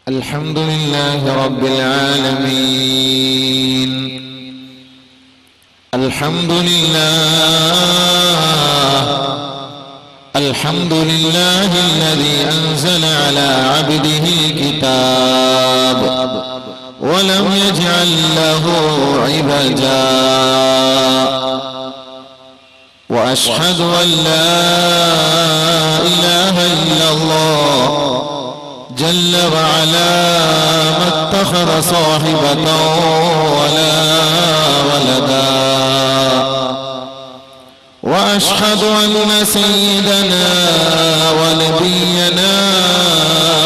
الحمد لله رب العالمين. الحمد لله الذي أنزل على عبده الكتاب ولم يجعل له عوجا، وأشهد أن لا إله إلا الله جل وعلا ما اتخذ صاحبة ولا ولدا، وأشهد أن سيدنا ونبينا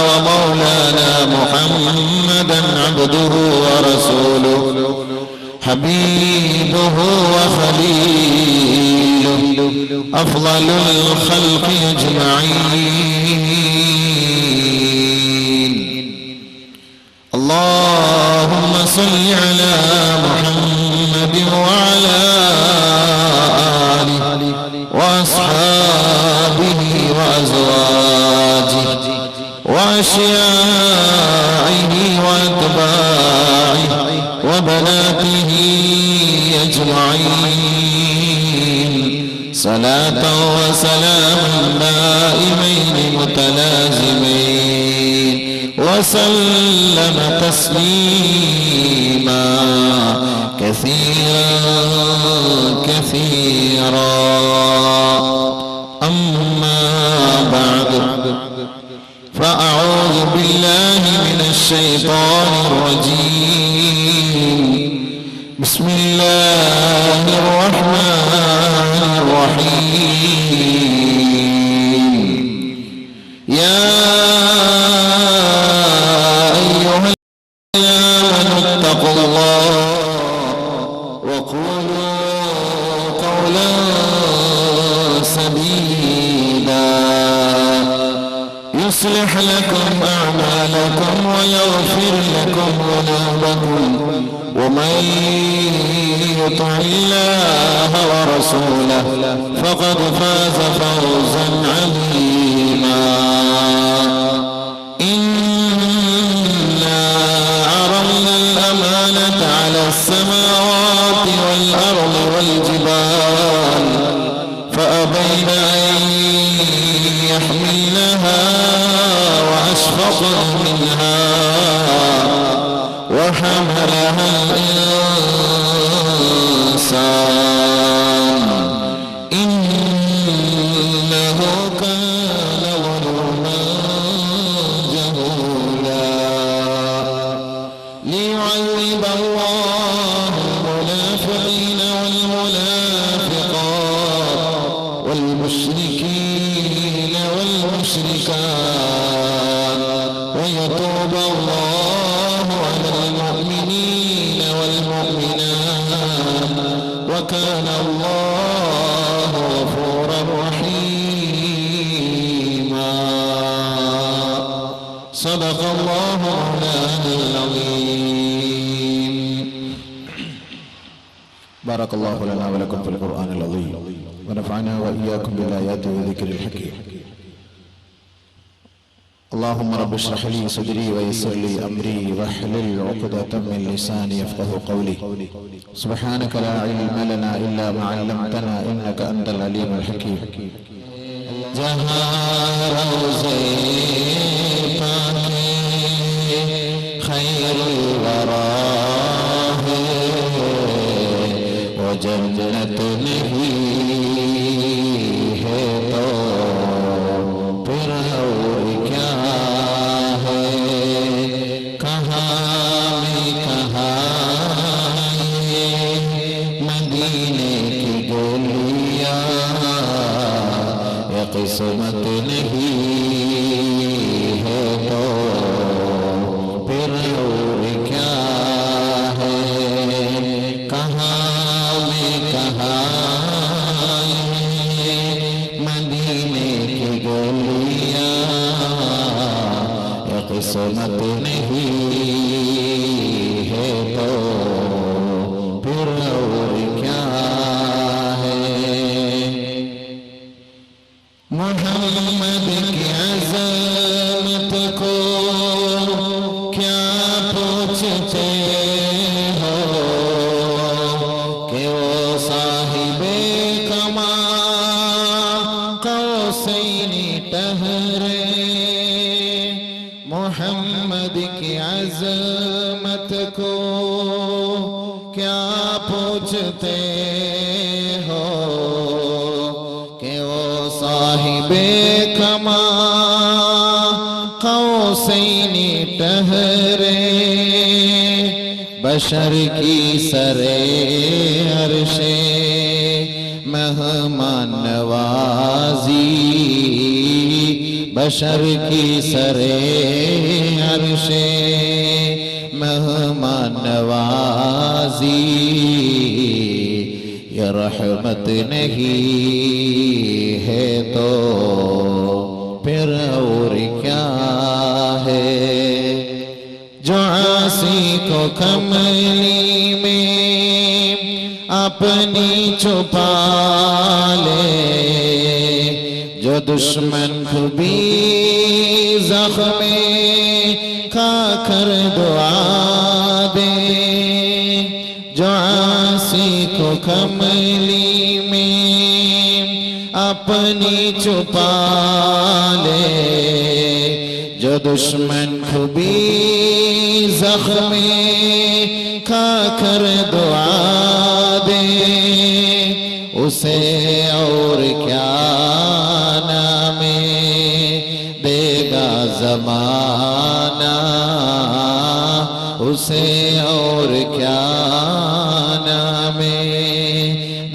ومولانا محمدا عبده ورسوله حبيبه وخليله أفضل الخلق أجمعين. اللهم صل على محمد وعلى آله وأصحابه وأزواجه وأشياعه وأتباعه وبناته أجمعين، صلاة وسلاما دائمين متلازمين، وسلم تسليما كثيرا كثيرا. أما بعد، فأعوذ بالله من الشيطان الرجيم. بسم الله الرحمن الرحيم. يا أيها الذين آمنوا اتقوا الله وقولوا قولا سديدا يصلح لكم أعمالكم ويغفر لكم ذنوبكم، ومن يطع الله ورسوله فقد فاز فوزا عظيما. إنا عرضنا الأمانة على السماوات والأرض والجبال فأبين أن يحملنها وأشفقن منها وحملها الإنسان إنه كان ظلوما جهولا. ليعذب الله المنافقين والمنافقات والمشركين والمشركات ويتوب الله على المؤمنين والمؤمنات، وكان الله غفورا رحيما. صدق الله مولانا العظيم. بارك الله لنا ولكم في القرآن العظيم، ونفعنا وإياكم بالآيات والذكر الحكيم. اللهم رب اشرح لي صدري ويسر لي أمري واحلل عقدة من لساني يفقه قولي. سبحانك لا علم لنا إلا ما علمتنا إنك أنت العليم الحكيم. جهار خير الورى وجنة नहीं है तो फिर और क्या है। कहाँ में कहाँ ये मदीने की गोलियाँ, ये किस्मत नहीं है तो फिर और क्या है। कहाँ में कहाँ ये मदीने की गोलियाँ, ये किस्मत नहीं है तो फिर और क्या है। मोहम्मद की अज़ल ठहरे, मोहम्मद की अज़मत को क्या पूछते हो कि वो साहिबे कमा कौसैनी ठहरे, बशर की सरे अर्शे मेहमान नवाजी, बशर की सरे अर्शे मेहमान नवाजी, ये रहमत नहीं है तो फिर और क्या है। जो आसी को कमली में अपनी छुपा ले, जो दुश्मन को भी ज़ख्मे खाकर दुआ दे, जो आसी को कमली में अपनी छुपा ले, जो दुश्मन को भी ज़ख्मे खाकर दुआ दे, उसे और क्या नामे देगा ज़माना, उसे और क्या नामे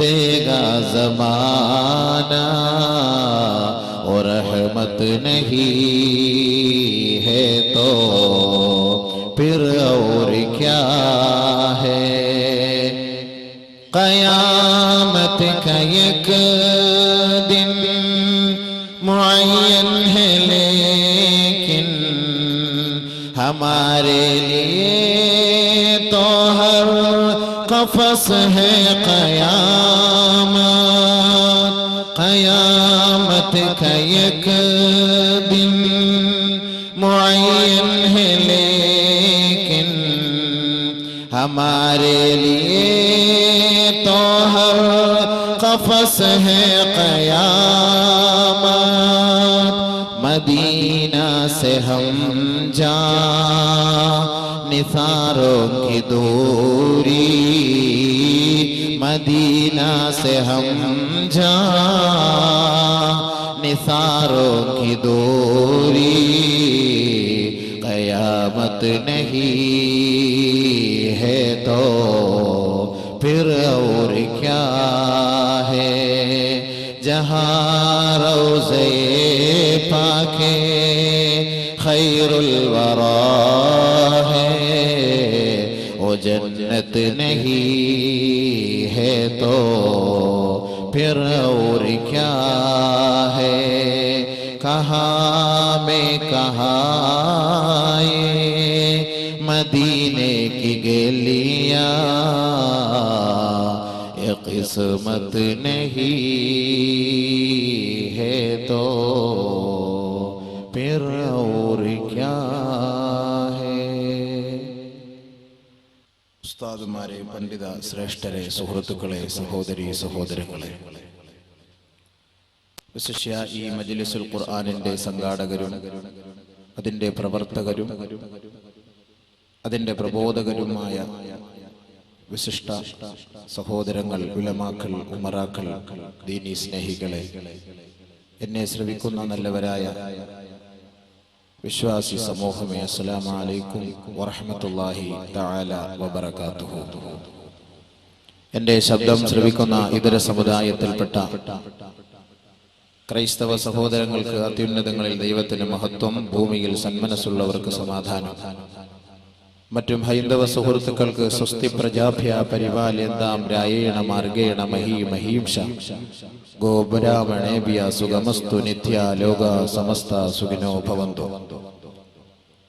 देगा ज़माना। और रहमत नहीं है तो फिर और क्या है। क़यामत का एक दिन मुअय्यन है, लेकिन हमारे लिए तो हर क़फ़स है क़यामत। क़यामत का एक दिन मुअय्यन है, लेकिन हमारे लिए तो हर क़फ़स है क़यामत। मदीना से हम जा निसारों की दूरी, मदीना से हम जा निसारों की दूरी, क़यामत नहीं है तो फिर और क्या है। जहाँ रोज़े पाके खैरुल वरा है, वो जन्नत नहीं है तो फिर और क्या है। कहाँ में कहाँ ये मदीने की गलियाँ, ये किस्मत नहीं है तो फिर और क्या है। ഉസ്താദുമാരെ, പണ്ഡിത ശ്രേഷ്ഠരെ, സുഹൃത്തുക്കളെ, സഹോദരീ സഹോദരങ്ങളെ, വിശിഷ്യ ഈ മജ്ലിസുൽ ഖുർആനിന്റെ സംഘാടകരും അതിന്റെ പ്രവർത്തകരും അതിന്റെ പ്രബോധകരുമായ വിശിഷ്ട സഹോദരങ്ങൾ, ഉലമാക്കൾ, ഉമറാക്കൾ, ദീനീ സ്നേഹികളെ, എന്നെ ശ്രവിക്കുന്ന നല്ലവരായ വിശ്വാസി സമൂഹമേ, അസ്സലാമു അലൈക്കും വറഹ്മത്തുള്ളാഹി തആല വബറകാതുഹു. എൻ്റെ ശബ്ദം ശ്രവിക്കുന്ന ഇതര സമുദായത്തിൽപ്പെട്ട ക്രൈസ്തവ സഹോദരങ്ങൾക്ക് അത്യുന്നതങ്ങളിൽ ദൈവത്തിന് മഹത്വം, ഭൂമിയിൽ സന്മനസ്സുള്ളവർക്ക് സമാധാനം. മറ്റും ഹൈന്ദവ സുഹൃത്തുക്കൾക്ക് സ്വസ്തി പ്രജാഭ്യ പരിപാലയന്താം രായേണ മാർഗേണ മഹീ മഹീംഷ ഗോബ്രാഹ്മണേഭ്യ സുഖമസ്തു നിത്യ ലോക സമസ്ത സുഖിനോ ഭവന്തു.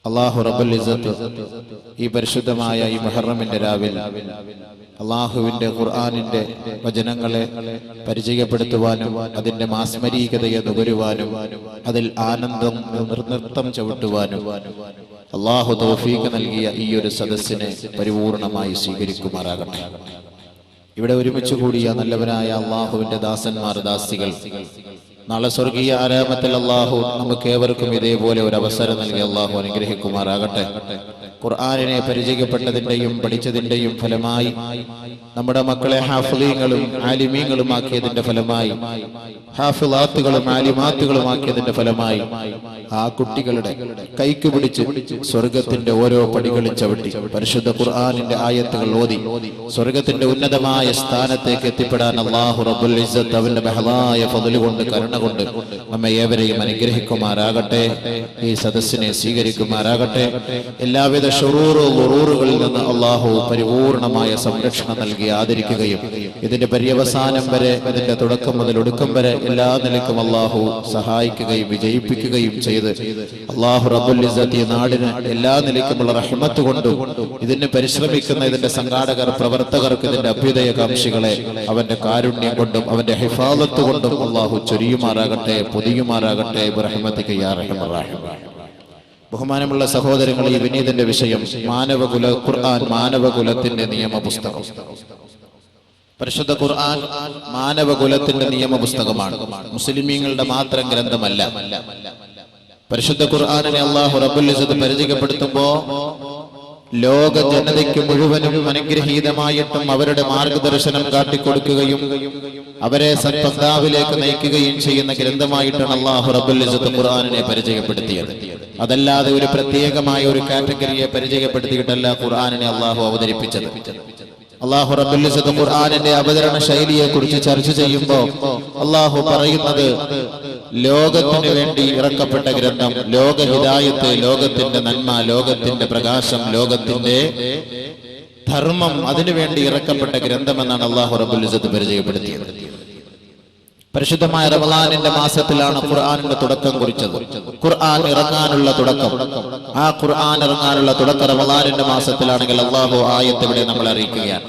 അല്ലാഹു റബ്ബുൽ ഇസ്സത്ത് ഈ പരിശുദ്ധമായ ഈ മുഹറമിന്റെ രാവിൽ അള്ളാഹുവിന്റെ ഖുർആനിന്റെ വചനങ്ങളെ പരിചയപ്പെടുത്തുവാനും അതിന്റെ മാസ്മരീകതയെ നുകരുവാനും അതിൽ ആനന്ദം നൃത്തം ചവിട്ടുവാനും അള്ളാഹു തൗഫീഖ് നൽകിയ ഈ ഒരു സദസ്സിനെ പരിപൂർണമായി സ്വീകരിക്കുമാറാകട്ടെ. ഇവിടെ ഒരുമിച്ച് കൂടിയ നല്ലവരായ അള്ളാഹുവിന്റെ ദാസന്മാർ, ദാസികൾ, നാളെ സ്വർഗീയ ആരാമത്തിൽ അള്ളാഹു നമുക്ക് ഏവർക്കും ഇതേപോലെ ഒരു അവസരം നൽകി അള്ളാഹു അനുഗ്രഹിക്കുമാറാകട്ടെ. ഖുർആനിനെ പരിചയപ്പെട്ടതിന്റെയും പഠിച്ചതിന്റെയും ഫലമായി നമ്മുടെ മക്കളെ ഹാഫിളീങ്ങളും ആലിമീങ്ങളും ആക്കിയതിന്റെ ഫലമായി, ഹാഫിളാത്തുകളും ആലിമാത്തുകളും ആക്കിയതിന്റെ ഫലമായി ആ കുട്ടികളുടെ കൈക്ക് പിടിച്ച് സ്വർഗത്തിന്റെ ഓരോ പടികളും ചവിട്ടി പരിശുദ്ധ ഖുർആനിന്റെ ആയത്തുകൾ ഓതി സ്വർഗത്തിന്റെ ഉന്നതമായ സ്ഥാനത്തേക്ക് എത്തിപ്പെടാൻ അല്ലാഹു റബ്ബുൽ ഇസ്സത്ത് അവന്റെ മഹലായ ഫദ്ല് കൊണ്ട് കരുണ കൊണ്ട് നമ്മെ ഏവരെയും അനുഗ്രഹിക്കുമാറാകട്ടെ. ഈ സദസ്സിനെ സ്വീകരിക്കുമാറാകട്ടെ. എല്ലാവിധ ഷുറൂറുകളിൽ നിന്ന് അല്ലാഹു പരിപൂർണമായ സംരക്ഷണം നൽകി ആദരിക്കുകയും ഇതിന്റെ പര്യവസാനം വരെ, ഇതിന്റെ തുടക്കം മുതൽ ഒടുക്കം വരെ എല്ലാ നിലയ്ക്കും അല്ലാഹു സഹായിക്കുകയും വിജയിപ്പിക്കുകയും ചെയ്ത് അല്ലാഹു റബ്ബുൽ ഇസ്സത്ത് ഈ നാടിന് എല്ലാ നിലയ്ക്കുമുള്ള റഹ്മത്ത് കൊണ്ടും ഇതിന് പരിശ്രമിക്കുന്ന ഇതിന്റെ സംഘാടകർ, പ്രവർത്തകർക്ക്, ഇതിന്റെ അഭ്യുദയകാംക്ഷികളെ അവന്റെ കാരുണ്യം കൊണ്ടും അവന്റെ ഹിഫാദത്ത് കൊണ്ടും അല്ലാഹു ചൊരിയുമാറാകട്ടെ, പൊതിയുമാറാകട്ടെ. ബിറഹ്മതിക യാ അർഹമർ റഹീം. ബഹുമാനമുള്ള സഹോദരങ്ങളെ, ഈ വിനീതന്റെ വിഷയം മാനവകുല ഖുർആൻ, മാനവകുലത്തിന്റെ നിയമപുസ്തകം. പരിശുദ്ധ ഖുർആൻ മാനവകുലത്തിന്റെ നിയമപുസ്തകമാണ്, മുസ്ലിമീങ്ങളുടെ മാത്രം ഗ്രന്ഥമല്ല. പരിശുദ്ധ ഖുർആനിനെ അല്ലാഹു റബ്ബുൽ ഇസ്സത്ത് പരിചയപ്പെടുത്തുമ്പോ ലോക ജനതയ്ക്ക് മുഴുവനും അനുഗ്രഹീതമായിട്ടും അവരുടെ മാർഗദർശനം കാട്ടിക്കൊടുക്കുകയും അവരെ സത്പന്ഥാവിലേക്ക് നയിക്കുകയും ചെയ്യുന്ന ഗ്രന്ഥമായിട്ടാണ് അല്ലാഹു റബ്ബുൽ ഇസ്സത്ത് ഖുർആനിനെ പരിചയപ്പെടുത്തിയത്. അതല്ലാതെ ഒരു പ്രത്യേകമായ ഒരു കാറ്റഗറിയെ പരിചയപ്പെടുത്തിയിട്ടല്ല ഖുർആനിനെ അല്ലാഹു അവതരിപ്പിച്ചത്. അല്ലാഹു റബ്ബുൽ ഇസ്സത്ത് ഖുർആനിന്റെ അവതരണ ശൈലിയെ കുറിച്ച് ചർച്ച ചെയ്യുമ്പോൾ അല്ലാഹു പറയുന്നത് ലോകത്തിന് വേണ്ടി ഇറക്കപ്പെട്ട ഗ്രന്ഥം, ലോക ഹിദായത്ത്, ലോകത്തിന്റെ നന്മ, ലോകത്തിന്റെ പ്രകാശം, ലോകത്തിന്റെ ധർമ്മം, അതിനുവേണ്ടി ഇറക്കപ്പെട്ട ഗ്രന്ഥമെന്നാണ് അല്ലാഹു റബ്ബുൽ ഇസ്സത്ത് പരിചയപ്പെടുത്തിയത്. പരിശുദ്ധമായ റമളാനിന്റെ മാസത്തിലാണ് ഖുർആനിന്റെ തുടക്കം കുറിച്ചത്. ഖുർആൻ ഇറങ്ങാനുള്ള തുടക്കം, ആ ഖുർആൻ ഇറങ്ങാനുള്ള തുടക്കം റമളാനിന്റെ മാസത്തിലാണെങ്കിൽ അല്ലാഹു ആയത്ത് ഇവിടെ നമ്മൾ അറിയിക്കുകയാണ്.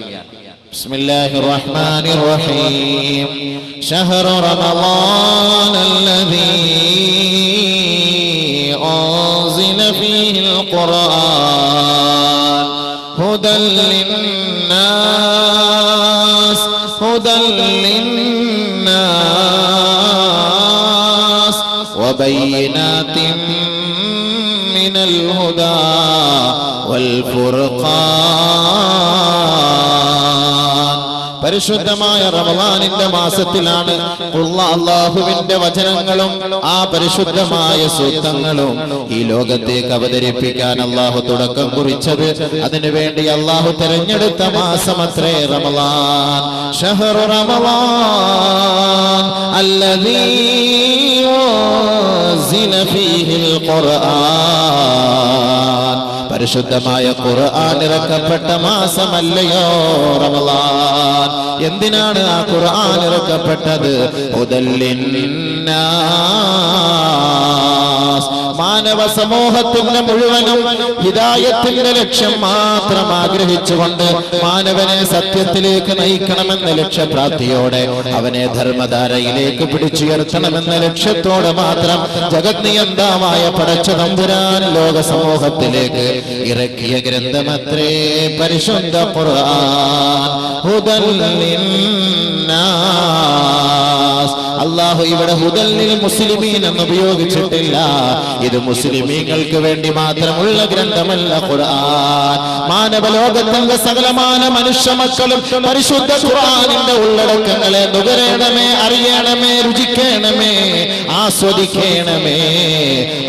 ബിസ്മില്ലാഹിർ റഹ്മാനിർ റഹീം. ശഹ്റു റമളാനല്ലദീ അൻസില ഫീഹിൽ ഖുർആൻ ഹുദൽ ലിന്നാസ്, ഹുദൽ ലിന്നാസ് വബയ്യിനാതിൻ മിനൽ ഹുദാ വൽ ഫുർഖാൻ. പരിശുദ്ധമായ റമളാനിന്റെ മാസത്തിലാണ് അല്ലാഹുവിന്റെ വചനങ്ങളും ആ പരിശുദ്ധമായ സൂക്തങ്ങളും ഈ ലോകത്തേക്ക് അവതരിപ്പിക്കാൻ അല്ലാഹു തുടക്കം കുറിച്ചത്. അതിനുവേണ്ടി അല്ലാഹു തിരഞ്ഞെടുത്ത മാസമത്രേ റമളാൻ. ശഹ്റു റമളാൻ അല്ലദീ ഉൻസില ഫീഹിൽ ഖുർആൻ. പരിശുദ്ധമായ ഖുർആൻ ഇറക്കപ്പെട്ട മാസമല്ലയോ റമളാൻ? എന്തിനാണ് ആ ഖുർആൻ ഇറക്കപ്പെട്ടത്? ഹുദൽ ലിന്നാസ്, മാനവ സമൂഹത്തിന്റെ മുഴുവനും ഹിദായത്തിന്റെ ലക്ഷ്യം മാത്രം ആഗ്രഹിച്ചുകൊണ്ട് മാനവനെ സത്യത്തിലേക്ക് നയിക്കണമെന്ന ലക്ഷ്യപ്രാപ്തിയോടെ അവനെ ധർമ്മധാരയിലേക്ക് പിടിച്ചുയർത്തണമെന്ന ലക്ഷ്യത്തോടെ മാത്രം ജഗത് നിയന്താവായ പടച്ച തമ്പുരാൻ ലോക സമൂഹത്തിലേക്ക് ഇറക്കിയ ഗ്രന്ഥമത്രേ പരിശുദ്ധ ഖുർആൻ. ഹുദൽ ലിന്നാസ്. അല്ലാഹു ഇവിടെ ഹുദൽ ലിൽ മുസ്ലിമീൻ എന്ന് ഉപയോഗിച്ചിട്ടില്ല. ഇത് മുസ്ലിമീങ്ങൾക്ക് വേണ്ടി മാത്രമുള്ള ഗ്രന്ഥമല്ല ഖുർആൻ. മാനവലോകത്തിന്റെ സകലമാന മനുഷ്യ മക്കളും പരിശുദ്ധ ഖുർആനിന്റെ ഉള്ളടക്കങ്ങളെ നുകരണമേ, അറിയണമേ, രുചിക്കണമേ, ആസ്വദിക്കണമേ.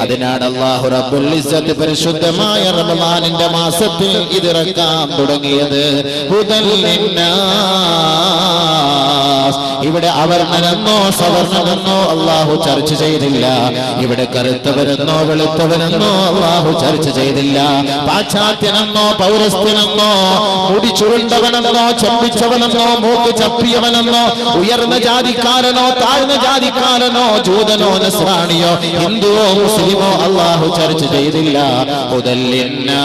അതിനാണ് അല്ലാഹു റബ്ബുൽ ഇസ്സത്ത് പരിശുദ്ധമായ റമളാനിന്റെ മാസത്തിൽ ഇതിറക്കാൻ തുടങ്ങിയത്. ഹുദൽ ലിന്നാസ്. ഇവിടെ അവർണ്ണനെന്നോ സവർണ്ണമെന്നോ അല്ലാഹു ചർച്ച ചെയ്തില്ല. ഇവിടെ കറുത്തവരെന്നോ വെളുത്തവരെന്നോ അല്ലാഹു ചർച്ച ചെയ്തില്ല. പാശ്ചാത്യനെന്നോ പൗരസ്ത്യനെന്നോ മുടി ചുരുണ്ടവനെന്നോ ചമ്പിച്ചവനെന്നോ മൂക്ക് ചപ്പിയവനെന്നോ ഉയർന്ന ജാതിക്കാരനോ താഴ്ന്ന ജാതിക്കാരനോ ജൂതനോ നസ്രാണിയോ ഹിന്ദുവോ മുസ്ലിമോ അല്ലാഹു ചർച്ച ചെയ്തില്ല. ഹുദൽ ലിന്നാസ്.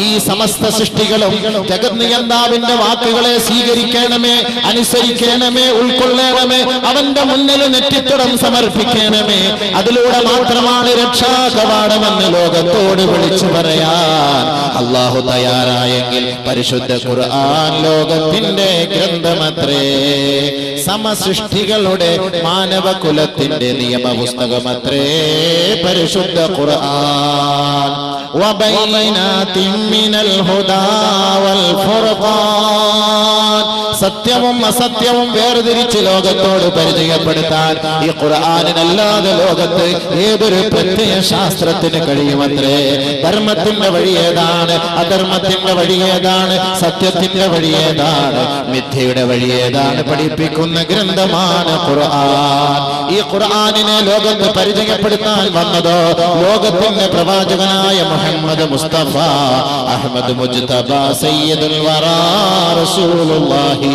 ഈ സമസ്ത സൃഷ്ടികളും ജഗത് നിയന്താവിന്റെ വാക്കുകളെ സ്വീകരിക്കണമേ, അനുസരിക്കണമേ, ഉൾക്കൊള്ളണമേ, അവന്റെ മുന്നിൽ നെറ്റിത്തടം സമർപ്പിക്കണമേ. അതിലൂടെ മാത്രമാണ് രക്ഷാകവാടമെന്ന് ലോകത്തോട് വിളിച്ചു പറയാൻ അല്ലാഹു തയ്യാറായെങ്കിൽ പരിശുദ്ധ ഖുർആൻ ലോകത്തിന്റെ ഗ്രന്ഥമത്രേ, സമസൃഷ്ടികളുടെ മാനവകുലത്തിന്റെ നിയമപുസ്തകമത്രേ പരിശുദ്ധ ഖുർആൻ. വബൈനാതിൻ മിനൽ ഹുദാ വൽ ഫുർഖാൻ, സത്യവും അസത്യവും വേർതിരിച്ച് ലോകത്തോട് പരിചയപ്പെടുത്താൻ ഈ ഖുർആനിനല്ലാതെ ലോകത്ത് ഏതൊരു പ്രത്യയ ശാസ്ത്രത്തിന് കഴിയുമത്രേ. ധർമ്മത്തിന്റെ വഴി ഏതാണ്, അധർമ്മത്തിന്റെ വഴി ഏതാണ്, സത്യത്തിന്റെ വഴി ഏതാണ്, മിഥ്യയുടെ വഴി ഏതാണ് പഠിപ്പിക്കുന്ന ഗ്രന്ഥമാണ് ഖുർആൻ. ഈ ഖുർആനിനെ ലോകത്ത് പരിചയപ്പെടുത്താൻ വന്നതോ ലോകത്തിന്റെ പ്രവാചകനായ മുഹമ്മദ് മുസ്തഫ അഹ്മദ് മുജ്തബ സയ്യിദുൽ വറാ റസൂലുള്ളാഹി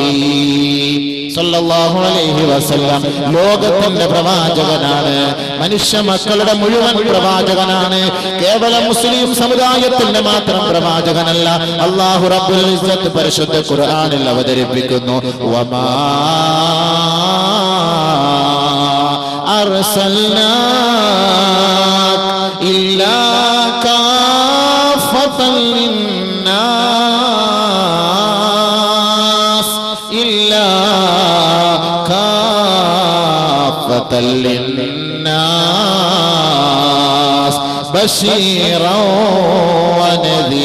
സല്ലല്ലാഹു അലൈഹി വസല്ലം ലോകത്തിന്റെ പ്രവാചകനാണ്, മനുഷ്യ മക്കളുടെ മുഴുവൻ പ്രവാചകനാണ്. കേവലം മുസ്ലിം സമുദായത്തിന്റെ മാത്രം പ്രവാചകനല്ല. അല്ലാഹു റബ്ബുൽ ഇസ്സത്ത് പരിശുദ്ധ ഖുർആനിൽ അവതരിപ്പിക്കുന്നു, വമാ അർസൽനാക ഇല്ലാ കാഫത്തൻ ലിന്നാസ് ഇല്ലാ കാഫത്തൻ ലിന്നാസ് ബശീറൻ വനദീറാ.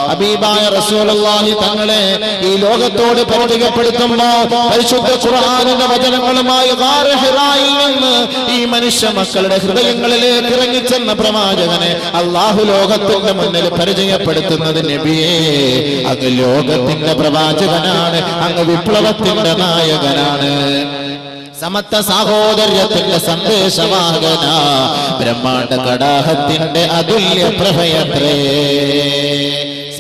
ഹബീബായ റസൂലുള്ളാഹി തങ്ങളെ ഈ ലോകത്തോട് പരിചയപ്പെടുത്തുമ്പോൾ പരിശുദ്ധ ഖുർആനിന്റെ വചനങ്ങളുമായി ഗാർ ഹിറായിൽ നിന്ന് ഈ മനുഷ്യ മക്കളുടെ ഹൃദയങ്ങളിലേക്ക് ഇറങ്ങിച്ചെന്ന പ്രവാചകനെ അല്ലാഹു ലോകത്തിന്റെ മുന്നിൽ പരിചയപ്പെടുത്തുന്നത് നബിയേ, അങ്ങ് ലോകത്തിന്റെ പ്രവാചകനാണ്, അങ്ങ് വിപ്ലവത്തിന്റെ നായകനാണ്, സമത്വ സാഹോദര്യത്തിന്റെ സന്ദേശവാഹകന, ബ്രഹ്മാണ്ഡ കടാഹത്തിന്റെ അതുല്യ പ്രഭയത്രേ.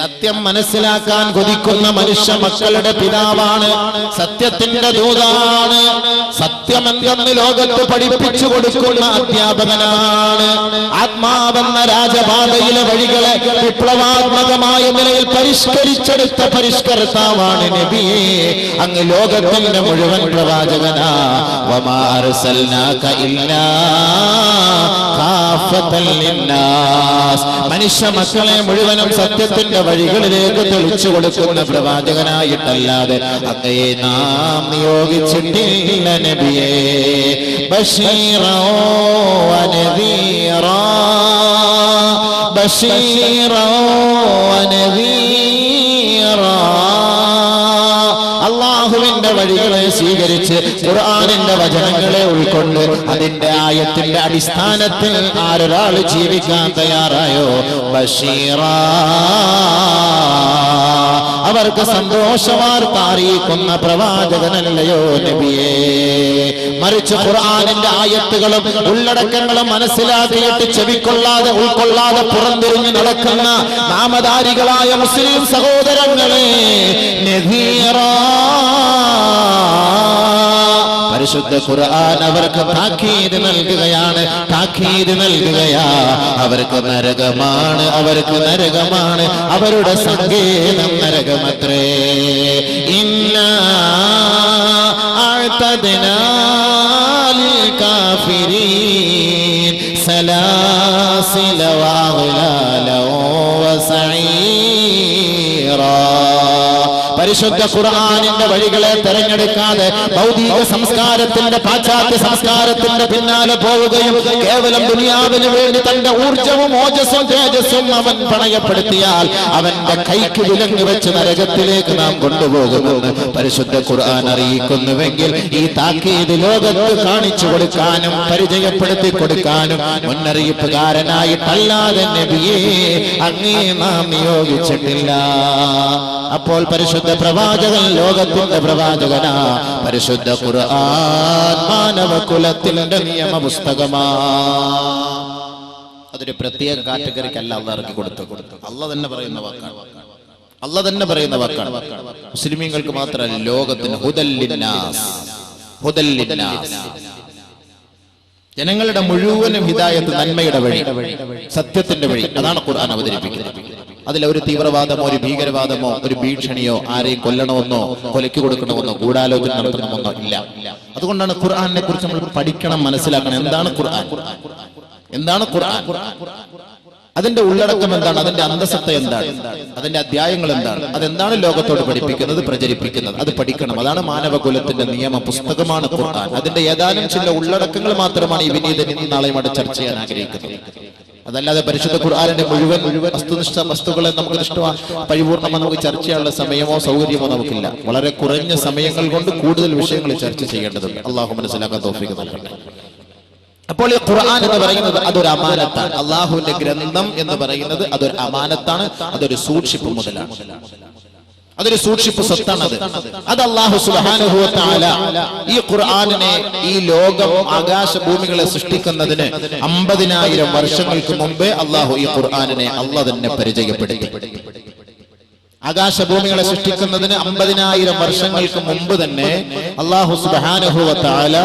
സത്യം മനസ്സിലാക്കാൻ കൊതിക്കുന്ന മനുഷ്യ മക്കളുടെ പിതാവാണ്, സത്യത്തിന്റെ ദൂതാണ്, സത്യമെന്തെന്ന് ലോകത്ത് പഠിപ്പിച്ചു കൊടുക്കുന്ന അധ്യാപകനാണ്. ആത്മാവെന്ന രാജപാതയിലെ വഴികളെ വിപ്ലവാത്മകമായ നിലയിൽ പരിഷ്കരിച്ചെടുത്ത പരിഷ്കർത്താവാണ് നബിയേ, അങ്ങ് ലോകത്തിന്റെ മുഴുവൻ പ്രവാചകനാ. വമാ അർസൽനാക ഇല്ലാ കാഫത്തൻ ലിന്നാസ്, മനുഷ്യ മക്കളെ മുഴുവനും സത്യത്തിന്റെ വഴികളിലേക്ക് തെളിച്ചു കൊടുക്കുന്ന പ്രവാചകനായിട്ടല്ലാതെ അങ്ങയെ നാം നിയോഗിച്ചിട്ടില്ല നബിയേ. ബശീറൻ വനദീറാ ബശീറൻ വനദീറാ. അല്ലാഹുവിന്റെ വഴികളെ സ്വീകരിച്ച് ഖുർആനിന്റെ വചനങ്ങളെ ഉൾക്കൊണ്ട് അതിന്റെ ആയത്തിന്റെ അടിസ്ഥാനത്തിൽ ആരൊരാൾ ജീവിക്കാൻ തയ്യാറായോ ബശീറാ, അവർക്ക് സന്തോഷവാർത്ത അറിയിക്കുന്ന പ്രവാചകനല്ലയോ നബിയേ. മറിച്ച് ഖുർആനിന്റെ ആയത്തുകളും ഉള്ളടക്കങ്ങളും മനസ്സിലാക്കിയിട്ട് ചെവിക്കൊള്ളാതെ ഉൾക്കൊള്ളാതെ പുറംതിരിഞ്ഞു നടക്കുന്ന നാമധാരികളായ മുസ്ലിം സഹോദരങ്ങളെ നദീറാ, പരിശുദ്ധ ഖുർആൻ അവർക്ക് താക്കീത് നൽകുകയാണ്, താക്കീത് നൽകുകയാ. അവർക്ക് നരകമാണ്, അവർക്ക് നരകമാണ്, അവരുടെ സങ്കേതം നരകമത്രേ. ഇന്നാ അഅ്തദ്നാ ലിൽ കാഫിരീൻ സലാസില വഅഗ്ലാല വസഈറാ. പരിശുദ്ധ ഖുർആനിന്റെ വഴികളെ തെരഞ്ഞെടുക്കാതെ ഭൗതിക സംസ്കാരത്തിന്റെ പാശ്ചാത്യ സംസ്കാരത്തിന്റെ പിന്നാലെ പോവുകയും കേവലം ദുനിയാവിന് വേണ്ടി തന്റെ ഊർജവും ഓജസ്സും തേജസ്സും അവൻ പണയപ്പെടുത്തിയാൽ അവന്റെ കൈക്ക് വിലങ്ങ് വെച്ച് നരകത്തിലേക്ക് നാം കൊണ്ടുപോകുമെന്ന് പരിശുദ്ധ ഖുർആൻ അറിയിക്കുന്നുവെങ്കിൽ ഈ താക്കീത് ലോകത്ത് കാണിച്ചു കൊടുക്കാനും പരിചയപ്പെടുത്തി കൊടുക്കാനും മുന്നറിയിപ്പുകാരനായിട്ടല്ലാതെ നബിയെ അങ്ങേ നാം നിയോഗിച്ചിട്ടില്ല. അപ്പോൾ പരിശുദ്ധ പ്രവാചകൻ ലോകത്തിന്റെ പ്രവാചകനാ. പരിശുദ്ധ ഖുർആൻ മാനവകുലത്തിന്റെ നിയമ പുസ്തകമാ. അതൊരു പ്രത്യേക കാറ്റഗറിക്കല്ല അള്ളാഹ് ഇറക്കി കൊടുത്തു. അള്ളാഹ് തന്നെ പറയുന്ന വാക്കാണ്, അള്ളാഹ് തന്നെ പറയുന്ന വാക്കാണ്. മുസ്ലിമീങ്ങൾക്ക് മാത്രമല്ല, ലോകത്തിന് ഹുദൽ ലിന്നാസ്, ഹുദൽ ലിന്നാസ്. ജനങ്ങളുടെ മുഴുവനും ഹിദായത്ത് നന്മയുടെ വഴി, സത്യത്തിന്റെ വഴി. അതാണ് ഖുർആൻ അവതരിപ്പിക്കുന്നത്. അതിലൊരു തീവ്രവാദമോ ഒരു ഭീകരവാദമോ ഒരു ഭീഷണിയോ ആരെയും കൊല്ലണമെന്നോ കൊലയ്ക്ക് കൊടുക്കണമെന്നോ ഗൂഢാലോചന നടത്തണമെന്നോ ഇല്ല. അതുകൊണ്ടാണ് ഖുർആനെ കുറിച്ച് നമ്മൾ പഠിക്കണം, മനസ്സിലാക്കണം. എന്താണ് ഖുർആൻ? എന്താണ് ഖുർആൻ? അതിന്റെ ഉള്ളടക്കം എന്താണ്? അതിന്റെ അന്തസത്ത എന്താണ്? അതിന്റെ അധ്യായങ്ങൾ എന്താണ്? അതെന്താണ് ലോകത്തോട് പഠിപ്പിക്കുന്നത്, പ്രചരിപ്പിക്കുന്നത്? അത് പഠിക്കണം. അതാണ് മാനവകുലത്തിന്റെ നിയമ പുസ്തകമാണ് ഖുർആൻ. അതിന്റെ ഏതാനും ചില ഉള്ളടക്കങ്ങൾ മാത്രമാണ് ഈ വിനീതൻ ഇന്ന് നാളെയും അവിടെ ചർച്ച ചെയ്യാൻ ആഗ്രഹിക്കുന്നത്. അതല്ലാതെ പരിശുദ്ധ ഖുർആനിന്റെ മുഴുവൻ വസ്തുനിഷ്ഠ വസ്തുക്കളെ നമുക്ക് പരിപൂർണ്ണമായി നമുക്ക് ചർച്ച ചെയ്യാനുള്ള സമയമോ സൗകര്യമോ നമുക്കില്ല. വളരെ കുറഞ്ഞ സമയങ്ങൾ കൊണ്ട് കൂടുതൽ വിഷയങ്ങൾ ചർച്ച ചെയ്യേണ്ടതുണ്ട്. അള്ളാഹു മനസ്സിലാക്കാൻ തൗഫീഖ് നൽകട്ടെ. അപ്പോൾ ഈ ഖുർആൻ എന്ന് പറയുന്നത് അതൊരു അമാനത്താണ്. അള്ളാഹുവിന്റെ ഗ്രന്ഥം എന്ന് പറയുന്നത് അതൊരു അമാനത്താണ്, അതൊരു സൂക്ഷിപ്പ് മുതലാണ്, അതൊരു സൂക്ഷിപ്പ് സ്വത്താണ്. അത് അല്ലാഹു സുബ്ഹാനഹു വ തആല ഈ ഖുർആനിനെ, ഈ ലോകം ആകാശഭൂമികളെ സൃഷ്ടിക്കുന്നതിന് 50,000 വർഷങ്ങൾക്ക് മുമ്പേ അല്ലാഹു ഈ ഖുർആനിനെ അല്ലാഹു തന്നെ പരിചയപ്പെടുത്തി. ആകാശഭൂമികളെ സൃഷ്ടിക്കുന്നതിന് 50,000 വർഷങ്ങൾക്ക് മുമ്പ് തന്നെ അല്ലാഹു സുബ്ഹാനഹു വ തആല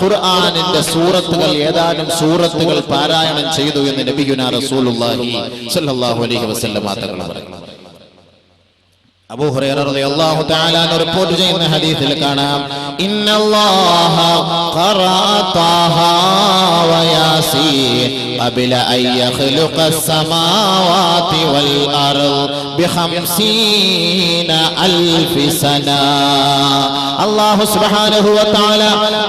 ഖുർആനിന്റെ സൂറത്തുകൾ, ഏതാനും സൂറത്തുകൾ പാരായണം ചെയ്തു എന്ന് നബിയുനാ റസൂലുള്ളാഹി സ്വല്ലല്ലാഹു അലൈഹി വസല്ലം തങ്ങൾ പറഞ്ഞു. അബൂ ഹുറൈറ റളിയല്ലാഹു തആല റിപ്പോർട്ട് ചെയ്യുന്ന ഹദീസിൽ കാണാം, ഇന്നല്ലാഹ ഖറഅ ത്വാഹ വ യാസീൻ ഖബല അൻ യഖ്ലുഖ അസ്സമാവാതി വൽ അർദ് ബി50,000 സന. അല്ലാഹു സുബ്ഹാനഹു വ തആല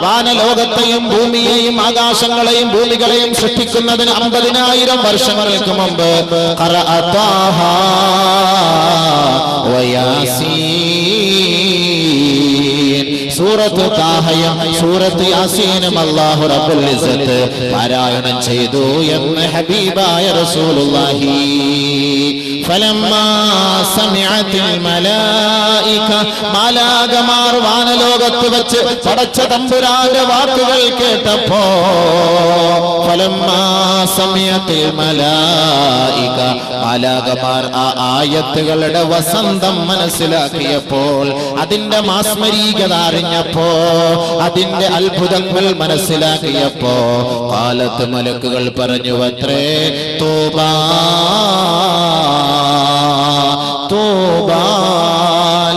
വാനലോകത്തെയും ഭൂമിയെയും ആകാശങ്ങളെയും ഭൂമികളെയും സൃഷ്ടിക്കുന്നതിന് 50,000 വർഷങ്ങൾക്ക് മുമ്പ് ഖറഅ ത്വാഹ സൂറത്ത് താഹയും സൂറത്ത് യാസീനും അല്ലാഹു റബ്ബുൽ ഇസ്സത്ത് പാരായണം ചെയ്തു എന്ന് ഹബീബായ റസൂലുള്ളാഹി. ഫലമ്മാ സമിഅത്തിൽ മലായിക, മാലാകമാർ വാനലോകത്ത് വെച്ച് പടച്ച തമ്പുരാന്റെ വാക്കുകൾ കേട്ടപ്പോ, ഫലമ്മാ സമിഅത്തിൽ മലായിക, മാലാകമാർ ആ ആയത്തുകളുടെ വസന്തം മനസ്സിലാക്കിയപ്പോൾ, അതിന്റെ മാസ്മരീകത അറിഞ്ഞപ്പോ, അതിന്റെ അത്ഭുതങ്ങൾ മനസ്സിലാക്കിയപ്പോ, കാലത്ത് മലക്കുകൾ പറഞ്ഞു അത്രേ, തൂബാ തൂബാ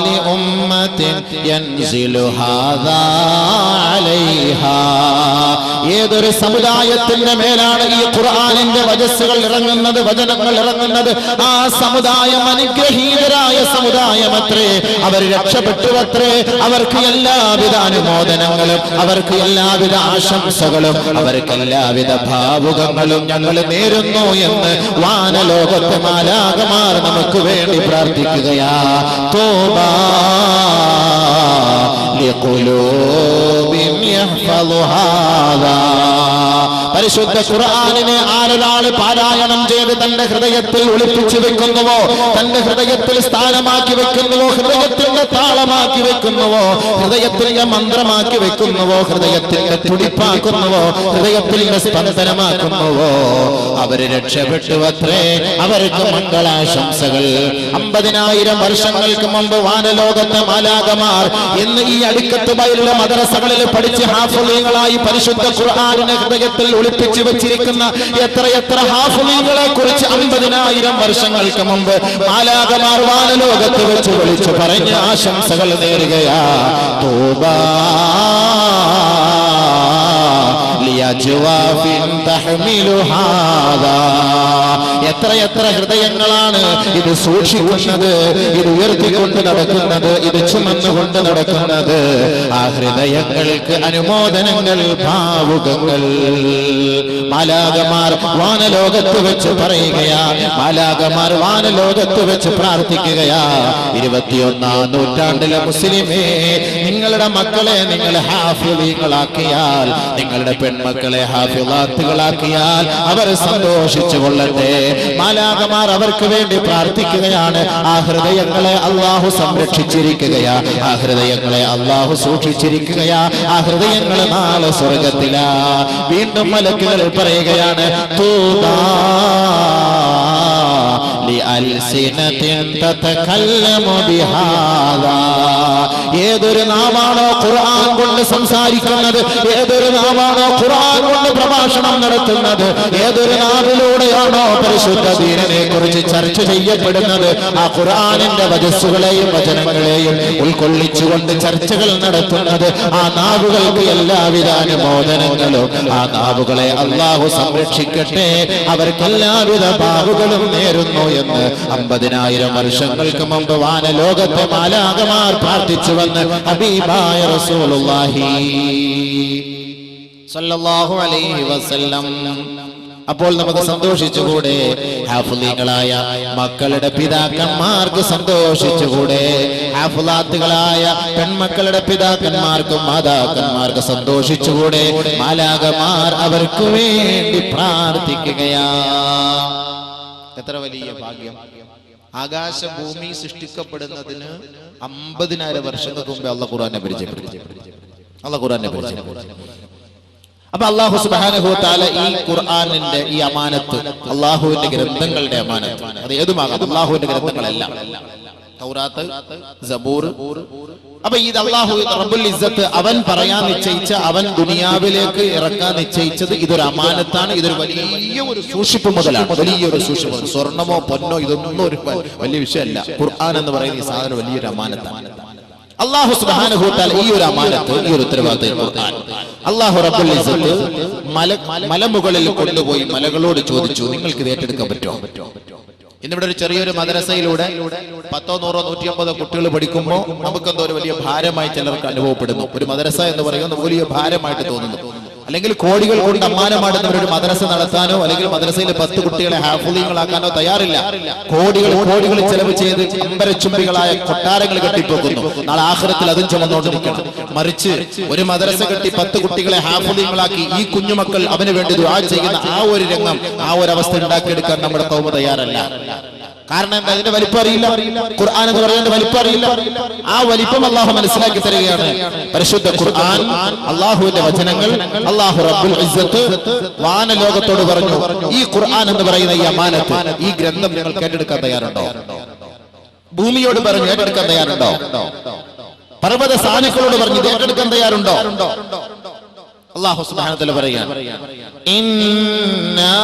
ലി ഉമ്മത്തിൻ യൻസിലു ഹാദാ അലൈഹാ. ഏതൊരു സമുദായത്തിന്റെ മേലാണ് ഈ ഖുർആനിന്റെ വചസ്സുകൾ ഇറങ്ങുന്നത്, വചനങ്ങൾ ഇറങ്ങുന്നത്, ആ സമുദായം അനുഗ്രഹീതരായ സമുദായമത്രേ. അവർ രക്ഷപ്പെട്ടുവത്രേ. അവർക്ക് എല്ലാവിധ അനുമോദനങ്ങളും, അവർക്ക് എല്ലാവിധ ആശംസകളും, അവർക്ക് എല്ലാവിധ ഭാവുകങ്ങളും ഞങ്ങൾ നേരുന്നു എന്ന് വാനലോകത്തെ മാലാകമാർ നമുക്ക് വേണ്ടി പ്രാർത്ഥിക്കുകയാ. തോബാ ലിഖുലൂബിൻ യഹ്ഫളുഹാ. പരിശുദ്ധ ഖുർആനിനെ ആരൊരാൾ പാരായണം ചെയ്ത് തന്റെ ഹൃദയത്തിൽ ഒളിപ്പിച്ചു വെക്കുന്നുവോ, തന്റെ ഹൃദയത്തിൽ സ്ഥാനമാക്കി വെക്കുന്നുവോ, ഹൃദയത്തിന്റെ താളമാക്കി വെക്കുന്നുവോ, ഹൃദയത്തിന്റെ മന്ത്രമാക്കി വെക്കുന്നുവോ, ഹൃദയത്തിന്റെ തുടിപ്പാക്കുന്നുവോ, ഹൃദയത്തിന്റെ സ്പന്ദനമാക്കുന്നുവോ, അവര് രക്ഷപ്പെട്ടുവത്രേ. അവർക്ക് മംഗളാശംസകൾ. 50,000 വർഷങ്ങൾക്ക് മുമ്പ് വാനലോകത്തെ മാലാകമാർ ഇന്ന് ഈ അടുക്കത്ത് ബൈലുള്ള മദ്രസകളിൽ പഠിച്ച് ഹാഫിളീങ്ങളായി പരിശുദ്ധ ഖുർആനിനെ ഹൃദയത്തിൽ ഒളിപ്പിച്ചു വെച്ചിരിക്കുന്ന എത്രയെത്ര ഹാഫിളീങ്ങളെ കുറിച്ച് 50,000 വർഷങ്ങൾക്ക് മുമ്പ് മാലാകമാർ വാനലോകത്ത് വെച്ച് വിളിച്ചു പറഞ്ഞ ആശംസകൾ നേരുകയാ. തൂബാ ലിയജ്വാഫിൻ തഹ്മിലു ഹാദാ. എത്രയെത്ര ഹൃദയങ്ങളാണ് ഇത് സൂക്ഷിക്കുന്നത്, ഇത് ഉയർത്തിക്കൊണ്ട് നടക്കുന്നത്, ഇത് ചുമന്നുകൊണ്ട് നടക്കുന്നത്. ആ ഹൃദയങ്ങൾക്ക് അനുമോദനങ്ങൾ, ഭാവുകങ്ങൾ. മാലാകമാർ വാനലോകത്ത് വെച്ച് പറയുകയാ, മാലാകമാർ വാനലോകത്ത് വെച്ച് പ്രാർത്ഥിക്കുകയാ. 21ാം നൂറ്റാണ്ടിലെ മുസ്ലിമേ, നിങ്ങളുടെ മക്കളെ നിങ്ങൾ ഹാഫിളീങ്ങളാക്കിയാൽ, നിങ്ങളുടെ പെൺമക്കളെ ഹാഫിളാത്തുകളാക്കിയാൽ അവർ സന്തോഷിച്ചു കൊള്ളട്ടെ. മാലാകമാർ അവർക്ക് വേണ്ടി പ്രാർത്ഥിക്കുകയാണ്. ആ ഹൃദയങ്ങളെ അല്ലാഹു സംരക്ഷിച്ചിരിക്കുകയാ, ആ ഹൃദയങ്ങളെ അല്ലാഹു സൂക്ഷിച്ചിരിക്കുകയാ. ആ ഹൃദയങ്ങൾ നാളെ സ്വർഗത്തിലാ. വീണ്ടും മലക്കുകൾ പറയുകയാണ്, തൂബാ ലിഅൽസിനതിൻ തതകല്ലമു ബിഹാദാ. ഏതൊരു നാവാണോ ഖുർആൻ കൊണ്ട് സംസാരിക്കുന്നത്, ഏതൊരു നാവാണോ ഖുർആൻ കൊണ്ട് പ്രഭാഷണം നടത്തുന്നത്, ഏതൊരു നാവിലൂടെയാണോ പരിശുദ്ധ ദീനിനെ കുറിച്ച് ചർച്ച ചെയ്യപ്പെടുന്നത്, ആ ഖുർആനിന്റെ വചസ്സുകളെയും വചനങ്ങളെയും ഉൾക്കൊള്ളിച്ചുകൊണ്ട് ചർച്ചകൾ നടത്തുന്നത്, ആ നാവുകൾക്ക് എല്ലാവിധ അനുമോദനങ്ങളും. ആ നാവുകളെ അല്ലാഹു സംരക്ഷിക്കട്ടെ, അവർക്ക് എല്ലാവിധ ബാഹുകളും നേരുന്നു എന്ന് 50,000 വർഷങ്ങൾക്ക് മുമ്പ് വാനലോകത്തെ മാലാഖമാർ പ്രാർത്ഥിച്ചുവെന്ന് ഹബീബായ റസൂലുള്ളാഹി സ്വല്ലല്ലാഹു അലൈഹി വസല്ലം. അപ്പോൾ നമുക്ക് സന്തോഷിച്ചുകൂടെ? ഹാഫിളീങ്ങളായ മക്കളുടെ പിതാക്കന്മാർക്ക് സന്തോഷിച്ചുകൂടെ? ഹാഫിളാത്തുകളായ പെൺമക്കളുടെ പിതാക്കന്മാർക്കും മാതാക്കന്മാർക്ക് സന്തോഷിച്ചുകൂടെ? മാലാഖമാർ അവർക്ക് വേണ്ടി പ്രാർത്ഥിക്കുകയാ. എത്ര വലിയ ഭാഗ്യം! ആകാശഭൂമി സൃഷ്ടിക്കപ്പെടുന്നതിന് 50,000 വർഷങ്ങൾക്ക് മുമ്പേ അല്ലാഹു ഖുർആനെ പരിചയപ്പെടുത്തി. അപ്പൊ അല്ലാഹു സുബ്ഹാനഹു വ തആല ഈ ഖുർആനിന്റെ ഈ അമാനത്ത്, അല്ലാഹുവിന്റെ ഗ്രന്ഥങ്ങളുടെ അമാനത്ത്, അത് ഏതുമാകാം, അല്ലാഹുവിന്റെ ഗ്രന്ഥങ്ങളെല്ലാം, തൗറാത്ത്, സബൂർ. അപ്പൊ ഇത് അല്ലാഹു റബ്ബുൽ ഇസ്സത്ത് അവൻ പറയാൻ നിശ്ചയിച്ച, അവൻ ദുനിയാവിലേക്ക് ഇറക്കാൻ നിശ്ചയിച്ചത് ഇതൊരു അമാനത്താണ്. ഇതൊരു വലിയൊരു സൂക്ഷിപ്പ് മുതലാണ്, വലിയൊരു സൂക്ഷിപ്പ്. സ്വർണമോ പൊന്നോ ഇതൊന്നും ഒരു വലിയ വിഷയമല്ല. ഖുർആൻ എന്ന് പറയുന്ന ഈ സാധനം വലിയൊരു അമാനത്താണ്. അല്ലാഹു സുബ്ഹാനഹു വ തആല ഈ ഒരു അമാനത്ത്, ഈ ഒരു ഉത്തരവാദിത്വം ഖുർആൻ അല്ലാഹു റബ്ബുൽ ഇസ്സത്ത് മലമുകളിൽ കൊണ്ടുപോയി മലകളോട് ചോദിച്ചു, നിങ്ങൾക്ക് ഇത് ഏറ്റെടുക്കാൻ പറ്റുമോ? ഇന്നിവിടെ ഒരു ചെറിയൊരു മദ്രസയിലൂടെ 10, 100, 150 കുട്ടികൾ പഠിക്കുമ്പോൾ നമുക്കെന്തോ ഒരു വലിയ ഭാരമായി ചിലർക്ക് അനുഭവപ്പെടുന്നു. ഒരു മദ്രസ എന്ന് പറയുന്നത് വലിയ ഭാരമായിട്ട് തോന്നുന്നു. അല്ലെങ്കിൽ കോടികൾ കൊണ്ട് അമ്മാനമാടുന്നവർ ഒരു മദ്രസ നടത്താനോ അല്ലെങ്കിൽ മദ്രസയിലെ 10 കുട്ടികളെ ഹാഫിളീങ്ങളാക്കാനോ തയ്യാറില്ല. കോടികൾ ചെലവ് ചെയ്ത് അമ്പരച്ചുംബികളായ കൊട്ടാരങ്ങൾ കെട്ടിപ്പോക്കുന്നു. നാളെ ആഖിറത്തിൽ അതും ചുമന്നുകൊണ്ടിരിക്കണം. മറിച്ച് ഒരു മദ്രസ കെട്ടി 10 കുട്ടികളെ ഹാഫിളീങ്ങളാക്കി ഈ കുഞ്ഞുമക്കൾ അവന് വേണ്ടി ദുആ ചെയ്യുന്ന ആ ഒരു രംഗം, ആ ഒരു അവസ്ഥ ഉണ്ടാക്കിയെടുക്കാൻ നമ്മുടെ ഖൗമ് തയ്യാറല്ല. കാരണം എന്താ? അതിന്റെ വലിപ്പം അറിയില്ല. ഖുർആൻ എന്ന് പറയുന്നത് വലിപ്പം അറിയില്ല. ആ വലിപ്പം അല്ലാഹു മനസ്സിലാക്കി തരികയാണ്. പരിശുദ്ധ ഖുർആൻ, അല്ലാഹുവിന്റെ വചനങ്ങൾ, അല്ലാഹു റബ്ബുൽ ഇസ്സത്ത് വാനലോകത്തോട് പറഞ്ഞു, ഈ ഖുർആൻ എന്ന് പറയുന്ന ഈ അമാനത്ത്, ഈ ഗ്രന്ഥം നിങ്ങൾ ഏറ്റെടുക്കാൻ തയ്യാറുണ്ടോ? ഭൂമിയോട് പറഞ്ഞു ഏറ്റെടുക്കാൻ തയ്യാറുണ്ടോ? പർവ്വത സാനുക്കളോട് പറഞ്ഞു ഏറ്റെടുക്കാൻ തയ്യാറുണ്ടോ? അല്ലാഹു സുബ്ഹാനഹു വ തആല പറയുകയാണ്, ഇന്നാ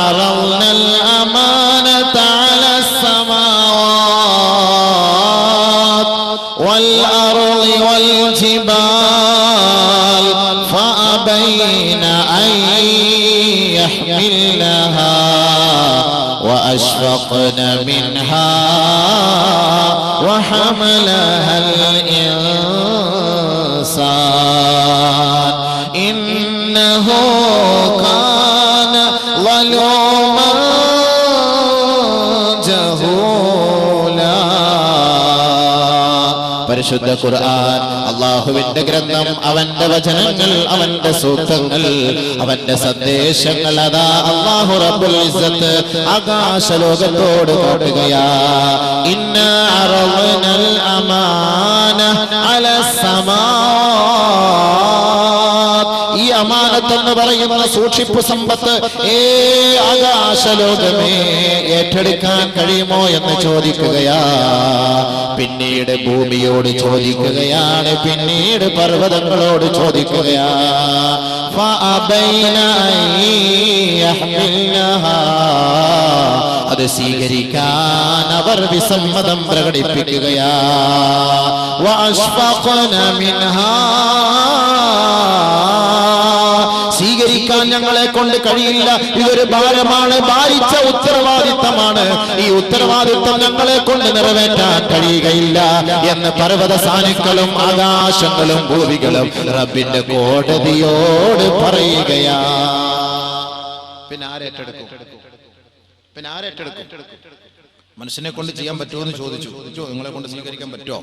അറദ്നൽ അമാനത അലസ് സമാവാത് വൽ അർളി വൽ ജിബാൽ ഫഅബൈന അൻ യഹ്മിൽനഹാ വഅശ്ഫഖ്ന മിൻഹാ വഹമലഹൽ ഇൻസാൻ ഇന്നഹു കാന ളലൂമൻ ജഹൂലാ. പരിശുദ്ധ ഖുർആൻ അല്ലാഹുവിന്റെ ഗ്രന്ഥം, അവന്റെ വചനങ്ങൾ, അവന്റെ സൂക്തങ്ങൾ, അവന്റെ സന്ദേശങ്ങൾ, അതാ അല്ലാഹു റബ്ബുൽ ഇസ്സത്ത് ആകാശലോകത്തോട് കാട്ടുകയാ. ഇന്നാ അറദ്നൽ അമാന അലസ് സമാവാത്. ഈ അമാനത്ത് എന്ന് പറയുന്ന സൂക്ഷിപ്പ് സമ്പത്ത് ആകാശലോകമേ ഏറ്റെടുക്കാൻ കഴിയുമോ എന്ന് ചോദിക്കുകയാ. പിന്നീട് ഭൂമിയോട് ചോദിക്കുകയാണ്, പിന്നീട് പർവ്വതങ്ങളോട് ചോദിക്കുകയാ. ഫഅബൈന അൻ യഹ്മിൽനഹാ. അത് സ്വീകരിക്കാൻ അവർ വിസമ്മതം പ്രകടിപ്പിക്കുകയാ. വഅശ്ഫഖ്ന മിൻഹാ. സ്വീകരിക്കാൻ ഞങ്ങളെ കൊണ്ട് കഴിയില്ല, ഇതൊരു ഭാരമാണ്, ഭാരിച്ച ഉത്തരവാദിത്തമാണ്, ഈ ഉത്തരവാദിത്തം ഞങ്ങളെ കൊണ്ട് നിറവേറ്റാൻ കഴിയുകയില്ല എന്ന് പർവ്വത സാനുക്കളും ആകാശങ്ങളും ഭൂമികളും റബ്ബിന്റെ കോടതിയോട് പറയുകയാ. പിന്നെ ആരേറ്റെടുക്കും? മനുഷ്യനെ കൊണ്ട് ചെയ്യാൻ പറ്റുമോ എന്ന് ചോദിച്ചു. നിങ്ങളെ കൊണ്ട് സ്വീകരിക്കാൻ പറ്റുമോ?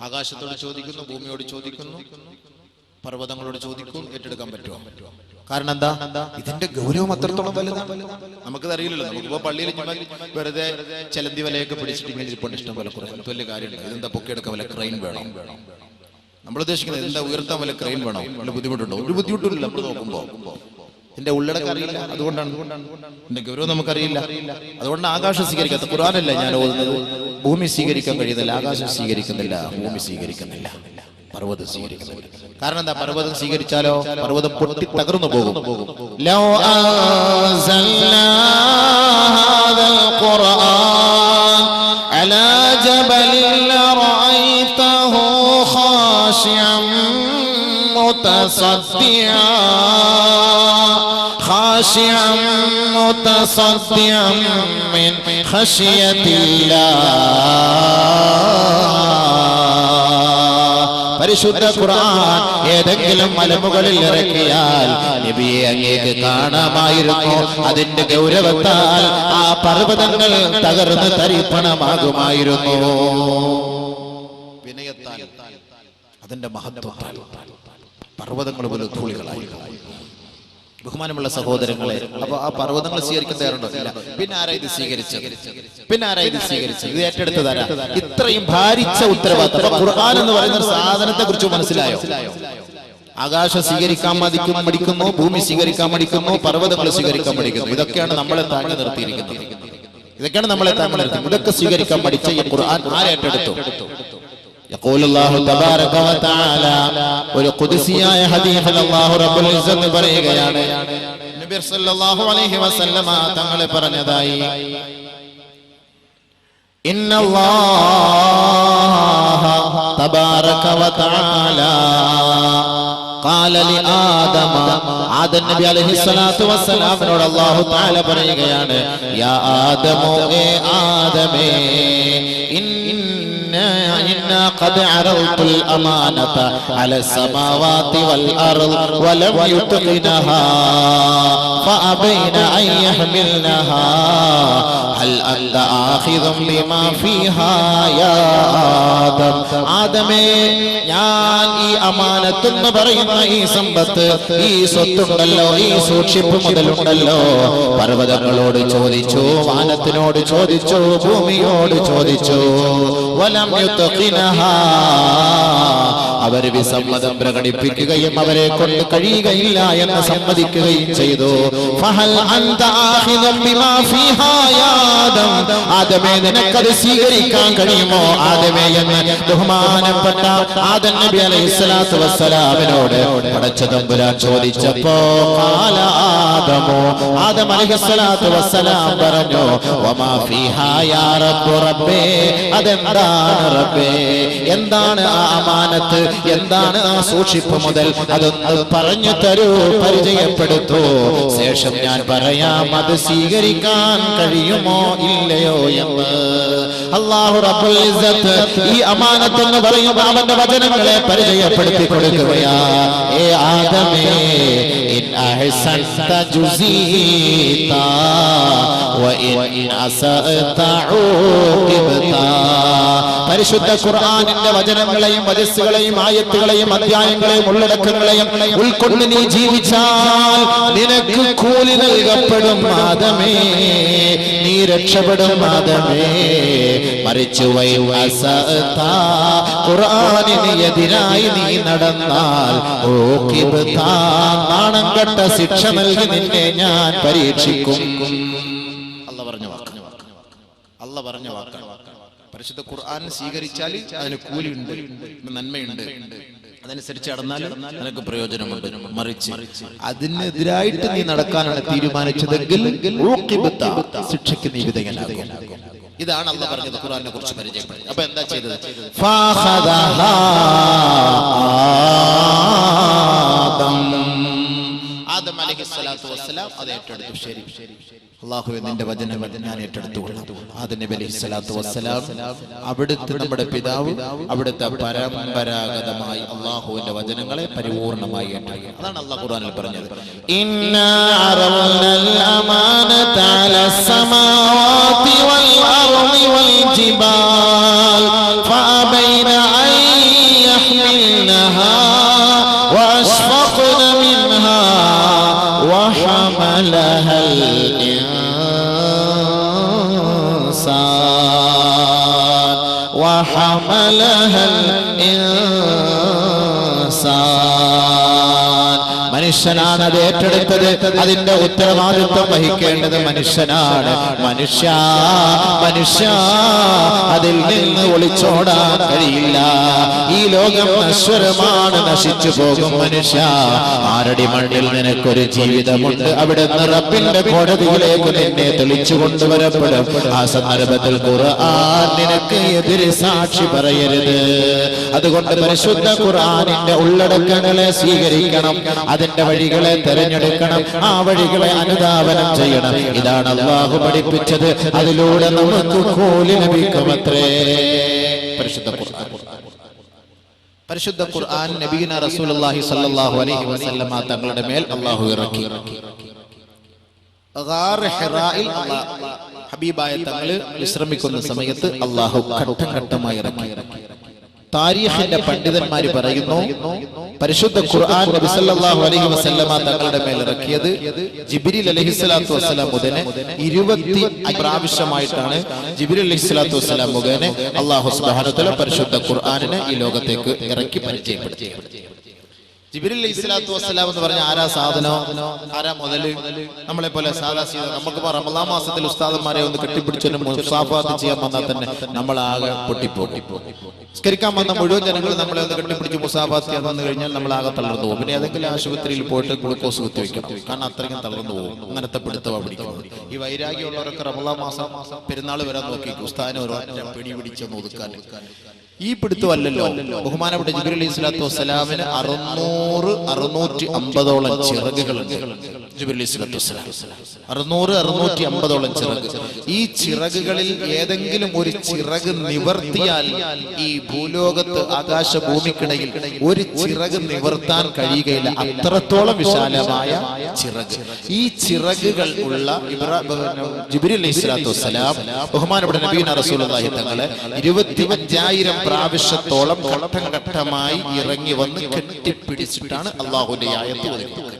ആകാശത്തോട് ചോദിക്കുന്നു, ഭൂമിയോട് ചോദിക്കുന്നു, പർവ്വതങ്ങളോട് ചോദിക്കും, ഏറ്റെടുക്കാൻ പറ്റുമോ? കാരണം എന്താ? ഇതിന്റെ ഗൗരവം അത്രത്തോളം വലുതാണ്. നമുക്കത് അറിയില്ലല്ലോ. നമുക്കിപ്പോ പള്ളിയിൽ വെറുതെ ചെലന്തി വലയൊക്കെ പിടിച്ചിട്ട് ഇങ്ങനെ ഇരിപ്പുണ്ട്, ഇഷ്ടം പോലെ വലിയ കാര്യമുണ്ട്. ഇതെന്താ പൊക്കിയെടുക്കാൻ വല്ല ക്രെയിൻ വേണം? നമ്മൾ ഉദ്ദേശിക്കുന്നത് എന്താ? ഉയർത്താൻ വല്ല ക്രെയിൻ വേണം? വല്ല ബുദ്ധിമുട്ടുണ്ടോ? ഒരു ബുദ്ധിമുട്ടില്ല. നമ്മൾ നോക്കുമ്പോ ഇതിന്റെ ഉള്ളടക്കം അറിയില്ല, അതുകൊണ്ടാണ്. ഇതിന്റെ ഗൗരവം നമുക്കറിയില്ല, അതുകൊണ്ട് ആകാശം സ്വീകരിക്കാത്ത. ഖുർആനല്ല ഞാൻ ഓതുന്നത്. ഭൂമി സ്വീകരിക്കാൻ കഴിയുന്നില്ല, ആകാശം സ്വീകരിക്കുന്നില്ല, ഭൂമി സ്വീകരിക്കുന്നില്ല, പർവ്വതം സ്വീകരിക്കുന്നില്ല. കാരണം എന്താ? പർവ്വതം സ്വീകരിച്ചാലോ പർവ്വതം പൊട്ടി തകർന്നു പോകും. ലൗ അൻസൽനാ ഹാദൽ ഖുർആൻ അലാ ജബലിൻ ലറഅയ്തഹു ഖാശിഅൻ خاشعا متصدعا من خشية الله. പരിശുദ്ധ ഖുർആൻ ഏതെങ്കിലും മലമുകളിൽ ഇറക്കിയാൽ നബിയെ അങ്ങേക്ക് കാണാമായിരുന്നു. അതിന്റെ ഗൗരവത്താൽ ആ പർവ്വതങ്ങൾ തകർന്ന് തരിപ്പണമാകുമായിരുന്നു. വിനയത്താൽ, അതിന്റെ മഹത്വത്താൽ പർവ്വതങ്ങൾ പോലെ ധൂളികളായി. ബഹുമാനമുള്ള സഹോദരങ്ങളെ, അപ്പൊ ആ പർവ്വതങ്ങൾ സ്വീകരിക്കാൻ തയ്യാറുണ്ടോ? ഇല്ല. പിന്നെ ആരാ ഇത് സ്വീകരിച്ചത്? ഇത് ഏറ്റെടുത്തതാരാ? ഇത്രയും ഭാരിച്ച ഉത്തരവാദിത്തം. ഖുർആൻ എന്ന് പറയുന്ന സാധനത്തെ കുറിച്ച് മനസ്സിലായോ? ആകാശം സ്വീകരിക്കാൻ മടിക്കുന്നു, ഭൂമി സ്വീകരിക്കാൻ മടിക്കുന്നു, പർവ്വതങ്ങൾ സ്വീകരിക്കാൻ മടിക്കുന്നു. ഇതൊക്കെയാണ് നമ്മളെ താങ്ങി നിർത്തിയിരിക്കുന്നത്. ഇതൊക്കെ സ്വീകരിക്കാൻ മടിച്ച ഈ ഖുർആൻ ആരേറ്റെടുത്തു? يقول الله تبارك وتعالى ഒരു ഖുദ്സിയായ ഹദീസിൽ അല്ലാഹു റബ്ബുൽ ഇസ്സത്ത് പറയുകയാണ്. നബി സല്ലല്ലാഹു അലൈഹി വസല്ലമ തങ്ങളെ പറഞ്ഞതായി, ഇന്നല്ലാഹ തബാറക വതആല قال لآدم ആദം നബി അലൈഹിസ്സലാത്തു വസ്സലാമിനോട് അല്ലാഹു തആല പറയുകയാണ്, യാ ആദമു, ഏ ആദമേ, إنا قد عرضت الأمانة على السماوات والأرض ولم يتقنها فأبين أن يحملنها هل أنت آخذ بما فيها يا آدم. ആദമേ, ഞാൻ ഈ അമാനത്തെന്ന് പറയുന്ന ഈ സമ്പത്ത്, ഈ സ്വത്തുണ്ടല്ലോ, ഈ സൂക്ഷിപ്പ് മുതലുണ്ടല്ലോ, പർവ്വതങ്ങളോട് ചോദിച്ചു, വാനത്തിനോട് ചോദിച്ചു, ഭൂമിയോട് ചോദിച്ചു. വലം യുത്ഖിനഹാ, അവർ വിസമ്മതം പ്രകടിപ്പിക്കുകയും അവരെ കൊണ്ട് കഴിയുകയില്ല എന്ന് സമ്മതിക്കുകയും ചെയ്തു. ഫഹൽ അൻത ആഖിദും ബിമാ ഫീഹാ യാ ആദം. ആദമേ, നിനക്കത് സ്വീകരിക്കാൻ കഴിയുമോ ആദമേ എന്ന് ബഹുമാനപ്പെട്ട ആദം നബി അലൈഹിസ്സലാത്തു വസ്സലാമിനോട് പടച്ച തമ്പുരാൻ ചോദിച്ചപ്പോ ഖാല ആദമു, ആദം അലൈഹിസ്സലാത്തു വസ്സലാം പറഞ്ഞു, വമാ ഫീഹാ യാ റബ്ബു റബ്ബേ, അതെന്താണ് റബ്ബേ? എന്താണ് ആ അമാനത്ത്? എന്താണ് ആ സൂക്ഷിപ്പ് മുതൽ? അതൊന്ന് പറഞ്ഞു തരൂ, പരിചയപ്പെടുത്തൂ, ശേഷം ഞാൻ പറയാം അത് സ്വീകരിക്കാൻ കഴിയുമോ ഇല്ലയോ എന്ന്. അല്ലാഹു റബ്ബുൽ ഇസ്സത്ത് ഈ അമാനത്ത് എന്ന് പറയുമ്പോൾ അവന്റെ വചനങ്ങളെ പരിചയപ്പെടുത്തി കൊടുക്കുകയാ. ഏ ആദമേ, ഇൻ അഹ്സൻത ജുസീത വ ഇൻ അസഅത ഉഖിബത. പരിശുദ്ധ ഖുർആനിന്റെ വചനങ്ങളെയും വചസ്സുകളെയും ആയത്തുകളെയും അധ്യായങ്ങളെയും ഉള്ളടക്കങ്ങളെയും ഉൾക്കൊണ്ട് നീ ജീവിച്ചാൽ നിനക്ക് കൂലി നൽകപ്പെടും ആദമേ, നീ രക്ഷപ്പെടും ആദമേ. മറിച്ചു ഖുർആനിന് എതിരായി നീ നടന്നാൽ നാണം കെട്ട ശിക്ഷ നൽകി നിന്നെ ഞാൻ പരീക്ഷിക്കും. അല്ലാഹു പറഞ്ഞ വാക്കാണ്. പരിശുദ്ധ ഖുർആൻ സ്വീകരിച്ചാൽ അതിന് കൂലിയുണ്ട്, നന്മയുണ്ട്, അതനുസരിച്ച് നടന്നാൽ നിനക്ക് പ്രയോജനമുണ്ട്. മറിച്ച് അതിനെതിരായിട്ട് നീ നടക്കാനാണ് തീരുമാനിച്ചതെങ്കിൽ ശിക്ഷയ്ക്ക് നീ വിധേയനാകും. ഇതാണ് അല്ലാഹു പറഞ്ഞത് ഖുർആനെ കുറിച്ച് പരിചയപ്പെടുത്തി. അപ്പൊ എന്താ ചെയ്തത്? ആദം അലൈഹിസ്സലാത്തു വസ്സലാം അത് ഏറ്റെടുത്തു. ശരി അല്ലാഹുവേ, നിന്റെ വചനം ഞാൻ ഏറ്റെടുത്തുകൊള്ളാം. ആദം നബി അലൈഹിസ്സലാത്തു വസ്സലാം അവിടുത്തെ നമ്മുടെ പിതാവ്, അവിടുത്തെ പരമ്പരാഗതമായി അല്ലാഹുവിന്റെ വചനങ്ങളെ പരിപൂർണമായി ഏറ്റെടുക്കുക. അതാണ് അല്ലാഹു ഖുർആനിൽ പറഞ്ഞത്, ഇന്നാ അറവ്നൽ അമാനത അലസ് സമാവാതി വൽ അർളി വൽ ജിബാൽ ഫഅബൈന അൻ യഹ്മിൽനഹാ വഅശ്ഫഖ്ന മിൻഹാ وحملها الإنسان മനുഷ്യനാണ് അത് ഏറ്റെടുത്തത്. അതിന്റെ ഉത്തരവാദിത്വം വഹിക്കേണ്ടത് മനുഷ്യനാണ്. മനുഷ്യ അതിൽ നിന്ന് ഒളിച്ചോടാൻ കഴിയില്ല. ഈ ലോകം നശ്വരമാണ്, നശിച്ചു പോകും. മനുഷ്യ, ആരടി മണ്ണിൽ നിനക്കൊരു ജീവിതമുണ്ട്. അവിടെ റബ്ബിന്റെ കോടതിയിലേക്ക് നിന്നെ തെളിച്ചു കൊണ്ടുവരപ്പെടും. ആ സന്ദർഭത്തിൽ ഖുർആൻ നിനക്ക് എതിരെ സാക്ഷി പറയരുത്. അതുകൊണ്ട് പരിശുദ്ധ ഖുർആനിന്റെ ഉള്ളടക്കങ്ങളെ സ്വീകരിക്കണം, അതിന്റെ വഴികളെ തെരഞ്ഞെടുക്കണം, ആ വഴികളെ അനുധാവനം ചെയ്യണം. ഇതാണ് അല്ലാഹു പഠിപ്പിച്ചത്. അതിലൂടെ നമുക്ക് കൂലി ലഭിക്കുമത്രേ. പരിശുദ്ധ ഖുർആൻ നബിയുനാ റസൂലുള്ളാഹി സ്വല്ലല്ലാഹു അലൈഹി വസല്ലമ തങ്ങളുടെ മേൽ അല്ലാഹു ഇറക്കി. ഗാർ ഹിറായിൽ ഹബീബായ തങ്ങൾ വിശ്രമിക്കുന്ന സമയത്ത് അല്ലാഹു ഘട്ടം ഘട്ടമായി ഇറക്കി. താരീഖിന്റെ പണ്ഡിതന്മാര് പറയുന്നു, പരിശുദ്ധ ഖുർആൻ നബി സല്ലല്ലാഹു അലൈഹി വസല്ലമ തങ്ങളുടെ മേൽ ഇറക്കിയത് ജിബ്രീൽ അലൈഹിസ്സലാത്തു വസ്സലാം മുതൽ 25 പ്രാവശ്യമായിട്ടാണ്. ജിബ്രീൽ അലൈഹിസ്സലാത്തു വസ്സലാം മുഖേന അല്ലാഹു സുബ്ഹാനഹു വ തആല പരിശുദ്ധ ഖുർആനിനെ ഈ ലോകത്തേക്ക് ഇറക്കി പരിചയപ്പെടുത്തി. ജിബ്രീൽ അലൈഹിസ്സലാത്തു വസ്സലാം എന്ന് പറഞ്ഞ ആരാ സാധനോ, ആരാ മുതല്? നമ്മളെ പോലെ സാധാ നമുക്ക് റമളാൻ മാസത്തിൽ ഉസ്താദന്മാരെ ഒന്ന് കെട്ടിപ്പിടിച്ചു മുസാഫാത്ത് ചെയ്യാൻ വന്നാൽ തന്നെ നമ്മളാകെ പൊട്ടിപ്പോകും. സ്കരിക്കാൻ വന്ന മുഴുവൻ ജനങ്ങൾ നമ്മളെ ഒന്ന് കെട്ടിപ്പിടിച്ച് മുസാഫാത്ത് ചെയ്യാൻ വന്നു കഴിഞ്ഞാൽ നമ്മളാകെ തളർന്നു പോകും. പിന്നെ ഏതെങ്കിലും ആശുപത്രിയിൽ പോയിട്ട് ഗ്ലൂക്കോസ് കുത്തിവെക്കണം, കാരണം അത്രയ്ക്കും തളർന്നു പോകും. അങ്ങനത്തെ പിടുത്തമാണ് പിടിക്കുന്നത്. ഈ വൈരാഗ്യമുള്ളവരൊക്കെ റമളാൻ മാസം പെരുന്നാൾ വരാൻ നോക്കി ഉസ്താദിനെ ഒരു പിടി പിടിച്ചൊന്ന് ഒതുക്കാൻ. ഈ പിടുത്തമല്ലല്ലോ. ബഹുമാനപ്പെട്ട ജിബ്രീൽ അലൈഹിസ്സലാത്തു വസ്സലാമിന് 650ഓളം ചിറകുകളുണ്ട്. ജിബ്രീൽ അലൈഹിസ്സലാത്തു വസ്സലാം 650ഓളം ചിറക്. ഈ ചിറകുകളിൽ ഏതെങ്കിലും ഒരു ചിറക് നിവർത്തിയാൽ ഈ ഭൂലോകത്ത് ആകാശഭൂമിക്കിടയിൽ ഒരു ചിറക് നിവർത്താൻ കഴിയുകയില്ല. അത്രത്തോളം വിശാലമായ ചിറക്. ഈ ചിറകുകൾ ഉള്ള ജിബ്രീൽ അലൈഹിസ്സലാത്തു വസ്സലാം ബഹുമാനപ്പെട്ട നബിയുനാ റസൂലുള്ളാഹി തങ്ങളെ 25,000 പ്രാവശ്യത്തോളം ഘട്ടം ഘട്ടമായി ഇറങ്ങി വന്ന് കെട്ടിപ്പിടിച്ചിട്ടാണ് അള്ളാഹുവിന്റെ ആയത്ത് ഓതുന്നത്.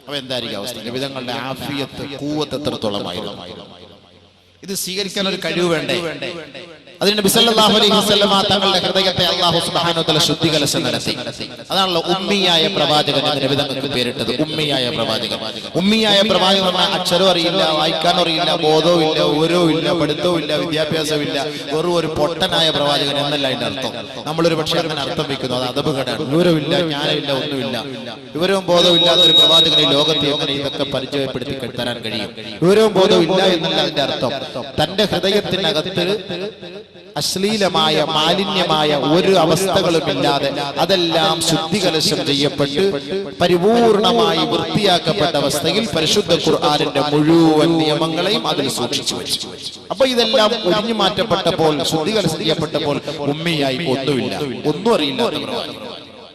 അപ്പൊ എന്തായിരിക്കും അവസ്ഥ? നബിതങ്ങളുടെ ആഫിയത്ത് ഖുവത്ത് എത്രത്തോളമായിരുന്നു? ഇത് സ്വീകരിക്കാൻ ഒരു കഴിവ് വേണ്ടേ? അതിന് നബി സല്ലല്ലാഹു അലൈഹി വസല്ലമ തങ്ങളുടെ ഹൃദയത്തെ അല്ലാഹു സുബ്ഹാനഹു വ തആല ശുദ്ധീകരണം നടത്തി. അതാണല്ലോ ഉമ്മിയായ പ്രവാചകൻ എന്ന് നബി തങ്ങൾക്ക് പേരിട്ടത്. ഉമ്മിയായ പ്രവാചകൻ. ഉമ്മിയായ പ്രവാചകൻ പറഞ്ഞാൽ അക്ഷരം അറിയില്ല, വായിക്കാൻ അറിയില്ല, ബോധവും ഇല്ല, ഓരവും ഇല്ല, പഠിത്തവും ഇല്ല, വിദ്യാഭ്യാസവും ഇല്ല, വെറും ഒരു പൊട്ടനായ പ്രവാചകൻ എന്നല്ല അതിന്റെ അർത്ഥം. നമ്മളൊരു പക്ഷേ അങ്ങനെ അർത്ഥം വെക്കുന്നു, അത് അദബുകേടാണ്. വിവരമില്ല, ജ്ഞാനമില്ല, ഒന്നുമില്ല, വിവരവും ബോധവും ഇല്ലാത്ത ഒരു പ്രവാചകനെ ലോകത്തെ എങ്ങനെ ഇതൊക്കെ പരിചയപ്പെടുത്തി തരാൻ കഴിയും? വിവരവും ബോധവും ഇല്ല എന്നല്ല അതിന്റെ അർത്ഥം. തന്റെ ഹൃദയത്തിനകത്ത് അശ്ലീലമായ മാലിന്യമായ ഒരു അവസ്ഥകളുമില്ലാതെ അതെല്ലാം ശുദ്ധികലശം ചെയ്യപ്പെട്ട് പരിപൂർണമായി വൃത്തിയാക്കപ്പെട്ട അവസ്ഥയിൽ പരിശുദ്ധ ഖുർആനിന്റെ മുഴുവൻ നിയമങ്ങളെയും അതിൽ സൂക്ഷിച്ചു വെച്ചു. അപ്പൊ ഇതെല്ലാം ഒഴിഞ്ഞു മാറ്റപ്പെട്ടപ്പോൾ, ശുദ്ധികലശം ചെയ്യപ്പെട്ടപ്പോൾ ഉമ്മിയായി ഒന്നുമില്ല, ഒന്നും അറിയില്ല.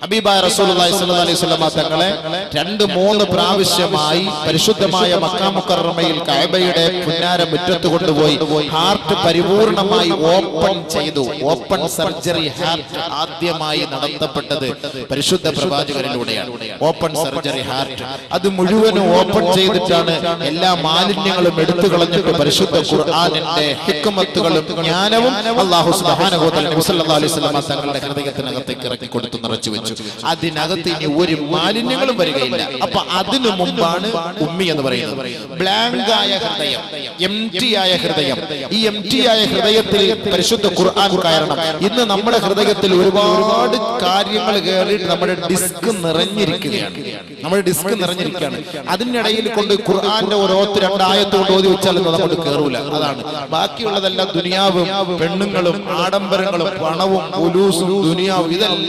ഹബീബായ റസൂലുള്ളാഹി സ്വല്ലല്ലാഹു അലൈഹി വസല്ലം തങ്ങളെ 2-3 പ്രാവശ്യമായി പരിശുദ്ധമായ മക്കാ മുക്കറമയിൽ കഅബയുടെ പുന്നാര മുറ്റത്ത് കൊണ്ടുപോയി ഹാർട്ട് പരിപൂർണമായി ഓപ്പൺ ചെയ്തു. ഓപ്പൺ സർജറി ഹാർട്ട് ആദ്യമായി നടത്തപ്പെട്ടത് പരിശുദ്ധ പ്രവാചകനിലൂടെയാണ്. ഓപ്പൺ സർജറി ഹാർട്ട് അത് മുഴുവനും ഓപ്പൺ ചെയ്തിട്ടാണ് എല്ലാ മാലിന്യങ്ങളും എടുത്തു കളഞ്ഞിട്ട് പരിശുദ്ധ ഖുർആനിന്റെ ഹിക്മത്തുകളും ജ്ഞാനവും അല്ലാഹു സുബ്ഹാനഹു വ തആല നബി സല്ലല്ലാഹു അലൈഹി വസല്ലം തങ്ങളുടെ ഹൃദയത്തിനകത്തേക്ക് ഇറക്കി കൊടുത്തു, നിറച്ചു വെച്ചു. അതിനകത്ത് ഇനി ഒരു മാലിന്യങ്ങളും വരികയില്ല. അപ്പൊ അതിനു മുമ്പാണ് ഉമ്മി എന്ന് പറയുന്നത്. ബ്ലാങ്ക് ആയ ഹൃദയം, എംപ്റ്റി ആയ ഹൃദയം. ഈ എംപ്റ്റി ആയ ഹൃദയത്തിൽ പരിശുദ്ധ ഖുർആൻ കയറണം. ഇന്ന് നമ്മുടെ ഹൃദയത്തിൽ ഒരുപാട് കാര്യങ്ങൾ കയറിയിട്ട് നമ്മുടെ ഡിസ്ക് നിറഞ്ഞിരിക്കുകയാണ്. നമ്മുടെ ഡിസ്ക് നിറഞ്ഞിരിക്കുകയാണ്. അതിനിടയിൽ കൊണ്ട് ഖുർആന്റെ ഓരോത്ത് 2 ആയത്ത് കൊണ്ട് ഓതി വെച്ചാലൊന്നും അങ്ങോട്ട് കയറൂല. അതാണ്. ബാക്കിയുള്ളതെല്ലാം ദുനിയാവും പെണ്ണുങ്ങളും ആഡംബരങ്ങളും പണവും ഉലൂസും ദുനിയാവും ഇതെല്ലാം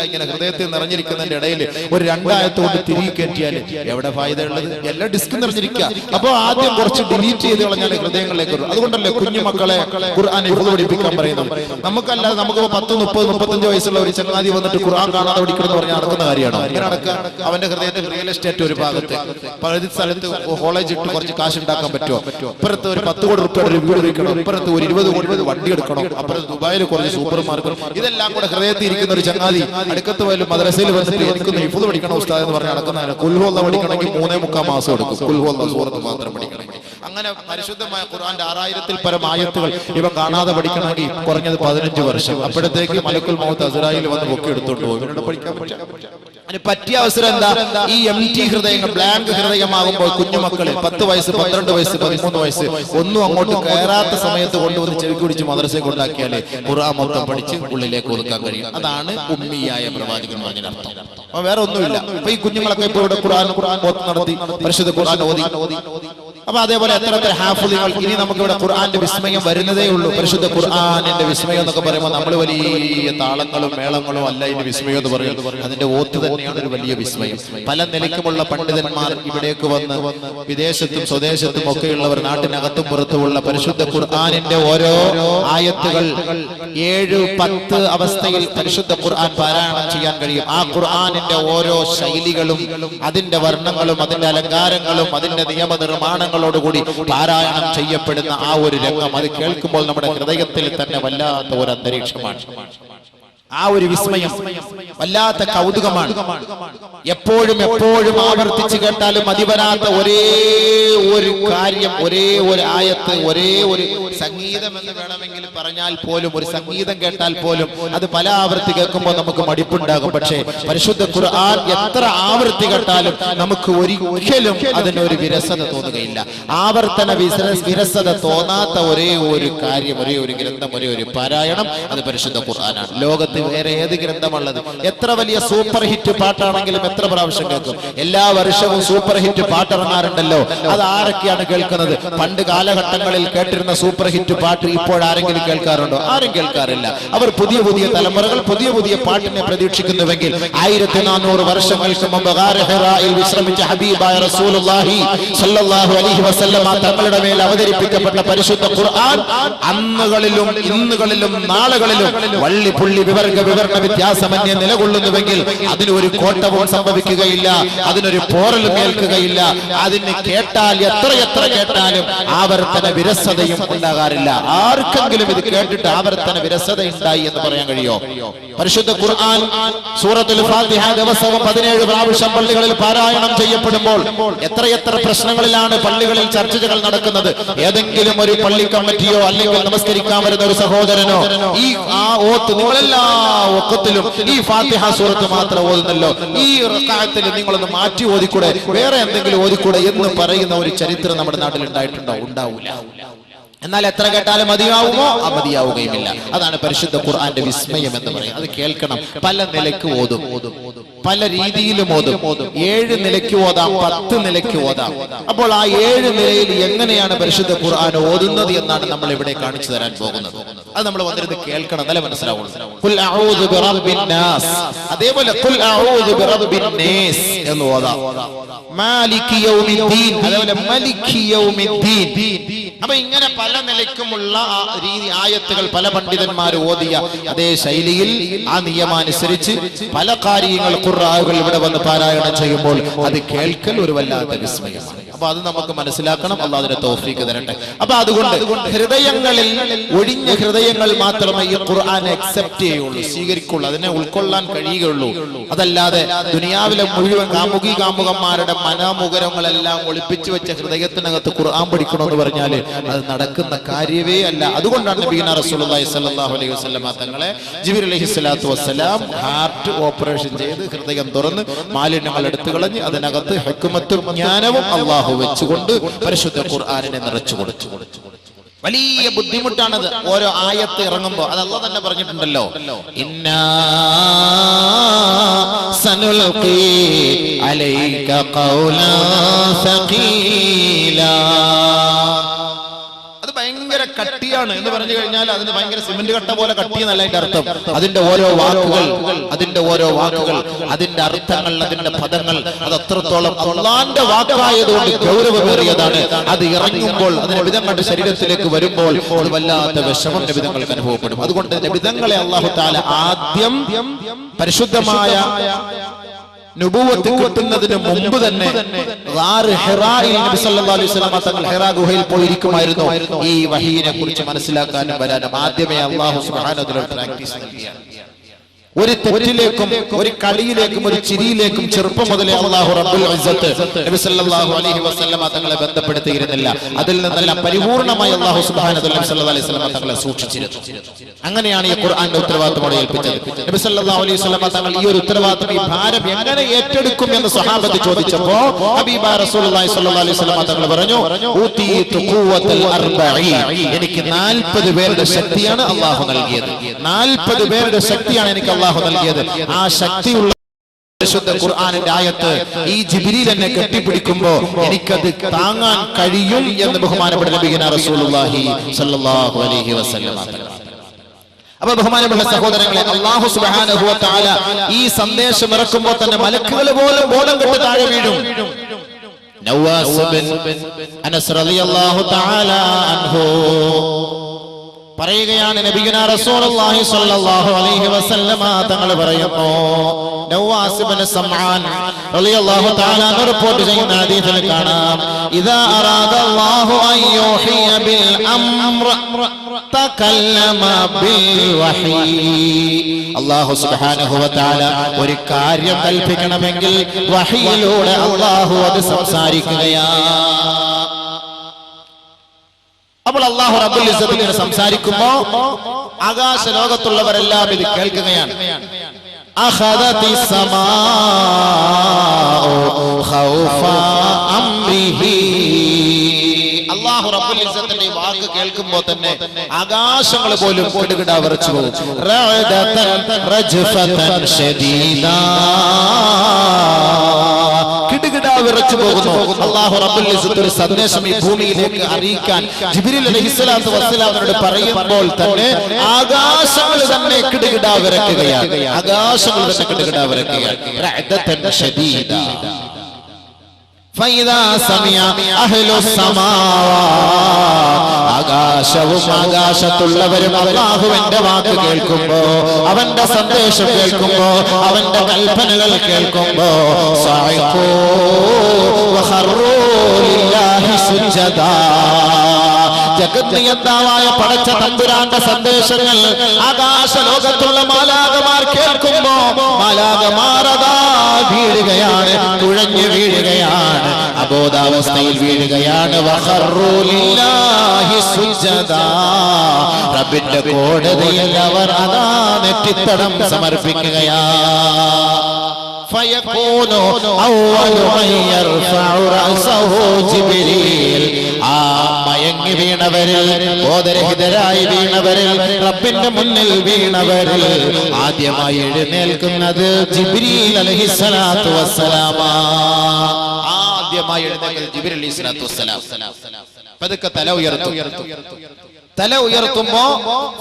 ഇങ്ങനെ ഹൃദയത്തിൽ നിറഞ്ഞിരിക്കുന്നതിന്റെ ഇടയിൽ ഒരു 2 ആയത്ത് കൊണ്ട് തിരികെ കയറ്റിയാൽ എവിടെ ഫായിദ ഉള്ളത്? എല്ലാം ഡിസ്ക് നിറഞ്ഞിരിക്കുക. അപ്പൊ ആദ്യം കുറച്ച് ഡിലീറ്റ് ചെയ്ത് കളഞ്ഞാൽ ഹൃദയങ്ങളിലേക്ക് വരും. അതുകൊണ്ടല്ലേ കുഞ്ഞുമക്കളെ ഖുർആൻ ഹിഫ്ള് പഠിപ്പിക്കാൻ പറയുന്നത്. നമുക്കല്ലാതെ നമുക്ക് 10, 30, 35 വയസ്സുള്ള ഒരു ചങ്ങാതി വന്നിട്ട് ഖുർആൻ കാണാതെ പഠിക്കണമെന്ന് പറഞ്ഞാൽ നടക്കുന്ന കാര്യമാണോ? ഇങ്ങനെ നടക്കുക. അവന്റെ ഹൃദയത്തിൽ റിയൽ എസ്റ്റേറ്റ് ഒരു ഭാഗത്ത്, പകുതി സ്ഥലത്ത് കോളേജ് ഇട്ട് കുറച്ച് കാശ് ഉണ്ടാക്കാൻ പറ്റുമോ? ഇപ്പുറത്ത് ഒരു 10 കോടി രൂപയുടെ ഒരു വീട് വയ്ക്കണം, ഇപ്പുറത്ത് ഒരു 20 കോടി വണ്ടി എടുക്കണം, അപ്പുറത്ത് ദുബായിൽ കുറച്ച് സൂപ്പർ മാർക്കറ്റ്, ഇതെല്ലാം കൂടെ ഹൃദയത്തിൽ ഇരിക്കുന്ന ഒരു ചങ്ങാതി അടുക്കത്ത് പോയാലും മദ്രസയിൽ വന്നിട്ട് എനിക്കൊന്ന് ഹിഫ്ള് പഠിക്കണം ഉസ്താദ് എന്ന് പറഞ്ഞ് നടക്കുന്നതാണ്. ഖുൽ ഹുവല്ലാഹ് പഠിക്കണമെങ്കിൽ 3.25 മാസം എടുക്കും. ഖുൽ ഹുവല്ലാഹ് സൂറത്ത് മാത്രം പഠിക്കണമെങ്കിൽ. അങ്ങനെ പരിശുദ്ധമായ ഖുർആന്റെ 6000-ൽ പരം ആയത്തുകൾ ഇവ കാണാതെ പഠിക്കണമെങ്കിൽ കുറഞ്ഞത് 15 വർഷം. അപ്പോഴത്തേക്ക് മലക്കുൽ മൗത്ത് അസ്രായീൽ വന്ന് പൊക്കി എടുത്തോണ്ട് പോകും. ഇവരോട് പഠിക്കാൻ പറ്റില്ല. പറ്റിയ അവസരം എന്താ? ഈ എംടി ഹൃദയങ്ങൾ, ബ്ലാങ്ക് ഹൃദയമാകുമ്പോൾ കുഞ്ഞുമക്കള് 10 വയസ്സ് 12 വയസ്സ് 13 വയസ്സ് ഒന്നും അങ്ങോട്ട് കയറാത്ത സമയത്ത് കൊണ്ടുവന്ന് ചെവി കുടിച്ച് മദ്രസയിൽ കൊണ്ടാക്കിയാലേ ഖുർആൻ മൊത്തം പഠിച്ച് ഉള്ളിലേക്ക് ഒതുക്കാൻ കഴിയും. അതാണ് ഉമ്മിയായ പ്രവാചകൻ പറഞ്ഞതിനർത്ഥം. അപ്പൊ വേറെ ഒന്നുമില്ല. അപ്പൊ ഈ കുഞ്ഞുങ്ങളൊക്കെ ഇപ്പൊ ഇവിടെ ഖുർആൻ നടത്തി പരിശുദ്ധ ഖുർആൻ ഓതി. അപ്പൊ അതേപോലെ എത്ര ഹാഫിളുകൾ. ഇനി നമുക്ക് ഇവിടെ ഖുർആന്റെ വിസ്മയം വരുന്നതേ ഉള്ളൂ. പരിശുദ്ധ ഖുർആനിന്റെ വിസ്മയം എന്നൊക്കെ പറയുമ്പോൾ നമ്മൾ വലിയ താളങ്ങളും മേളങ്ങളും അല്ല ഇതിന്റെ വിസ്മയം എന്ന് പറയുന്നത്. അതിന്റെ ഓത്ത് തന്നെയാണ് ഒരു വലിയ വിസ്മയം. പല നിലയ്ക്കുമുള്ള പണ്ഡിതന്മാർ ഇവിടേക്ക് വന്ന് വിദേശത്തും സ്വദേശത്തും ഒക്കെയുള്ളവർ, നാട്ടിനകത്തും പുറത്തുമുള്ള പരിശുദ്ധ ഖുർആനിന്റെ ഓരോ ആയത്തുകൾ 7-10 അവസ്ഥയിൽ പരിശുദ്ധ ഖുർആൻ പാരായണം ചെയ്യാൻ കഴിയും. ആ ഖുർആനിന്റെ ഓരോ ശൈലികളും അതിന്റെ വർണ്ണങ്ങളും അതിന്റെ അലങ്കാരങ്ങളും അതിന്റെ നിയമനിർമ്മാണങ്ങളോടുകൂടി പാരായണം ചെയ്യപ്പെടുന്ന ആ ഒരു രംഗം, അത് കേൾക്കുമ്പോൾ നമ്മുടെ ഹൃദയത്തിൽ തന്നെ വല്ലാത്ത ഒരു അന്തരീക്ഷമാണ്. ആ ഒരു വിസ്മയം വല്ലാത്ത കൗതുകമാണ്. എപ്പോഴും ആവർത്തിച്ച് കേട്ടാലും മതിവരാത്ത ഒരേ ഒരു കാര്യം, ഒരേ ഒരു ആയത്ത്, ഒരേ ഒരു സംഗീതം എന്ന് വേണമെങ്കിൽ പറഞ്ഞാൽ പോലും, ഒരു സംഗീതം കേട്ടാൽ പോലും അത് പല ആവർത്തി കേൾക്കുമ്പോൾ നമുക്ക് മടിപ്പുണ്ടാകും. പക്ഷേ പരിശുദ്ധ ഖുർആൻ എത്ര ആവർത്തി കേട്ടാലും നമുക്ക് ഒരിക്കലും അതിനൊരു വിരസത തോന്നുകയില്ല. ആവർത്തന വിരസത തോന്നാത്ത ഒരേ ഒരു കാര്യം, ഒരേ ഒരു ഗ്രന്ഥം, ഒരേ ഒരു പാരായണം, അത് പരിശുദ്ധ ഖുർആനാണ്. ലോകത്ത് വേറെ ഏത് ഗ്രന്ഥമുള്ളത്? എത്ര വലിയ സൂപ്പർ ഹിറ്റ് പാട്ടാണെങ്കിലും എത്ര പ്രാവശ്യം കേൾക്കും? എല്ലാ വർഷവും സൂപ്പർ ഹിറ്റ് പാട്ടിറങ്ങാറുണ്ടല്ലോ. അത് ആരൊക്കെയാണ് കേൾക്കുന്നത്? പണ്ട് കാലഘട്ടങ്ങളിൽ കേട്ടിരുന്ന സൂപ്പർ ഹിറ്റ് പാട്ട് ഇപ്പോഴാരെങ്കിലും കേൾക്കാറുണ്ടോ? ആരും കേൾക്കാറില്ല. അവർ പുതിയ തലമുറകൾ പുതിയ പാട്ടിനെ പ്രതീക്ഷിക്കുന്നുവെങ്കിൽ 1400 വർഷങ്ങൾക്ക് മുമ്പ് ഹിറായിൽ വിശ്രമിച്ച ഹബീബായ റസൂലുള്ളാഹി സ്വല്ലല്ലാഹു അലൈഹി വസല്ലമ തങ്ങളുടെ മേൽ അവതരിപ്പിക്കപ്പെട്ട പരിശുദ്ധ ഖുർആൻ അന്നുകളിലും ഇന്നുകളിലും നാളുകളിലും വള്ളി പുള്ളി വിവർഗ വ്യത്യാസമന്യേ നിലകൊള്ളുന്നുവെങ്കിൽ അതിനൊരു കോട്ടവും സംഭവിക്കുകയില്ല, അതിനൊരു പോറലും ഏൽക്കുകയില്ല. അതിന് കേട്ടാൽ എത്ര കേട്ടാലും ആവർത്തന വിരസതയും ഉണ്ടാകാറില്ല. ആർക്കെങ്കിലും ഇത് കേട്ടിട്ട് ആവർത്തന വിരസത ഉണ്ടായി എന്ന് പറയാൻ കഴിയോ? പരിശുദ്ധ ഖുർആൻ സൂറത്തുൽ ഫാത്തിഹ ദിവസവും 17 പ്രാവശ്യം പള്ളികളിൽ പാരായണം ചെയ്യപ്പെടുമ്പോൾ എത്ര പ്രശ്നങ്ങളിലാണ് പള്ളികളിൽ ചർച്ചകൾ നടക്കുന്നത്. ഏതെങ്കിലും ഒരു പള്ളി കമ്മിറ്റിയോ അല്ലെങ്കിൽ നമസ്കരിക്കാൻ വരുന്ന ഒരു സഹോദരനോ ആ ഓത്ത് നിങ്ങളെല്ലാ ഒക്കത്തിലും ഈ ഫാത്തിഹ സൂറത്ത് മാത്രം ഓതുന്നല്ലോ, ഈ റക്അത്തിൽ നിങ്ങളൊന്ന് മാറ്റി ഓതിക്കൂടെ, വേറെ എന്തെങ്കിലും ഓതിക്കൂടെ എന്ന് പറയുന്ന ഒരു ചരിത്രം നമ്മുടെ നാട്ടിൽ ഉണ്ടായിട്ടുണ്ടോ? ഉണ്ടാവൂല. എന്നാൽ എത്ര കേട്ടാലും മതിയാവുമോ? മതിയാവുകയുമില്ല. അതാണ് പരിശുദ്ധ ഖുർആന്റെ വിസ്മയം എന്ന് പറയുന്നത്. അത് കേൾക്കണം. പല നിലയ്ക്ക് ഓതും, പല രീതിയിലും ഓതും. 7 നിലയ്ക്ക് ഓതാം, 10 നിലയ്ക്ക് ഓതാം. അപ്പോൾ ആ 7 നിലയിൽ എങ്ങനെയാണ് പരിശുദ്ധ ഖുർആൻ ഓതുന്നത് എന്നാണ് നമ്മൾ ഇവിടെ കാണിച്ചു തരാൻ പോകുന്നത്. അത് നമ്മൾ വന്നിരുന്ന് കേൾക്കണം, നല്ല മനസ്സിലാവുള്ളൂ. ഖുൽ അഊദു ബിറബ്ബിൻ നാസ്, അതേപോലെ ഖുൽ അഊദു ബിറബ്ബിൻ നാസ് എന്ന് ഓതാം. മാലികി യൗമിദ്ദീൻ, അതേപോലെ മലികി യൗമിദ്ദീൻ. അപ്പൊ ഇങ്ങനെ പല നിലയ്ക്കുമുള്ള രീതി ആയത്തുകൾ പല പണ്ഡിതന്മാർ ഓതിയ അതേ ശൈലിയിൽ ആ നിയമമനുസരിച്ച് പല കാര്യങ്ങൾ ഖുർആനുകൾ ഇവിടെ വന്ന് പാരായണം ചെയ്യുമ്പോൾ അത് കേൾക്കൽ ഒരു വല്ലാത്ത വിസ്മയമാണ്. അപ്പൊ അത് നമുക്ക് മനസ്സിലാക്കണം. അല്ലാഹു അതിനെ തൗഫീഖ് തരട്ടെ. അപ്പൊ അതുകൊണ്ട് ഹൃദയങ്ങളിൽ, ഒഴിഞ്ഞ ഹൃദയങ്ങൾ മാത്രമേ ഈ ഖുർആൻ അക്സെപ്റ്റ് ചെയ്യുള്ളൂ, സ്വീകരിക്കുള്ളൂ, അതിനെ ഉൾക്കൊള്ളാൻ കഴിയുകയുള്ളൂ. അതല്ലാതെ ദുനിയാവിലെ മുഴുവൻ കാമുകന്മാരുടെ മനോമുഖരങ്ങളെല്ലാം ഒളിപ്പിച്ചു വെച്ച ഹൃദയത്തിനകത്ത് ഖുർആൻ പഠിക്കണമെന്ന് പറഞ്ഞാൽ അത് നടക്കുന്ന കാര്യമേ അല്ല. അതുകൊണ്ടാണ് നബിയുന റസൂലുള്ളാഹി സ്വല്ലല്ലാഹു അലൈഹി വസല്ലമ തങ്ങളെ ജിബ്രീൽ അലൈഹിസ്സലാത്തു വസ്സലാം ഹാർട്ട് ഓപ്പറേഷൻ ചെയ്ത് ഹൃദയം തുറന്ന് മാലിന്യങ്ങൾ എടുത്തു കളഞ്ഞ് അതിനകത്ത് ഹിക്മത്തും ജ്ഞാനവും അല്ലാഹു വെച്ചുകൊണ്ട് പരിശുദ്ധ ഖുർആനിനെ നിറച്ചു കൊടുത്തു. വലിയ ബുദ്ധിമുട്ടാണത്. ഓരോ ആയത്ത് ഇറങ്ങുമ്പോൾ അത് അല്ലാഹു തന്നെ പറഞ്ഞിട്ടുണ്ടല്ലോ, ഇന്നാ സനുൽഖി അലൈക ഖൗലൻ സഖീലാ. ഭയങ്കര കട്ടിയാണ് എന്ന് പറഞ്ഞു കഴിഞ്ഞാൽ അതിന് ഭയങ്കര സിമന്റ് കട്ട പോലെ കട്ടിയെന്നല്ല അതിന്റെ അർത്ഥം. അതിന്റെ ഓരോ വാക്കുകൾ, അതിന്റെ അർത്ഥങ്ങൾ, അതിന്റെ പദങ്ങൾ അത് അത്രത്തോളം അല്ലാഹുവിന്റെ വാക്കായതുകൊണ്ട് ഗൗരവമേറിയതാണ്. അത് ഇറങ്ങുമ്പോൾ അതിന് നബിതങ്ങളുടെ ശരീരത്തിലേക്ക് വരുമ്പോൾ അത് വല്ലാത്ത വിഷമം നബിതങ്ങൾക്ക് അനുഭവപ്പെടും. അതുകൊണ്ട് നബിതങ്ങളെ അല്ലാഹു തആല ആദ്യം പരിശുദ്ധമായ നുബുവത്ത് കിട്ടുന്നതിന് മുമ്പ് തന്നെ ഹിറായിൽ നബി സല്ലല്ലാഹു അലൈഹി വസല്ലം തങ്ങൾ ഹിറാ ഗുഹയിൽ പോയിരിക്കുമായിരുന്നു. ഈ വഹീനെ കുറിച്ച് മനസ്സിലാക്കാനും വരാനും ആദ്യമേ അല്ലാഹു സുബ്ഹാനഹു വ തആല പ്രാക്ടീസ് നൽകിയാണ്. ഒരു തെറ്റിലേക്കും ഒരു കളിയിലേക്കും ഒരു ചിരിയിലേക്കും ചെറുപ്പം മുതലേ അല്ലാഹു റബ്ബുൽ ഇസ്സത്ത് നബി സല്ലല്ലാഹു അലൈഹി വസല്ലമ തങ്ങളെ ബന്ധപ്പെടുത്തിയിരുന്നില്ല. അതിൽ നിന്നെല്ലാം പരിപൂർണമായി അല്ലാഹു സുബ്ഹാനഹു വ തആല സല്ലല്ലാഹു അലൈഹി വസല്ലമ തങ്ങളെ സൂക്ഷിച്ചിരുന്നു. അങ്ങനെയാണ് ഈ ഖുർആന്റെ ഉത്തരവാദിത്തം ഏൽപ്പിച്ചത്. നബി സല്ലല്ലാഹു അലൈഹി വസല്ലമ തങ്ങൾ ഈ ഒരു ഉത്തരവാദിത്തം, ഈ ഭാരം എങ്ങനെ ഏറ്റെടുക്കും എന്ന് സ്വഹാബത്ത് ചോദിച്ചപ്പോൾ ഹബീബായ റസൂലുള്ളാഹി സ്വല്ലല്ലാഹു അലൈഹി വസല്ലമ തങ്ങൾ പറഞ്ഞു, ഊതീതു ഖുവ്വത്തുൽ അർബഈൻ, എനിക്ക് 40 പേരുടെ ശക്തിയാണ് അല്ലാഹു നൽകിയത്. 40 പേരുടെ ശക്തിയാണ് എനിക്ക് അല്ലാഹു നൽകിയത്. ആ ശക്തിയുള്ള പരിശുദ്ധ ഖുർആനിന്റെ ആയത്ത് ഈ ജിബ്രീൽ എന്നെ കെട്ടിപ്പിടിക്കുമ്പോൾ എനിക്കത് താങ്ങാൻ കഴിയും എന്ന് ബഹുമാനപ്പെട്ട നബിയുനാ റസൂലുള്ളാഹി സ്വല്ലല്ലാഹു അലൈഹി വസല്ലം. അപ്പോൾ ബഹുമാനപ്പെട്ട സഹോദരങ്ങളെ, അല്ലാഹു സുബ്ഹാനഹു വ തആല ഈ സന്ദേശം ഇറക്കുമ്പോൾ തന്നെ മലക്കുകൾ പോലും ബോധം കെട്ട് താഴെ വീഴും. നവാസ് ബിൻ അനസ് റളിയല്ലാഹു തആല അൻഹു പറയുകയാണ്, നബിയുനാ റസൂലുള്ളാഹി സ്വല്ലല്ലാഹു അലൈഹി വസല്ലമ തങ്ങൾ പറയുന്നു, നവാസ് ബിൻ സമആൻ റളിയല്ലാഹു തആല റിപ്പോർട്ട് ചെയ്യുന്ന ഹദീസിൽ കാണാം, ഇദാ അറാദല്ലാഹു അൻ യൂഹിയ ബിൽ അംർ തകല്ലമ ബിൽ വഹീ. അല്ലാഹു സുബ്ഹാനഹു വ തആല ഒരു കാര്യം കൽപ്പിക്കണമെങ്കിൽ വഹീയിലൂടെ അല്ലാഹു അത് സംസാരിക്കുകയാണ്. അപ്പോൾ അല്ലാഹു റബ്ബുൽ ഇസ്സത്ത് ഇങ്ങനെ സംസാരിക്കുമ്പോൾ ആകാശ ലോകത്തുള്ളവരെല്ലാം ഇത് കേൾക്കുകയാണ്. അഖദതിസ് സമാഉ ഖൗഫ അംരിഹി. അല്ലാഹു റബ്ബുൽ ഇസ്സത്തിന്റെ വാക്ക് കേൾക്കുമ്പോൾ തന്നെ ആകാശങ്ങൾ പോലും കിടുകിടാ വിറച്ചു പോകും. റഅദതൻ റജ്ഫതൻ ശദീദാ, കിടുകിടാ വിറച്ചു പോകുന്നു. അല്ലാഹു റബ്ബുൽ ഇസ്സത്ത് ഒരു സന്ദേശം ഈ ഭൂമിയിലേക്ക് അറിയിക്കാൻ ജിബ്രീൽ അലൈഹിസ്സലാത്തു വസ്സലാമിനോട് പറയുമ്പോൾ തന്നെ ആകാശങ്ങൾ തന്നെ കിടുകിടാ വിറക്കുകയാണ്. ആകാശങ്ങൾ തന്നെ കിടുകിടാ വിറക്കുകയാണ്. റഅദതൻ ശദീദാ ഫൈദാ സമിഅ അഹ്ലുസ് സമാവാത്. ആകാശവും ആകാശത്തുള്ളവരും അല്ലാഹുവിന്റെ വാക്ക് കേൾക്കുമ്പോ, അവന്റെ സന്ദേശം കേൾക്കുമ്പോ, അവന്റെ കൽപ്പനകൾ കേൾക്കുമ്പോ സഅഖൂ വഖറൂ ലില്ലാഹി സുജ്ജദാ. ജഗത്നിയന്താവായ പടച്ച തമ്പുരാന്റെ സന്ദേശങ്ങൾ ആകാശ ലോകത്തുള്ള മാലാഖമാർ കേൾക്കുമ്പോ മാലാഖമാരതാ വീഴുകയാണ്, തുഴഞ്ഞു വീഴുകയാണ്, അബോധാവസ്ഥയിൽ വീഴുകയാണ്. വഖറൂ ലില്ലാഹി സുജ്ജദാ. റബ്ബിന്റെ കോടതിയിൽ അവർ അതാ നെറ്റിത്തടം സമർപ്പിക്കുകയാണ്. ഫയഖൂനു അവ്വലു മൻ യർഫഉ റഅസഹു ജിബ്രീൽ. ആ മയങ്ങി വീണവരിൽ, ബോധരഹിതരായി വീണവരിൽ, റബ്ബിന്റെ മുന്നിൽ വീണവരിൽ ആദ്യമായി എഴുന്നേൽക്കുന്നത് ജിബ്രീൽ അലൈഹിസ്സലാത്തു വസ്സലാമ. ആദ്യമായി എഴുന്നേൽക്കുന്നത് ജിബ്രീൽ അലൈഹിസ്സലാത്തു വസ്സലാം. പതുക്കെ തല ഉയർത്തും. തല ഉയർത്തുമ്പോ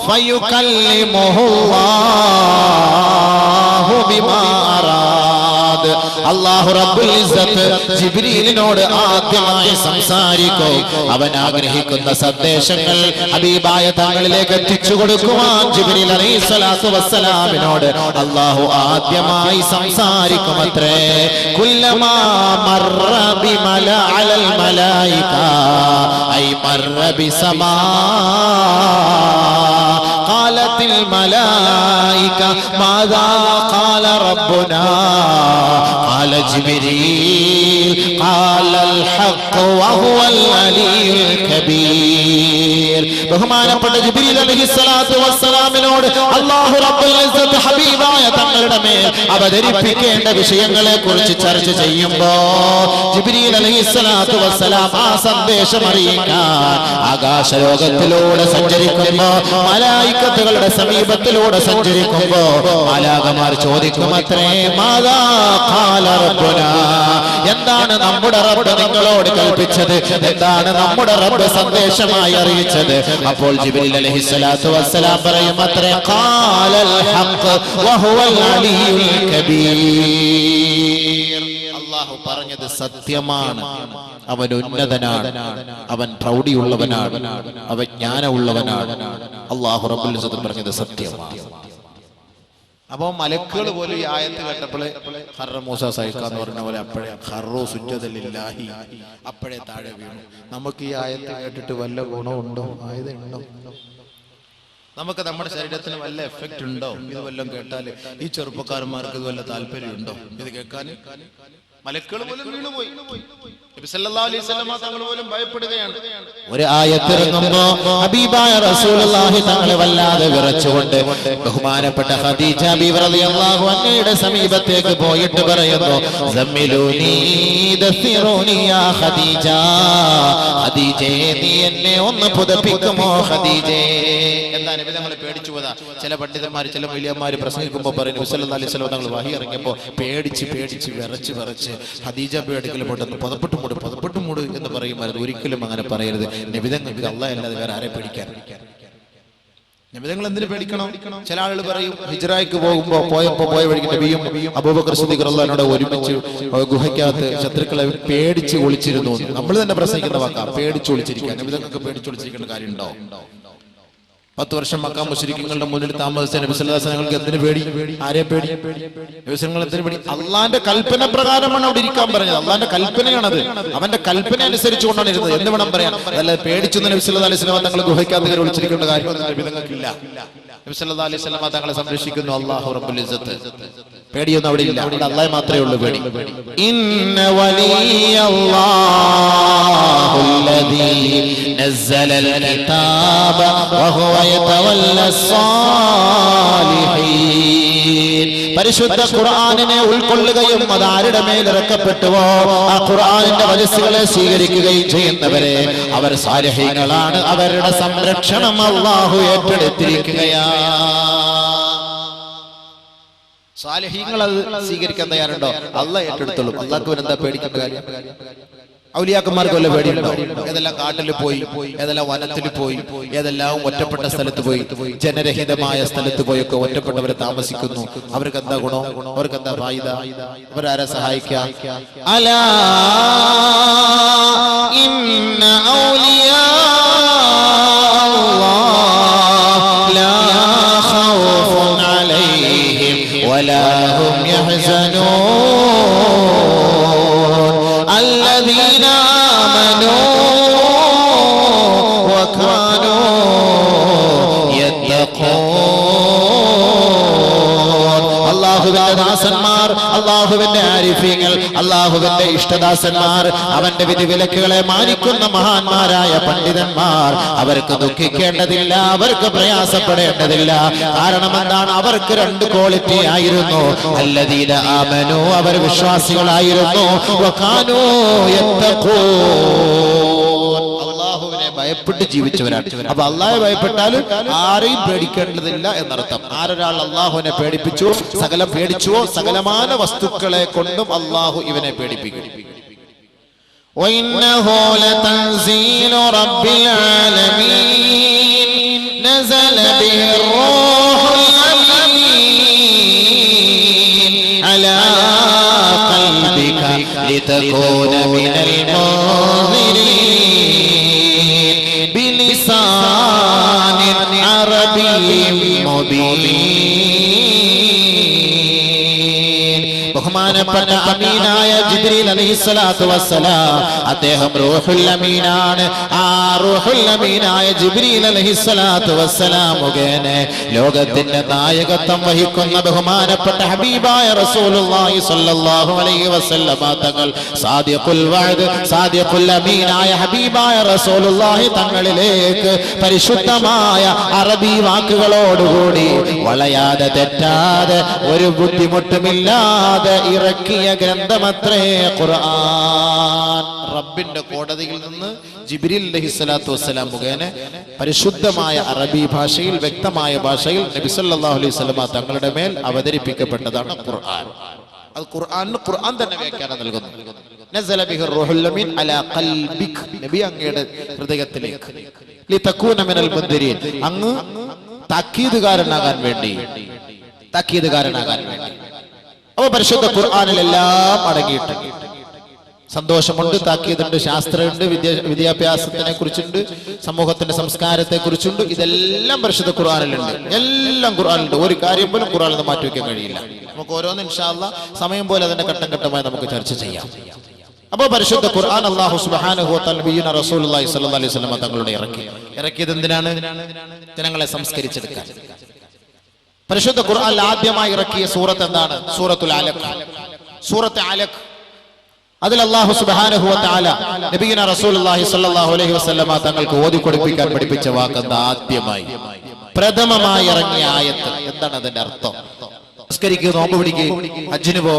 ഫയുകല്ലിമുഹുല്ലാഹു ബിമാ അറാദ്. അല്ലാഹു റബ്ബുൽ ഇസ്സത്ത് ജിബ്രീലിനോട് ആദ്യമായി സംസാരിക്കും. അവൻ ആഗ്രഹിക്കുന്ന സന്ദേശങ്ങൾ ഹബീബായ തങ്ങളിലേക്ക് എത്തിച്ചു കൊടുക്കുവാൻ ജിബ്രീൽ അലൈഹിസ്സലാത്തു വസ്സലാമിനോട് അല്ലാഹു ആദ്യമായി സംസാരിക്കുമത്രേ. കുല്ലമാ മർറ ബിമല അലൽ മലായിക ഐ മർറ ബിസമാ قالت الملائكة ماذا قال ربنا قال جبريل قال الحق وهو العلي الكبير. ബഹുമാനപ്പെട്ട ജിബ്രീൽ അലൈഹിസ്സലാത്തു വസ്സലാമിനോട് അല്ലാഹു റബ്ബുൽ ഇസ്സത്ത് ഹബീബായ തങ്ങളുടെ മേൽ അവതരിപ്പിക്കേണ്ട വിഷയങ്ങളെ കുറിച്ച് ചർച്ച ചെയ്യുമ്പോൾ ജിബ്രീൽ അലൈഹിസ്സലാത്തു വസ്സലാം ആ സന്ദേശം അറിയിക്കാൻ ആകാശലോകത്തിലൂടെ സഞ്ചരിക്കുമ്പോൾ, മലായികത്തുകളുടെ സമീപത്തിലൂടെ സഞ്ചരിക്കുമ്പോൾ മാലാഖമാർ ചോദിക്കുമത്രേ, മാദാ ഖാല റബ്ബുനാ. എന്താണ് നമ്മുടെ റബ്ബ് നിങ്ങളോട് കൽപ്പിച്ചത്? എന്താണ് നമ്മുടെ റബ്ബ് സന്ദേശമായി അറിയിച്ചത്? അപ്പോൾ ജിബ്രീൽ അലൈഹിസ്സലാത്തു വസ്സലാം പറയുമത്രേ, ഖാലൽ ഹഖ് വഹുവൽ അലിയുൽ കബീർ. അല്ലാഹു പറഞ്ഞത് സത്യമാണ്. അവൻ ഉന്നതനാണ്, അവൻ പ്രൗഢിയുള്ളവനാണ്, അവൻ ജ്ഞാനമുള്ളവനാണ്. അല്ലാഹു റബ്ബുൽ ഇസ്സത്ത് പറഞ്ഞത് സത്യമാണ്. അപ്പോ മലക്കുകൾ പോലും ഈ ആയത്ത് കേട്ടപ്പോൾ ഖർറ മൂസ സൈഖ എന്ന് പറഞ്ഞ പോലെ അപ്പോഴേ ഖർറു സുജ്ജദൻ ലില്ലാഹി, അപ്പോഴേ താഴെ വീണു. നമുക്ക് ഈ ആയത്ത് കേട്ടിട്ട് വല്ല ഗുണമുണ്ടോ? ആയതുണ്ടോ? നമുക്ക് നമ്മുടെ ശരീരത്തിന് വല്ല എഫക്റ്റ് ഉണ്ടോ? ഇത് വല്ലതും കേട്ടാൽ ഈ ചെറുപ്പക്കാരന്മാർക്ക് ഇത് വല്ല താല്പര്യമുണ്ടോ ഇത് കേൾക്കാൻ? മലക്കുകൾ പോലും വീണുപോയി. നബി സല്ലല്ലാഹു അലൈഹി വസല്ലം തങ്ങൾ പോലും ഭയപ്പെടുകയാണ്. ഒരു ആയത്ത് ഇറങ്ങുമ്പോ ഹബീബായ റസൂലുള്ളാഹി തങ്ങളെ വല്ലാതെ വിറച്ചുകൊണ്ട് ബഹുമാനപ്പെട്ട ഖദീജ ബീവി റളിയല്ലാഹു അൻഹയുടെ സമീപത്തേക്ക് പോയിട്ട് പറയുന്നു, സമ്മിലൂനി ദസിറൂനി യാ ഖദീജ, ഖദീജേ നീ എന്നെ ഒന്ന് പുതപ്പിക്കുമോ ഖദീജേ? എന്താ നബി തങ്ങളെ പേടിച്ചു പോയതാ? ചില പണ്ഡിതന്മാർ ചില വലിയമാര് പ്രസംഗിക്കുമ്പോൾ പറയും നബി സല്ലല്ലാഹു അലൈഹി വസല്ലം തങ്ങൾ വഹി ഇറങ്ങിയപ്പോൾ പേടിച്ച് വിറച്ച് ഖദീജ പേടിക്കൽ പൊട്ടുന്നു, പതപ്പെട്ടു മൂട് എന്ന് പറയുമായിരുന്നു. ഒരിക്കലും അങ്ങനെ പറയരുത്. നബി തങ്ങൾക്ക് അല്ലാഹ് അല്ലാതെ വേറെ ആരെ പേടിക്കാൻ? നബി തങ്ങൾ എന്തിനു പേടിക്കണം? ചില ആളുകൾ പറയും ഹിജ്റയ്ക്ക് പോയ വഴിക്ക് നബിയും അബൂബക്കർ സിദ്ദീഖ് റളിയല്ലാഹു അൻഹു ഒരുമിച്ച് ഗുഹയ്ക്കകത്ത് ശത്രുക്കളെ പേടിച്ച് ഒളിച്ചിരുന്നു. നമ്മൾ തന്നെ പ്രസംഗിക്കുന്ന വാക്കാ, പേടിച്ച് ഒളിച്ചിരിക്കുക. നബി തങ്ങൾക്ക് പേടിച്ച് ഒളിച്ചിരിക്കേണ്ട കാര്യമുണ്ടോ? 10 വർഷം മക്ക മുശ്രിക്കുകളുടെ മുന്നിൽ താമസിച്ച നബി സല്ലല്ലാഹു അലൈഹി വസല്ലം എന്തിനു പേടി? ആരെ പേടി? നബി സല്ലല്ലാഹു എന്തിനു പേടി? അള്ളാന്റെ കൽപ്പന പ്രകാരമാണ് അവിടെ ഇരിക്കാൻ പറഞ്ഞത്. അള്ളാന്റെ കൽപ്പനയാണത്. അവന്റെ കൽപ്പന അനുസരിച്ചുകൊണ്ടാണ് ഇരുന്നത് എന്ന് വേണം പറയാൻ. അതല്ല പേടിച്ചൊന്നും നബി സല്ലല്ലാഹു അലൈഹി വസല്ലം തങ്ങൾ ഗുഹയ്ക്കകത്ത് കയറി ഒളിച്ചിരിക്കേണ്ട കാര്യമൊന്നും നബി തങ്ങൾക്കില്ല. നബി സല്ലല്ലാഹു അലൈഹി വസല്ലം തങ്ങളെ സംരക്ഷിക്കുന്നു അല്ലാഹു റബ്ബുൽ ഇസ്സത്ത്. പേടിയൊന്നും അവിടെ ഇല്ല. അവിടെ അല്ലാഹ് മാത്രമേ ഉള്ളൂ പേടി. ഇന്ന വലിയല്ലാഹുല്ലദീ നസ്സലൽ കിതാബ വഹുവ യതവല്ലസ് സാലിഹീൻ. പരിശുദ്ധ ഖുർആനിനെ ഉൾക്കൊള്ളുകയും അത് ആരുടെ മേൽ ഇറക്കപ്പെട്ടുവോ ആ ഖുർആനിന്റെ വചസ്സുകളെ സ്വീകരിക്കുകയും ചെയ്യുന്നവരെ അവർ സാലിഹീങ്ങളാണ്. അവരുടെ സംരക്ഷണം അല്ലാഹു ഏറ്റെടുത്തിരിക്കുകയാണ്. സാലിഹീങ്ങൾ അത് സ്വീകരിക്കാൻ തയ്യാറുണ്ടോ? അല്ലാഹ് ഏറ്റെടുത്തോളും. അല്ലാഹ്ക്ക് എന്താ പേടിക്കേണ്ട കാര്യം? ഔലിയാക്കന്മാർക്ക് വല്ല പേടിയുണ്ടോ? ഏതെല്ലാം കാട്ടിൽ പോയി, ഏതെല്ലാം വനത്തിൽ പോയി, ഏതെല്ലാം ഒറ്റപ്പെട്ട സ്ഥലത്ത് പോയി, ജനരഹിതമായ സ്ഥലത്ത് പോയൊക്കെ ഒറ്റപ്പെട്ടവരെ താമസിക്കുന്നു. അവർക്ക് എന്താ ഗുണം? അവർക്ക് എന്താ ഫായിദ? അവരാരെ സഹായിക്കാം? അലാ ഇന്ന ഔലിയാ അല്ലാഹ് ലാ ഖൗഫുൻ അലൈഹിം വലാ ഹും യഹ്സനൂൻ الذين آمنوا وكانوا يتقون. അല്ലാഹുവിന്റെ ദാസന്മാർ, അല്ലാഹുവിന്റെ ആരിഫീങ്ങൾ, അല്ലാഹുവിന്റെ ഇഷ്ടദാസന്മാർ, അവന്റെ വിധിവിലക്കുകളെ മാനിക്കുന്ന മഹാന്മാരായ പണ്ഡിതന്മാർ, അവർക്ക് ദുഃഖിക്കേണ്ടതില്ല, അവർക്ക് പ്രയാസപ്പെടേണ്ടതില്ല. കാരണം എന്താണ്? അവർക്ക് 2 ക്വാളിറ്റി ആയിരുന്നു. അല്ലദീന ആമനു, അവർ വിശ്വാസികളായിരുന്നു. വകാനൂ യത്തഖൂൻ, അല്ലാഹുവിനെ ഭയപ്പെട്ട് ജീവിച്ചവരാണ്. അപ്പൊ അല്ലാഹയെ ഭയപ്പെട്ടാൽ ആരെയും പേടിക്കേണ്ടതില്ല എന്നർത്ഥം. ആരൊരാൾ അല്ലാഹുവിനെ പേടിപ്പിച്ചു, സകലം പേടിച്ചുവോ സകലമാന വസ്തുക്കളെ കൊണ്ടും അല്ലാഹു ഇവനെ പേടിപ്പിക്കും. وإنه لتنزيل رب العالمين نزل به الروح الأمين على قلبك لتكون من المنذرين بلسان عربي مبين. ബഹുമാനപ്പെട്ട അമീനായ ജിബ്രീൽ അലൈഹിസ്സലാത്തു വസ്സലാം അദ്ദേഹം റൂഹുൽ അമീനാണ്. ആ റൂഹുൽ അമീനായ ജിബ്രീൽ അലൈഹിസ്സലാത്തു വസ്സലാം മുഖേന ലോകത്തിന്റെ നായകത്വം വഹിക്കുന്ന ബഹുമാനപ്പെട്ട ഹബീബായ റസൂലുള്ളാഹി സ്വല്ലല്ലാഹു അലൈഹി വസല്ലം തങ്ങൾ സാദിഖുൽ വഅദ്, സാദിഖുൽ അമീനായ ഹബീബായ റസൂലുള്ളാഹി തങ്ങളിലേക്ക് പരിശുദ്ധമായ അറബി വാക്കുകളോടുകൂടി വളയാതെ തെറ്റാതെ ഒരു ബുദ്ധിമുട്ടുമില്ലാതെ ഇറക്കിയ ഗ്രന്ഥമത്രേ ഖുർആൻ. റബ്ബിന്റെ കോടതിയിൽ നിന്ന് ജിബ്രീൽ അലൈഹിസ്സലാത്തു വസ്സലാം മുഖേന പരിശുദ്ധമായ അറബി ഭാഷയിൽ, വ്യക്തമായ ഭാഷയിൽ നബി സല്ലല്ലാഹു അലൈഹി വസല്ലം തങ്ങളുടെ മേൽ അവതരിപ്പിക്കപ്പെട്ടതാണ് ഖുർആൻ. അത് ഖുർആനിന് ഖുർആൻ തന്നെ വ്യാഖ്യാനം നൽകുന്നു. നസല ബിഹി റൂഹുൽ അമീൻ അലാ ഖൽബിക്, നബി അങ്ങയുടെ ഹൃദയത്തിലേക്ക്, ലിതകൂന മിനൽ മുൻദിരീൻ, അങ്ങ് താക്കീതുകാരനാകാൻ വേണ്ടി. അപ്പൊ പരിശുദ്ധ ഖുർആനിൽ എല്ലാം അടങ്ങിയിട്ടുണ്ട്. സന്തോഷമുണ്ട്, താക്കീതുണ്ട്, ശാസ്ത്രമുണ്ട്, വിദ്യാഭ്യാസത്തിനെ കുറിച്ചുണ്ട്, സമൂഹത്തിന്റെ സംസ്കാരത്തെ കുറിച്ചുണ്ട്. ഇതെല്ലാം പരിശുദ്ധ ഖുർആനിലുണ്ട്. എല്ലാം ഖുർആനിലുണ്ട്. ഒരു കാര്യം പോലും ഖുർആനിൽ നിന്ന് മാറ്റി വയ്ക്കാൻ കഴിയില്ല. നമുക്ക് ഓരോന്ന് ഇൻഷാ അല്ലാഹ് സമയം പോലെ അതിന്റെ ഘട്ടം ഘട്ടമായി നമുക്ക് ചർച്ച ചെയ്യാം. അപ്പോൾ പരിശുദ്ധ ഖുർആൻ അല്ലാഹു സുബ്ഹാനഹു വ തആല നബിയുന റസൂലുള്ളാഹി സ്വല്ലല്ലാഹു അലൈഹി വസല്ലം തങ്ങളുടെ ഇറക്കിയത് എന്തിനാണ്? ജനങ്ങളെ സംസ്കരിച്ചെടുക്കാൻ. പരിശുദ്ധ ഖുർആനിൽ ആദ്യമായി ഇറക്കിയ സൂറത്ത് എന്താണ്? സൂറത്തുൽ അലഖ്. സൂറത്ത് അലഖ് അതിൽ അല്ലാഹു സുബ്ഹാനഹു വ തആല നബിയുന റസൂലുള്ളാഹി സ്വല്ലല്ലാഹു അലൈഹി വസല്ലം തങ്ങൾക്ക് ഓതി കൊടുപ്പിക്കാൻ പഠിപ്പിച്ച വാക്കെന്താ? ആദ്യമായി പ്രഥമമായി ഇറങ്ങിയ ആയത്ത്. എന്താണ് അതിന്റെ അർത്ഥം? സംസ്കരിക്കുക, നോമ്പ് പിടിക്കുക, ഹജ്ജിന് പോ,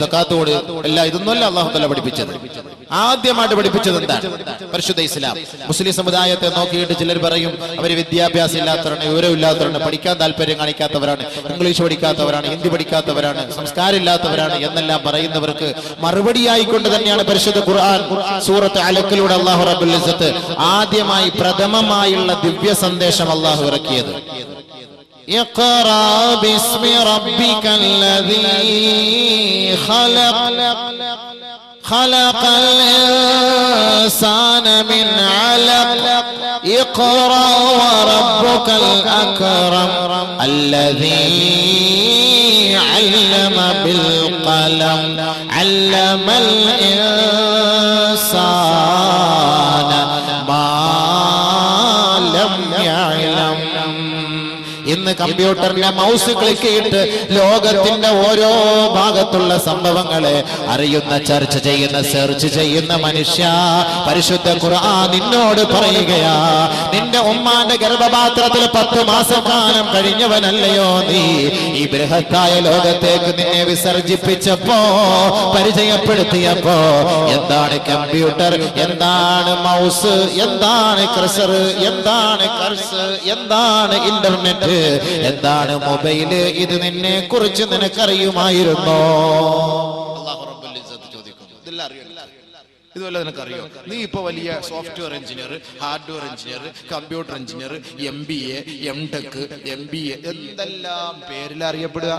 സക്കാത്ത് കൊട്, എല്ലാം ഇതൊന്നുമല്ല അല്ലാഹു തആല പഠിപ്പിച്ചത്. ആദ്യമായിട്ട് പഠിപ്പിച്ചത് എന്താണ്? പരിശുദ്ധ ഇസ്ലാം. മുസ്ലിം സമുദായത്തെ നോക്കിയിട്ട് ചിലർ പറയും അവർ വിദ്യാഭ്യാസം ഇല്ലാത്തവരാണ്, വിവരമില്ലാത്തവരാണ്, പഠിക്കാൻ താല്പര്യം കാണിക്കാത്തവരാണ്, ഇംഗ്ലീഷ് പഠിക്കാത്തവരാണ്, ഹിന്ദി പഠിക്കാത്തവരാണ്, സംസ്കാരം ഇല്ലാത്തവരാണ് എന്നെല്ലാം പറയുന്നവർക്ക് മറുപടിയായിക്കൊണ്ട് തന്നെയാണ് പരിശുദ്ധ ഖുർആൻ സൂറത്ത് അലക്കിലൂടെ അല്ലാഹു റബ്ബുൽ ഇസ്സത്ത് ആദ്യമായി പ്രഥമമായുള്ള ദിവ്യ സന്ദേശം അല്ലാഹു ഇറക്കിയത്. اقرأ باسم ربك الذي خلق خلق الإنسان من علق اقرأ وربك الأكرم الذي علم بالقلم علم الإنسان ما لم يعلم. ഇന്ന് കമ്പ്യൂട്ടറിന്റെ മൗസ് ക്ലിക്ക് ചെയ്തിട്ട് ലോകത്തിന്റെ ഓരോ ഭാഗത്തുള്ള സംഭവങ്ങളെ അറിയുന്ന, ചർച്ച ചെയ്യുന്ന, സെർച്ച് ചെയ്യുന്ന മനുഷ്യ, പരിശുദ്ധ ഖുർആൻ നിന്നോട് പറയുകയാ, നിന്റെ ഉമ്മാന്റെ ഗർഭപാത്രത്തിൽ 10 മാസക്കാലം കഴിഞ്ഞവനല്ലയോ നീ? ഈ ബൃഹത്തായ ലോകത്തേക്ക് നിന്നെ വിസർജിപ്പിച്ചപ്പോ, പരിചയപ്പെടുത്തിയപ്പോ എന്താണ് കമ്പ്യൂട്ടർ, എന്താണ് മൗസ്, എന്താണ് കർസർ, എന്താണ് എന്താണ് ഇന്റർനെറ്റ്, എന്താണ് മൊബൈല്, ഇത് നിന്നെ കുറിച്ച് നിനക്കറിയുമായിരുന്നോ? അല്ലാഹു റബ്ബുൽ ഇസ്സത്ത് ചോദിക്കുന്നു. ഇതെല്ലാം അറിയോ? ഇതുപോലെ നിനക്കറിയോ? നീ ഇപ്പൊ വലിയ software engineer, hardware engineer, computer engineer, MBA, MTech, MBA എന്തെല്ലാം പേരിൽ അറിയപ്പെടുക,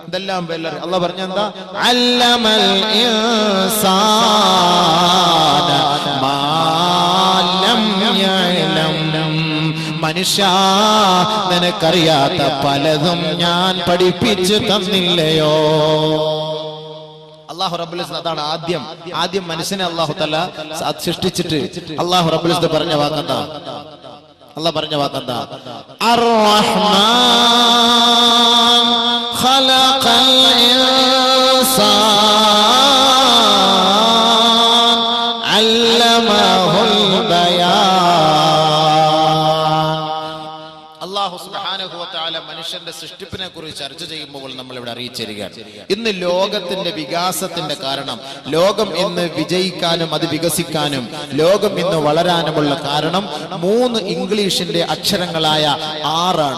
ഇതെല്ലാം പേരിൽ അല്ലാഹു പറഞ്ഞെന്താ? അല്ലമൽ ഇൻസാന മാ ലം യഅലം. മനുഷ്യ, നിനക്കറിയാത്ത പലതും ഞാൻ പഠിപ്പിച്ചു തന്നില്ലയോ? അല്ലാഹു റബ്ബുൽ ഇസ്സത്ത് അതാണ് ആദ്യം മനുഷ്യനെ അല്ലാഹു തആല സൃഷ്ടിച്ചിട്ട് അല്ലാഹു റബ്ബുൽ ഇസ്സത്ത് പറഞ്ഞ വാക്കെന്താ? അല്ലാഹു പറഞ്ഞ വാക്കെന്താ? അർ-റഹ്മാൻ ഖലഖൽ ഇൻസാൻ അല്ലമഹുൽ ബയാൻ. അല്ലാഹു സുബ്ഹാനഹു വ തആല മനുഷ്യന്റെ സൃഷ്ടിപ്പിനെ കുറിച്ച് ചർച്ച ചെയ്യുമ്പോൾ നമ്മൾ ഇവിടെ അറിയിച്ചിരിക്കുകയാണ്. ഇന്ന് ലോകത്തിന്റെ വികാസത്തിന്റെ കാരണം, ലോകം ഇന്ന് വിജയിക്കാനും അത് വികസിക്കാനും ലോകം ഇന്ന് വളരാനുമുള്ള കാരണം 3 ഇംഗ്ലീഷിന്റെ അക്ഷരങ്ങളായ ആറ്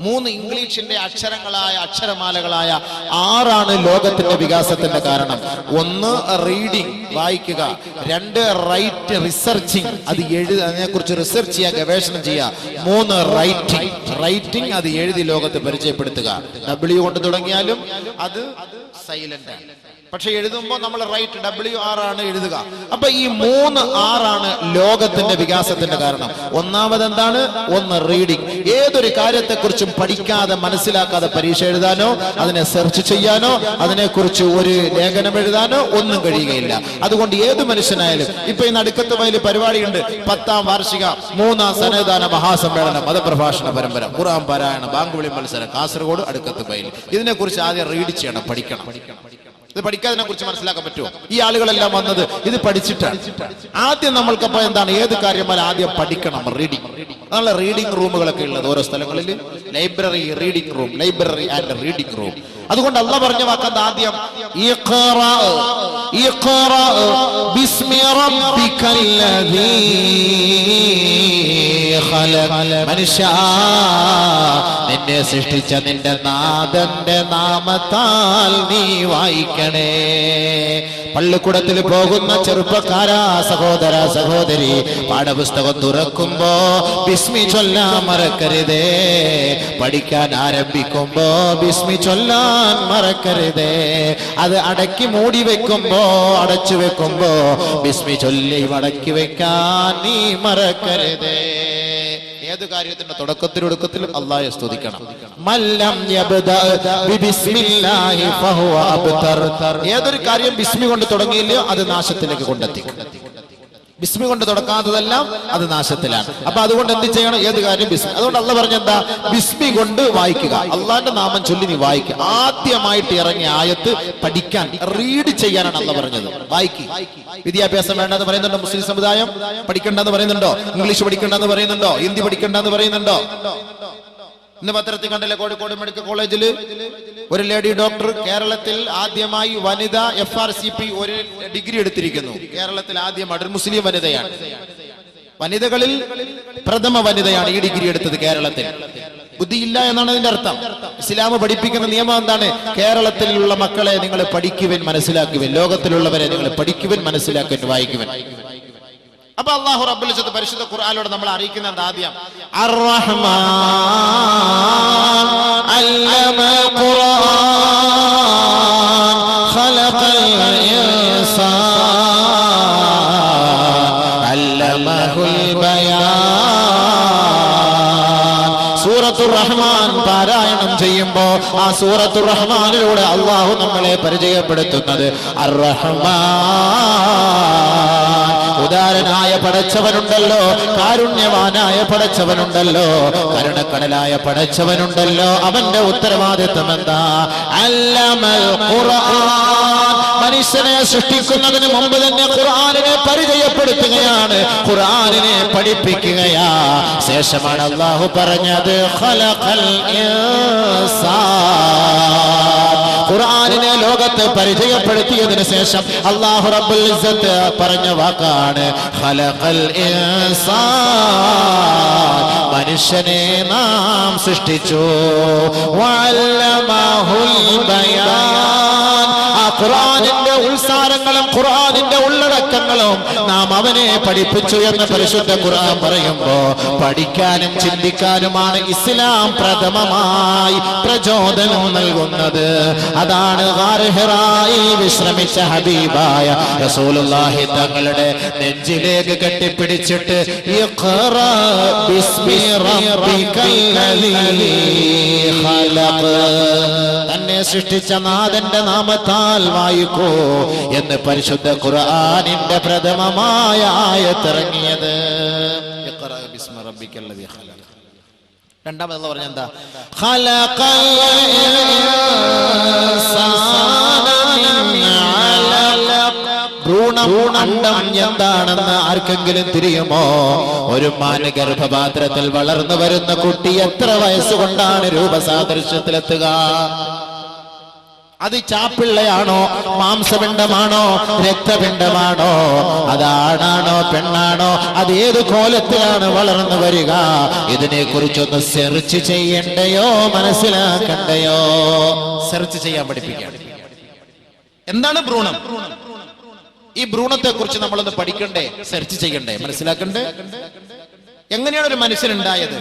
3 ഇംഗ്ലീഷിന്റെ അക്ഷരങ്ങളായ അക്ഷരമാലകളായ 6 ലോകത്തിന്റെ വികാസത്തിന്റെ കാരണം. 1 റീഡിംഗ്, വായിക്കുക. 2 റൈറ്റ്, റിസർച്ചിങ്, അത് അതിനെ കുറിച്ച് റിസർച്ച് ചെയ്യുക, ഗവേഷണം ചെയ്യുക. 3 റൈറ്റിംഗ്, അത് എഴുതി ലോകത്തെ പരിചയപ്പെടുത്തുക. W കൊണ്ട് തുടങ്ങിയാലും അത് സൈലന്റ് ആണ്, പക്ഷെ എഴുതുമ്പോൾ നമ്മൾ റൈറ്റ് WR ആണ് എഴുതുക. അപ്പൊ ഈ 3 R ലോകത്തിന്റെ വികാസത്തിന്റെ കാരണം. ഒന്നാമത് എന്താണ്? 1 റീഡിംഗ്. ഏതൊരു കാര്യത്തെക്കുറിച്ചും പഠിക്കാതെ, മനസ്സിലാക്കാതെ പരീക്ഷ എഴുതാനോ, അതിനെ സെർച്ച് ചെയ്യാനോ, അതിനെക്കുറിച്ച് ഒരു ലേഖനം എഴുതാനോ ഒന്നും കഴിയുകയില്ല. അതുകൊണ്ട് ഏത് മനുഷ്യനായാലും, ഇപ്പൊ ഈ നടുക്കത്ത് വയൽ പരിപാടിയുണ്ട്, 10ാം വാർഷിക 3ാം സന്നദ്ധാന മഹാസമ്മേളനം, മതപ്രഭാഷണ പരമ്പര, ഖുർആൻ പാരായണം, ബാങ്ക് വിളി മത്സരം, കാസർഗോഡ് അടുക്കത്ത് വയൽ. ഇതിനെക്കുറിച്ച് ആദ്യം റീഡ് ചെയ്യണം, പഠിക്കണം. ഇത് പഠിക്കാതിനെ കുറിച്ച് മനസ്സിലാക്കാൻ പറ്റുമോ? ഈ ആളുകളെല്ലാം വന്നത് ഇത് പഠിച്ചിട്ടാണ്. ആദ്യം നമ്മൾക്കപ്പോ എന്താണ്? ഏത് കാര്യമായാലും ആദ്യം പഠിക്കണം, റീഡിംഗ്. നല്ല റീഡിംഗ് റൂമുകളൊക്കെ ഉള്ളത് ഓരോ സ്ഥലങ്ങളിൽ. Library, reading room, library and reading room. അതുകൊണ്ട് അല്ലാഹു പറഞ്ഞ വാക്കത് ആദ്യം ഇഖ്റാ ബിസ്മി റബ്ബിക്കല്ലദീ ഖലഖ. മനുഷ്യ, നിന്നെ സൃഷ്ടിച്ച നിന്റെ നാഥന്റെ നാമത്താൽ നീ വായിക്കണേ. പള്ളിക്കൂടത്തിൽ പോകുന്ന ചെറുപ്പക്കാരാ, സഹോദര സഹോദരി, പാഠപുസ്തകം തുറക്കുമ്പോ ബിസ്മി ചൊല്ലാൻ മറക്കരുതേ. പഠിക്കാൻ ആരംഭിക്കുമ്പോ ബിസ്മി ചൊല്ലാൻ മറക്കരുതേ. അത് അടക്കി മൂടി വെക്കുമ്പോ, അടച്ചു വെക്കുമ്പോ ബിസ്മി ചൊല്ലി മടക്കി വെക്കാൻ നീ മറക്കരുതേ. ഏത് കാര്യത്തിന്റെ തുടക്കത്തിലും ഒടുക്കത്തിലും അല്ലാഹുവെ സ്തുതിക്കണം. മല്ലം യബ്ദഅ ബിസ്മില്ലാഹി ഫഹുവ അബ്തർ. ഏതൊരു കാര്യം ബിസ്മി കൊണ്ട് തുടങ്ങിയില്ലയോ അത് നാശത്തിലേക്ക് കൊണ്ടെത്തിക്കും. ബിസ്മി കൊണ്ട് തുടക്കാത്തതെല്ലാം അത് നാശത്തിലാണ്. അപ്പൊ അതുകൊണ്ട് എന്ത് ചെയ്യണം? ഏത് കാര്യം ബിസ്മി. അതുകൊണ്ട് അള്ളാഹ് പറഞ്ഞെന്താ? ബിസ്മി കൊണ്ട് വായിക്കുക, അള്ളാഹിന്റെ നാമം ചൊല്ലി നീ വായിക്കുക. ആദ്യമായിട്ട് ഇറങ്ങിയ ആയത്ത് പഠിക്കാൻ, റീഡ് ചെയ്യാനാണ് അള്ളാഹ് പറഞ്ഞത്. വായിക്കുക. വിദ്യാഭ്യാസം വേണ്ടെന്ന് പറയുന്നുണ്ടോ മുസ്ലിം സമുദായം? പഠിക്കണ്ടെന്ന് പറയുന്നുണ്ടോ? ഇംഗ്ലീഷ് പഠിക്കണ്ടെന്ന് പറയുന്നുണ്ടോ? ഹിന്ദി പഠിക്കണ്ടെന്ന് പറയുന്നുണ്ടോ? ഇന്ന് പത്രത്തിൽ കണ്ടില്ലേ, കോഴിക്കോട് മെഡിക്കൽ കോളേജിൽ ഒരു ലേഡി ഡോക്ടർ കേരളത്തിൽ ആദ്യമായി വനിത FRCP ഒരു ഡിഗ്രി എടുത്തിരിക്കുന്നു. കേരളത്തിൽ ആദ്യമായിട്ട് ഒരു മുസ്ലിം വനിതയാണ്, വനിതകളിൽ പ്രഥമ വനിതയാണ് ഈ ഡിഗ്രി എടുത്തത് കേരളത്തിൽ. ബുദ്ധിയില്ല എന്നാണ് അതിന്റെ അർത്ഥം. ഇസ്ലാം പഠിപ്പിക്കുന്ന നിയമം എന്താണ്? കേരളത്തിലുള്ള മക്കളെ നിങ്ങൾ പഠിക്കുവാൻ, മനസ്സിലാക്കുവാൻ, ലോകത്തിലുള്ളവരെ നിങ്ങൾ പഠിക്കുവാൻ, മനസ്സിലാക്കുവാൻ, വായിക്കുവാൻ. അപ്പൊ അല്ലാഹു റബ്ബുൽ ഇസ്സത്ത് പരിശുദ്ധ ഖുർആനിലൂടെ നമ്മൾ അറിയിക്കുന്നത് ആദ്യം അർ-റഹ്മാൻ അല്ലമ ഖുർആൻ ഖലഖൽ ഇൻസാൻ അല്ലമഹുൽ ബയാൻ. സൂറത്തുർ റഹ്മാൻ പാരായണം ചെയ്യുമ്പോ ആ സൂറത്തുർ റഹ്മാനിലൂടെ അല്ലാഹു നമ്മളെ പരിചയപ്പെടുത്തുന്നത് അർ-റഹ്മാൻ. ഉദാരനായ പടച്ചവനുണ്ടല്ലോ, കാരുണ്യവാനായ പടച്ചവനുണ്ടല്ലോ, കരുണക്കടലായ പടച്ചവനുണ്ടല്ലോ. അവന്റെ ഉത്തരവാദിത്വം എന്താ? അല്ലമൽ ഖുർആൻ. മനുഷ്യനെ സൃഷ്ടിക്കുന്നതിന് മുമ്പ് തന്നെ ഖുർആനിനെ പരിചയപ്പെടുത്തുകയാണ്, ഖുർആനിനെ പഠിപ്പിക്കുകയാ. ശേഷമാണ് അല്ലാഹു പറഞ്ഞത് ഖലഖൽ ഇൻസാൻ. ഖുർആനിനെ ലോകത്ത് പരിചയപ്പെടുത്തിയതിനു ശേഷം അല്ലാഹു റബ്ബുൽ ഇസ്സത്ത് പറഞ്ഞ വാക്കാണ് ഖലഖൽ ഇൻസാൻ. മനുഷ്യനെ നാം സൃഷ്ടിച്ചു. വഅല്ലമഹുൽ ബയാൻ. ആ ഖുർആനിന്റെ ഉത്സാരങ്ങളും ഖുർആനിന്റെ ഉള്ളടക്കങ്ങളും നാം അവനെ പഠിപ്പിച്ചു എന്ന് പരിശുദ്ധ ഖുർആൻ പറയുമ്പോ പഠിക്കാനും ചിന്തിക്കാനുമാണ് ഇസ്ലാം പ്രഥമമായി പ്രചോദനം നൽകുന്നത്. അതാണ് ഗാർ ഹിറായിൽ വിശ്രമിച്ച ഹബീബായ റസൂലുള്ളാഹി തങ്ങളുടെ നെഞ്ചിലേക്ക് കെട്ടിപ്പിടിച്ചിട്ട് ഇഖ്റ ബിസ്മി റബ്ബിക്കല്ലദീ ഖലഖ്. തന്നെ സൃഷ്ടിച്ച നാഥന്റെ നാമത്താൽ വായിക്കൂ എന്ന് പരിശുദ്ധ ഖുർആനിന്റെ പ്രഥമമായ ആയത്തിറങ്ങിയത്. ഇഖ്റ ബിസ്മി റബ്ബിക്കല്ലദീ ഖലഖ്. രണ്ടാമത് അല്ലാഹു പറഞ്ഞ എന്താ? ഖലഖൽ ഇൻസാന മിൻ അലഖ്. ഭ്രൂണം എന്താണെന്ന് ആർക്കെങ്കിലും തിരിയുമോ? ഒരു മാന ഗർഭപാത്രത്തിൽ വളർന്നു വരുന്ന കുട്ടി എത്ര വയസ്സുകൊണ്ടാണ് രൂപസാദൃശ്യത്തിലെത്തുക? അത് ചാപ്പിള്ളയാണോ, മാംസപിണ്ഡമാണോ, രക്തപിണ്ഡമാണോ, അതാണാണോ പെണ്ണാണോ, അത് ഏത് കോലത്തിലാണ് വളർന്നു വരിക? ഇതിനെ കുറിച്ചൊന്ന് സെർച്ച് ചെയ്യണ്ടയോ, മനസ്സിലാക്കണ്ടയോ? സെർച്ച് ചെയ്യാൻ പഠിപ്പിക്കാം. എന്താണ് ഭ്രൂണം? ഈ ഭ്രൂണത്തെ കുറിച്ച് നമ്മളൊന്ന് പഠിക്കണ്ടേ, സെർച്ച് ചെയ്യണ്ടേ, മനസ്സിലാക്കണ്ടേ? എങ്ങനെയാണ് ഒരു മനുഷ്യനുണ്ടായത്?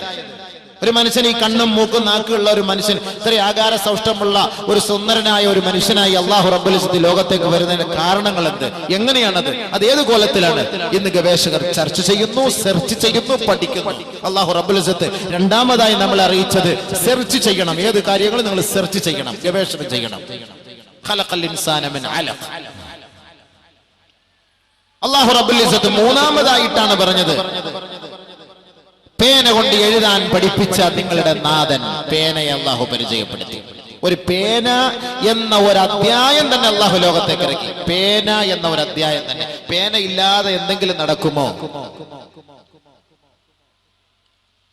ഒരു മനുഷ്യൻ, ഈ കണ്ണും മൂക്കും നാക്കുള്ള ഒരു മനുഷ്യൻ, ഇത്ര ആകാര സൗഷ്ടമുള്ള ഒരു സുന്ദരനായ ഒരു മനുഷ്യനായി അല്ലാഹു റബ്ബുൽ ഇസ്സത്ത് ലോകത്തേക്ക് വരുന്നതിന് കാരണങ്ങൾ എന്ത്? എങ്ങനെയാണത്? അത് ഏത് കോലത്തിലാണ്? ഇന്ന് ഗവേഷകർ ചർച്ച ചെയ്യുന്നു, സെർച്ച് ചെയ്യുന്നു, പഠിക്കുന്നു. അല്ലാഹു റബ്ബുൽ ഇസ്സത്ത് രണ്ടാമതായി നമ്മൾ അറിയിച്ചത് സെർച്ച് ചെയ്യണം. ഏത് കാര്യങ്ങളും നിങ്ങൾ സെർച്ച് ചെയ്യണം, ഗവേഷണം ചെയ്യണം. ഖലഖൽ ഇൻസാന മിൻ അലഖ്. അല്ലാഹു റബ്ബുൽ ഇസ്സത്ത് മൂന്നാമതായിട്ടാണ് പറഞ്ഞത് പേന കൊണ്ട് എഴുതാൻ പഠിപ്പിച്ച നിങ്ങളുടെ നാഥൻ. പേനയെ അല്ലാഹു പരിചയപ്പെടുത്തി. ഒരു പേന എന്ന ഒരു അധ്യായം തന്നെ അല്ലാഹു ലോകത്തേക്ക് ഇറക്കി. പേന എന്ന ഒരു അധ്യായം തന്നെ. പേന ഇല്ലാതെ എന്തെങ്കിലും നടക്കുമോ?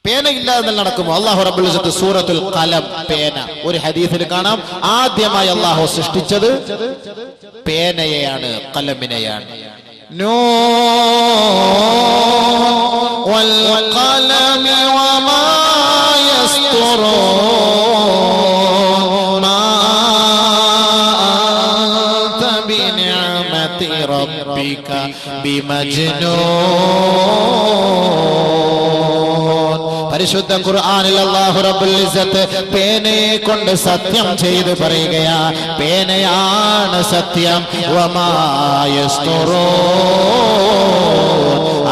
പേന ഇല്ലാതെ നടക്കുമോ? അല്ലാഹു റബ്ബുൽ ഇസ്സത്ത് സൂറത്തുൽ ഖലം, പേന. ഒരു ഹദീസിൽ കാണാം, ആദ്യമായി അല്ലാഹു സൃഷ്ടിച്ചത് പേനയെയാണ്, ഖലമിനെയാണ്. والقلم وما يسطرون ما أنت بنعمة ربك بمجنون. പരിശുദ്ധ ഖുർആനിൽ അല്ലാഹു റബ്ബുൽ ഇസ്സത്ത് പേനയെ കൊണ്ട് സത്യം ചെയ്ത് പറയുകയാ, പേനയാണ് സത്യം. വമാ യസ്തുറൂൻ.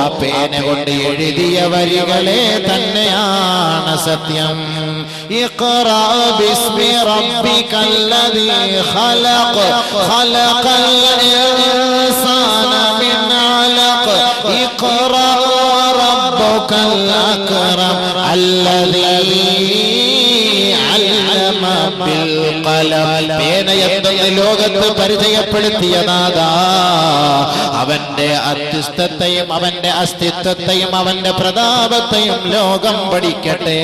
ആ ആ പേന കൊണ്ട് എഴുതിയ വരികളെ തന്നെയാണ് സത്യം. ഇഖ്റാ ബിസ്മി റബ്ബികല്ലദീ ഖലഖ് ഖലഖൽ ഇൻസാന മിൻ അലഖ് ഇഖ്റാ റബ്ബുകൽ അക്രം അല്ലദീ പേനയെന്ന് ലോകത്ത് പരിചയപ്പെടുത്തിയ നാഥാ, അവന്റെ അത്യുസ്ഥത്തെയും അവന്റെ അസ്തിത്വത്തെയും അവന്റെ പ്രതാപത്തെയും ലോകം പഠിക്കട്ടെ.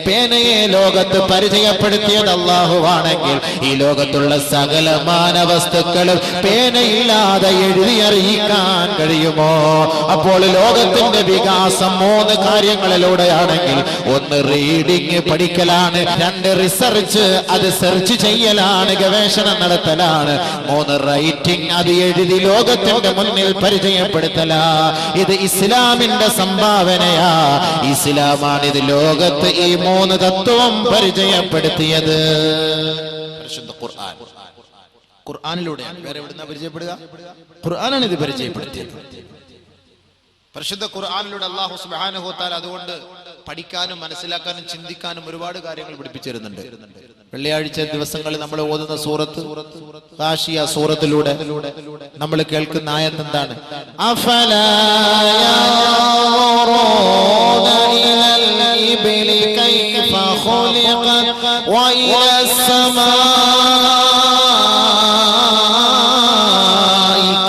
പേനയെ ലോകത്ത് പരിചയപ്പെടുത്തിയത് അല്ലാഹുവാണെങ്കിൽ ഈ ലോകത്തുള്ള സകല മാനവസ്തുക്കളും പേനയില്ലാതെ എഴുതി അറിയിക്കാൻ കഴിയുമോ? അപ്പോൾ ലോകത്തിന്റെ വികാസം 3 കാര്യങ്ങളിലൂടെയാണെങ്കിൽ, 1 റീഡിങ് പഠിക്കലാണ്, 2 റിസർച്ച് അത് സെർച്ച് ചെയ്യലാണ്, ഗവേഷണം നടത്തലാണ്, 3 റൈറ്റിംഗ് അത് എഴുതി ലോകത്തിന്റെ മുന്നിൽ പരിചയപ്പെടുത്തലാ. ഇത് ഇസ്ലാമിന്റെ സംഭാവനയാ. ഇസ്ലാമാണ് ഇത് ലോകത്ത് ഈ 3 തത്വം പരിചയപ്പെടുത്തിയത്. പരിശുദ്ധ ഖുർആൻ, ഖുർആനിലൂടെയാണ്. വേറെ എവിടുന്നാ പരിചയപ്പെടുക? ഖുർആനാണ് ഇത് പരിചയപ്പെടുത്തിയത്. പരിശുദ്ധ ഖുർആനിലൂടെ അല്ലാഹു സുബ്ഹാനഹു വ തആല അതുകൊണ്ട് പഠിക്കാനും മനസ്സിലാക്കാനും ചിന്തിക്കാനും ഒരുപാട് കാര്യങ്ങൾ പഠിപ്പിച്ചിരുന്നുണ്ട്. വെള്ളിയാഴ്ച ദിവസങ്ങളിൽ നമ്മൾ ഓതുന്ന സൂറത്ത് ഗാശിയ സൂറത്തിലൂടെ നമ്മൾ കേൾക്കുന്ന ആയത്ത് എന്താണ്? അഫലാ യൻദുറൂന ഇലൽ ഇബ്ലി കൈഫ ഖുലിഖത് വ ഇലസ് സമാഇ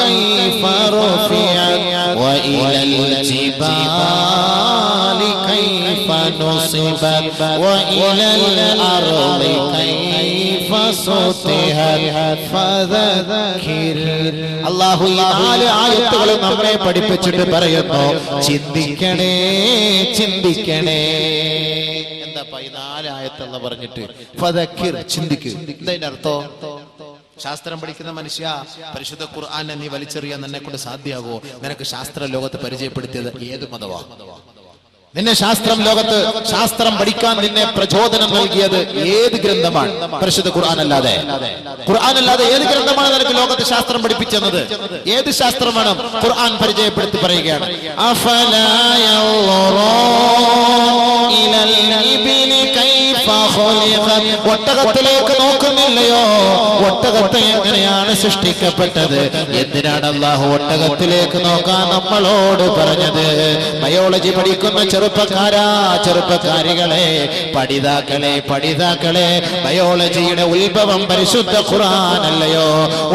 കൈഫ റുഫിഅത് വ ഇലൽ ജിബാലി കൈഫ نصبت وإلى الأرض كيف سطحت فذكر. അല്ലാഹു ഈ 4 ആയത്തുകൾ നമ്മളെ പഠിപ്പിച്ചിട്ട് പറയുന്നു, ചിന്തിക്കണേ ചിന്തിക്കണേ. എന്താ ഈ 4 ആയത്തെന്ന് പറഞ്ഞിട്ട് ഫദക്കിർ, ചിന്തിക്ക്. എന്താ ഇതിന്റെ അർത്ഥം? ശാസ്ത്രം പഠിക്കുന്ന മനുഷ്യ, പരിശുദ്ധ ഖുർആനെ നീ വലിച്ചെറിയാൻ നിന്നെ കൊണ്ട് സാധ്യമാകോ? നിനക്ക് ശാസ്ത്ര ലോകത്ത് പരിചയപ്പെടുത്തിയത് ഏത് മതവാ? നിന്നെ ശാസ്ത്രം ലോകത്ത് ശാസ്ത്രം പഠിക്കാൻ നിന്നെ പ്രചോദനം നൽകിയത് ഏത് ഗ്രന്ഥമാണ്? പരിശുദ്ധ ഖുർആൻ അല്ലാതെ. ഖുർആൻ അല്ലാതെ ഏത് ഗ്രന്ഥമാണ് നിനക്ക് ലോകത്ത് ശാസ്ത്രം പഠിപ്പിച്ചത്? ഏത് ശാസ്ത്രമാണ്? ഖുർആൻ പരിചയപ്പെടുത്തി പറയുകയാണ്, അഫലാ യൻദുറൂന ഇലൽ ഇബ്ലി കൈഫ ഖുലിഖത്. ഒട്ടകത്തിലേക്ക് നോക്കുന്നില്ലയോ? ഒട്ടകത്തെ എങ്ങനെയാണ് സൃഷ്ടിക്കപ്പെട്ടത്? എന്തിനാണ് അല്ലാഹു ഒട്ടകത്തിലേക്ക് നോക്കാൻ നമ്മളോട് പറഞ്ഞത്? ബയോളജി പഠിക്കുന്ന ചെറുപ്പക്കാരാ, ചെറുപ്പക്കാരികളെ, പഠിതാക്കളെ, പഠിതാക്കളെ, ബയോളജിയുടെ ഉത്ഭവം പരിശുദ്ധ ഖുർആൻ അല്ലയോ?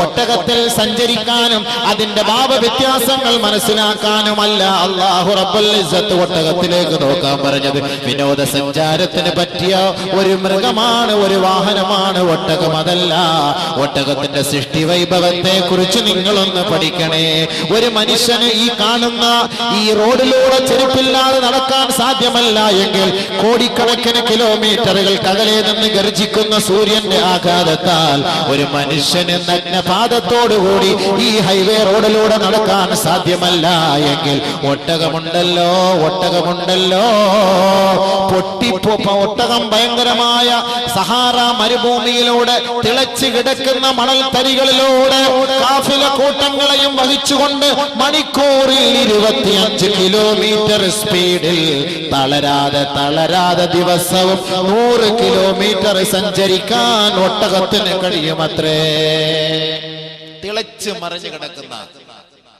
ഒട്ടകത്തിൽ സഞ്ചരിക്കാനും അതിന്റെ ഭാവവ്യത്യാസങ്ങൾ മനസ്സിലാക്കാനുമല്ല അല്ലാഹു റബ്ബുൽ ഇസ്സത്ത് ഒട്ടകത്തിലേക്ക് നോക്കാൻ പറഞ്ഞത്. വിനോദസഞ്ചാരത്തിന് പറ്റിയ ഒരു മൃഗമാണ്, ഒരു വാഹനമാണ് ഒട്ടകം. അതല്ല, ഒട്ടകത്തിന്റെ സൃഷ്ടി വൈഭവത്തെ കുറിച്ച് നിങ്ങളൊന്ന് പഠിക്കണേ. ഒരു മനുഷ്യന് ഈ കാണുന്ന ഈ റോഡിലൂടെ ചെരുപ്പില്ലാതെ നടക്കാൻ സാധ്യമല്ല എങ്കിൽ കോടിക്കണക്കിന് കിലോമീറ്ററുകൾക്ക് അകലെ നിന്ന് ഗർജിക്കുന്ന സൂര്യന്റെ ആഘാതത്താൽ ഒരു മനുഷ്യന് നഗ്നപാദത്തോടുകൂടി ഈ ഹൈവേ റോഡിലൂടെ നടക്കാൻ സാധ്യമല്ല എങ്കിൽ ഒട്ടകമുണ്ടല്ലോ, ഒട്ടകമുണ്ടല്ലോ. ഒട്ടകം ഭയങ്കരമായ സഹാറ മരുഭൂമിയിലൂടെ തിളച്ചു കിടക്കുന്ന മണൽ തരികളിലൂടെ കാഫില കൂട്ടങ്ങളെയും വഹിച്ചുകൊണ്ട് മണിക്കൂറിൽ 25 കിലോമീറ്റർ സ്പീഡിൽ തളരാതെ ദിവസവും 100 കിലോമീറ്റർ സഞ്ചരിക്കാൻ ഒട്ടകത്തിന് കഴിയുമത്രേ.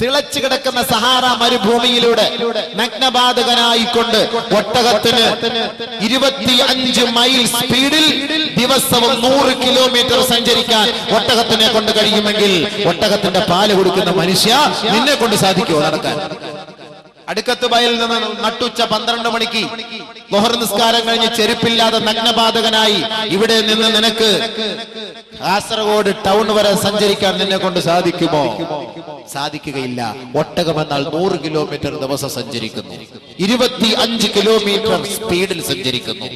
തിളച്ചു കിടക്കുന്ന സഹാറ മരുഭൂമിയിലൂടെ നഗ്നപാതകനായിക്കൊണ്ട് ഒട്ടകത്തിന് 25 മൈൽ സ്പീഡിൽ ദിവസവും 100 കിലോമീറ്റർ സഞ്ചരിക്കാൻ ഒട്ടകത്തിനെ കൊണ്ട് കഴിയുമെങ്കിൽ ഒട്ടകത്തിന്റെ പാല് കൊടുക്കുന്ന മനുഷ്യ, നിന്നെ കൊണ്ട് സാധിക്കുമോ നടക്കാൻ? അടുക്കത്ത് വയലിൽ നിന്ന് നട്ടുച്ച 12 മണിക്ക് ളുഹർ നിസ്കാരം കഴിഞ്ഞ് ചെരുപ്പില്ലാതെ നഗ്നപാതകനായി ഇവിടെ നിന്ന് നിനക്ക് കാസർഗോഡ് ടൗൺ വരെ സഞ്ചരിക്കാൻ നിന്നെ കൊണ്ട് സാധിക്കുമോ? സാധിക്കുകയില്ല. ഒട്ടകമെന്നാൽ 100 കിലോമീറ്റർ ദിവസം സഞ്ചരിക്കുന്നു, 25 കിലോമീറ്റർ സ്പീഡിൽ സഞ്ചരിക്കുന്നു.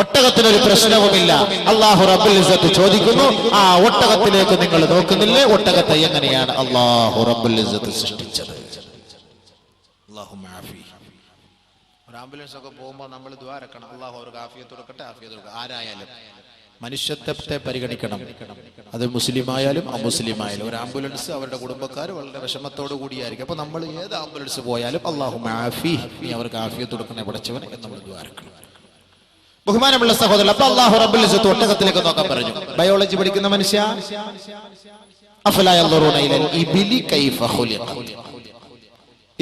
ഒട്ടകത്തിനൊരു പ്രശ്നവുമില്ല. അല്ലാഹു റബ്ബുൽ ഇസ്സത്ത് ചോദിക്കുന്നു, ആ ഒട്ടകത്തിലേക്ക് നിങ്ങൾ നോക്കുന്നില്ലേ? ഒട്ടകത്തെ എങ്ങനെയാണ് അല്ലാഹു റബ്ബുൽ ഇസ്സത്ത് സൃഷ്ടിച്ചത്? ഒരു ആംബുലൻസ് ഒക്കെ പോകുമ്പോൾ നമ്മൾ ദുആ ഇറക്കണം, അല്ലാഹു അവർക്ക് ആഫിയത്ത് കൊടുക്കട്ടെ, ആഫിയത്ത് കൊടുക്കട്ടെ. ആരായാലും മനുഷ്യത്വത്തെ പരിഗണിക്കണം. അത് മുസ്ലിമായാലും അമുസ്ലിമായാലും. ഒരു ആംബുലൻസ് അവരുടെ കുടുംബക്കാർ വളരെ വിഷമത്തോടു കൂടിയായിരിക്കും. അപ്പൊ നമ്മൾ ഏത് ആംബുലൻസ് പോയാലും അല്ലാഹുമ്മ ആഫി, നീ അവർക്ക് ആഫിയത്ത് കൊടുക്കണേ പഠിച്ചവൻ എന്ന് നമ്മൾ ദ്വാരക്കണം. ബഹുമാനമുള്ള സഹോദരൻ, അപ്പൊ അല്ലാഹു റബ്ബുൽ ഇസ്സത്ത് ഒട്ടകത്തിലേക്ക് നോക്കാൻ പറഞ്ഞു. ബയോളജി പഠിക്കുന്ന മനുഷ്യ, അഫലാ യൻദുറൂന ഇലൽ ഇബിലി കൈഫ ഖുലിഖത്.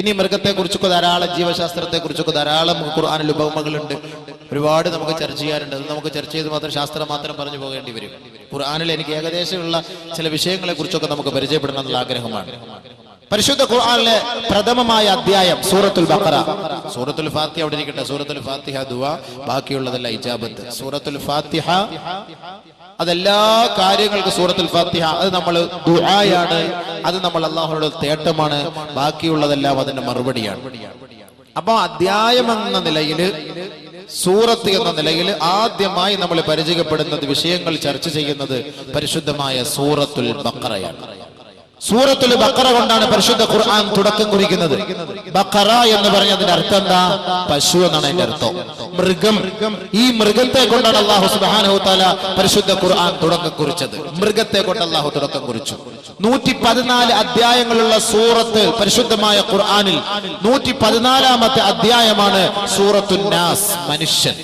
ഇനി മൃഗത്തെ കുറിച്ചൊക്കെ ധാരാളം, ജീവശാസ്ത്രത്തെ കുറിച്ചൊക്കെ ധാരാളം ഖുർആനിൽ ഉപമകളുണ്ട്. ഒരുപാട് നമുക്ക് ചർച്ച ചെയ്യാറുണ്ട്. അത് നമുക്ക് ചർച്ച ചെയ്ത് മാത്രം ശാസ്ത്രം മാത്രം പറഞ്ഞു പോകേണ്ടി വരും. ഖുർആനിൽ എനിക്ക് ഏകദേശമുള്ള ചില വിഷയങ്ങളെ കുറിച്ചൊക്കെ നമുക്ക് പരിചയപ്പെടണം എന്നുള്ള ആഗ്രഹമാണ്. പരിശുദ്ധ ഖുർആനിലെ പ്രഥമമായ അധ്യായം സൂറത്തുൽ ബഖറ. സൂറത്തുൽ ഫാത്തിഹ അവിടെ ഇരിക്കട്ടെ. സൂറത്തുൽ ഫാത്തിഹ ദുആ, ബാക്കിയുള്ളതല്ല ഇജാബത്ത്. സൂറത്തുൽ ഫാത്തിഹ അതെല്ലാ കാര്യങ്ങൾക്കും സൂറത്തുൽ ഫാത്തിഹ അത് നമ്മൾ ദുആയാണ്, അത് നമ്മൾ അല്ലാഹുവിനോട് തേട്ടമാണ്. ബാക്കിയുള്ളതെല്ലാം അതിന്റെ മറുപടിയാണ്. അപ്പൊ അധ്യായം എന്ന നിലയിൽ, സൂറത്ത് എന്ന നിലയിൽ ആദ്യമായി നമ്മൾ പരിചയപ്പെടുന്നത്, വിഷയങ്ങൾ ചർച്ച ചെയ്യുന്നത് പരിശുദ്ധമായ സൂറത്തുൽ ബഖറയാണ്. സൂറത്തുൽ ബഖറ കൊണ്ടാണ് പരിശുദ്ധ ഖുർആൻ തുടക്കം കുറിക്കുന്നത്. ബഖറ എന്ന് പറഞ്ഞതിന്റെ അർത്ഥം എന്താ? പശു എന്നാണ് അതിന്റെ അർത്ഥം. മൃഗം. ഈ മൃഗത്തെ കൊണ്ടാണ് അല്ലാഹു സുബ്ഹാനഹു വതആല പരിശുദ്ധ ഖുർആൻ തുടക്കം കുറിച്ചത്. മൃഗത്തെ കൊണ്ട് അല്ലാഹു തുടക്കം കുറിച്ചു. 114 അധ്യായങ്ങളുള്ള സൂറത്ത് പരിശുദ്ധമായ ഖുർആനിൽ 114ാമത്തെ അധ്യായമാണ് സൂറത്തുൻ നാസ്, മനുഷ്യൻ.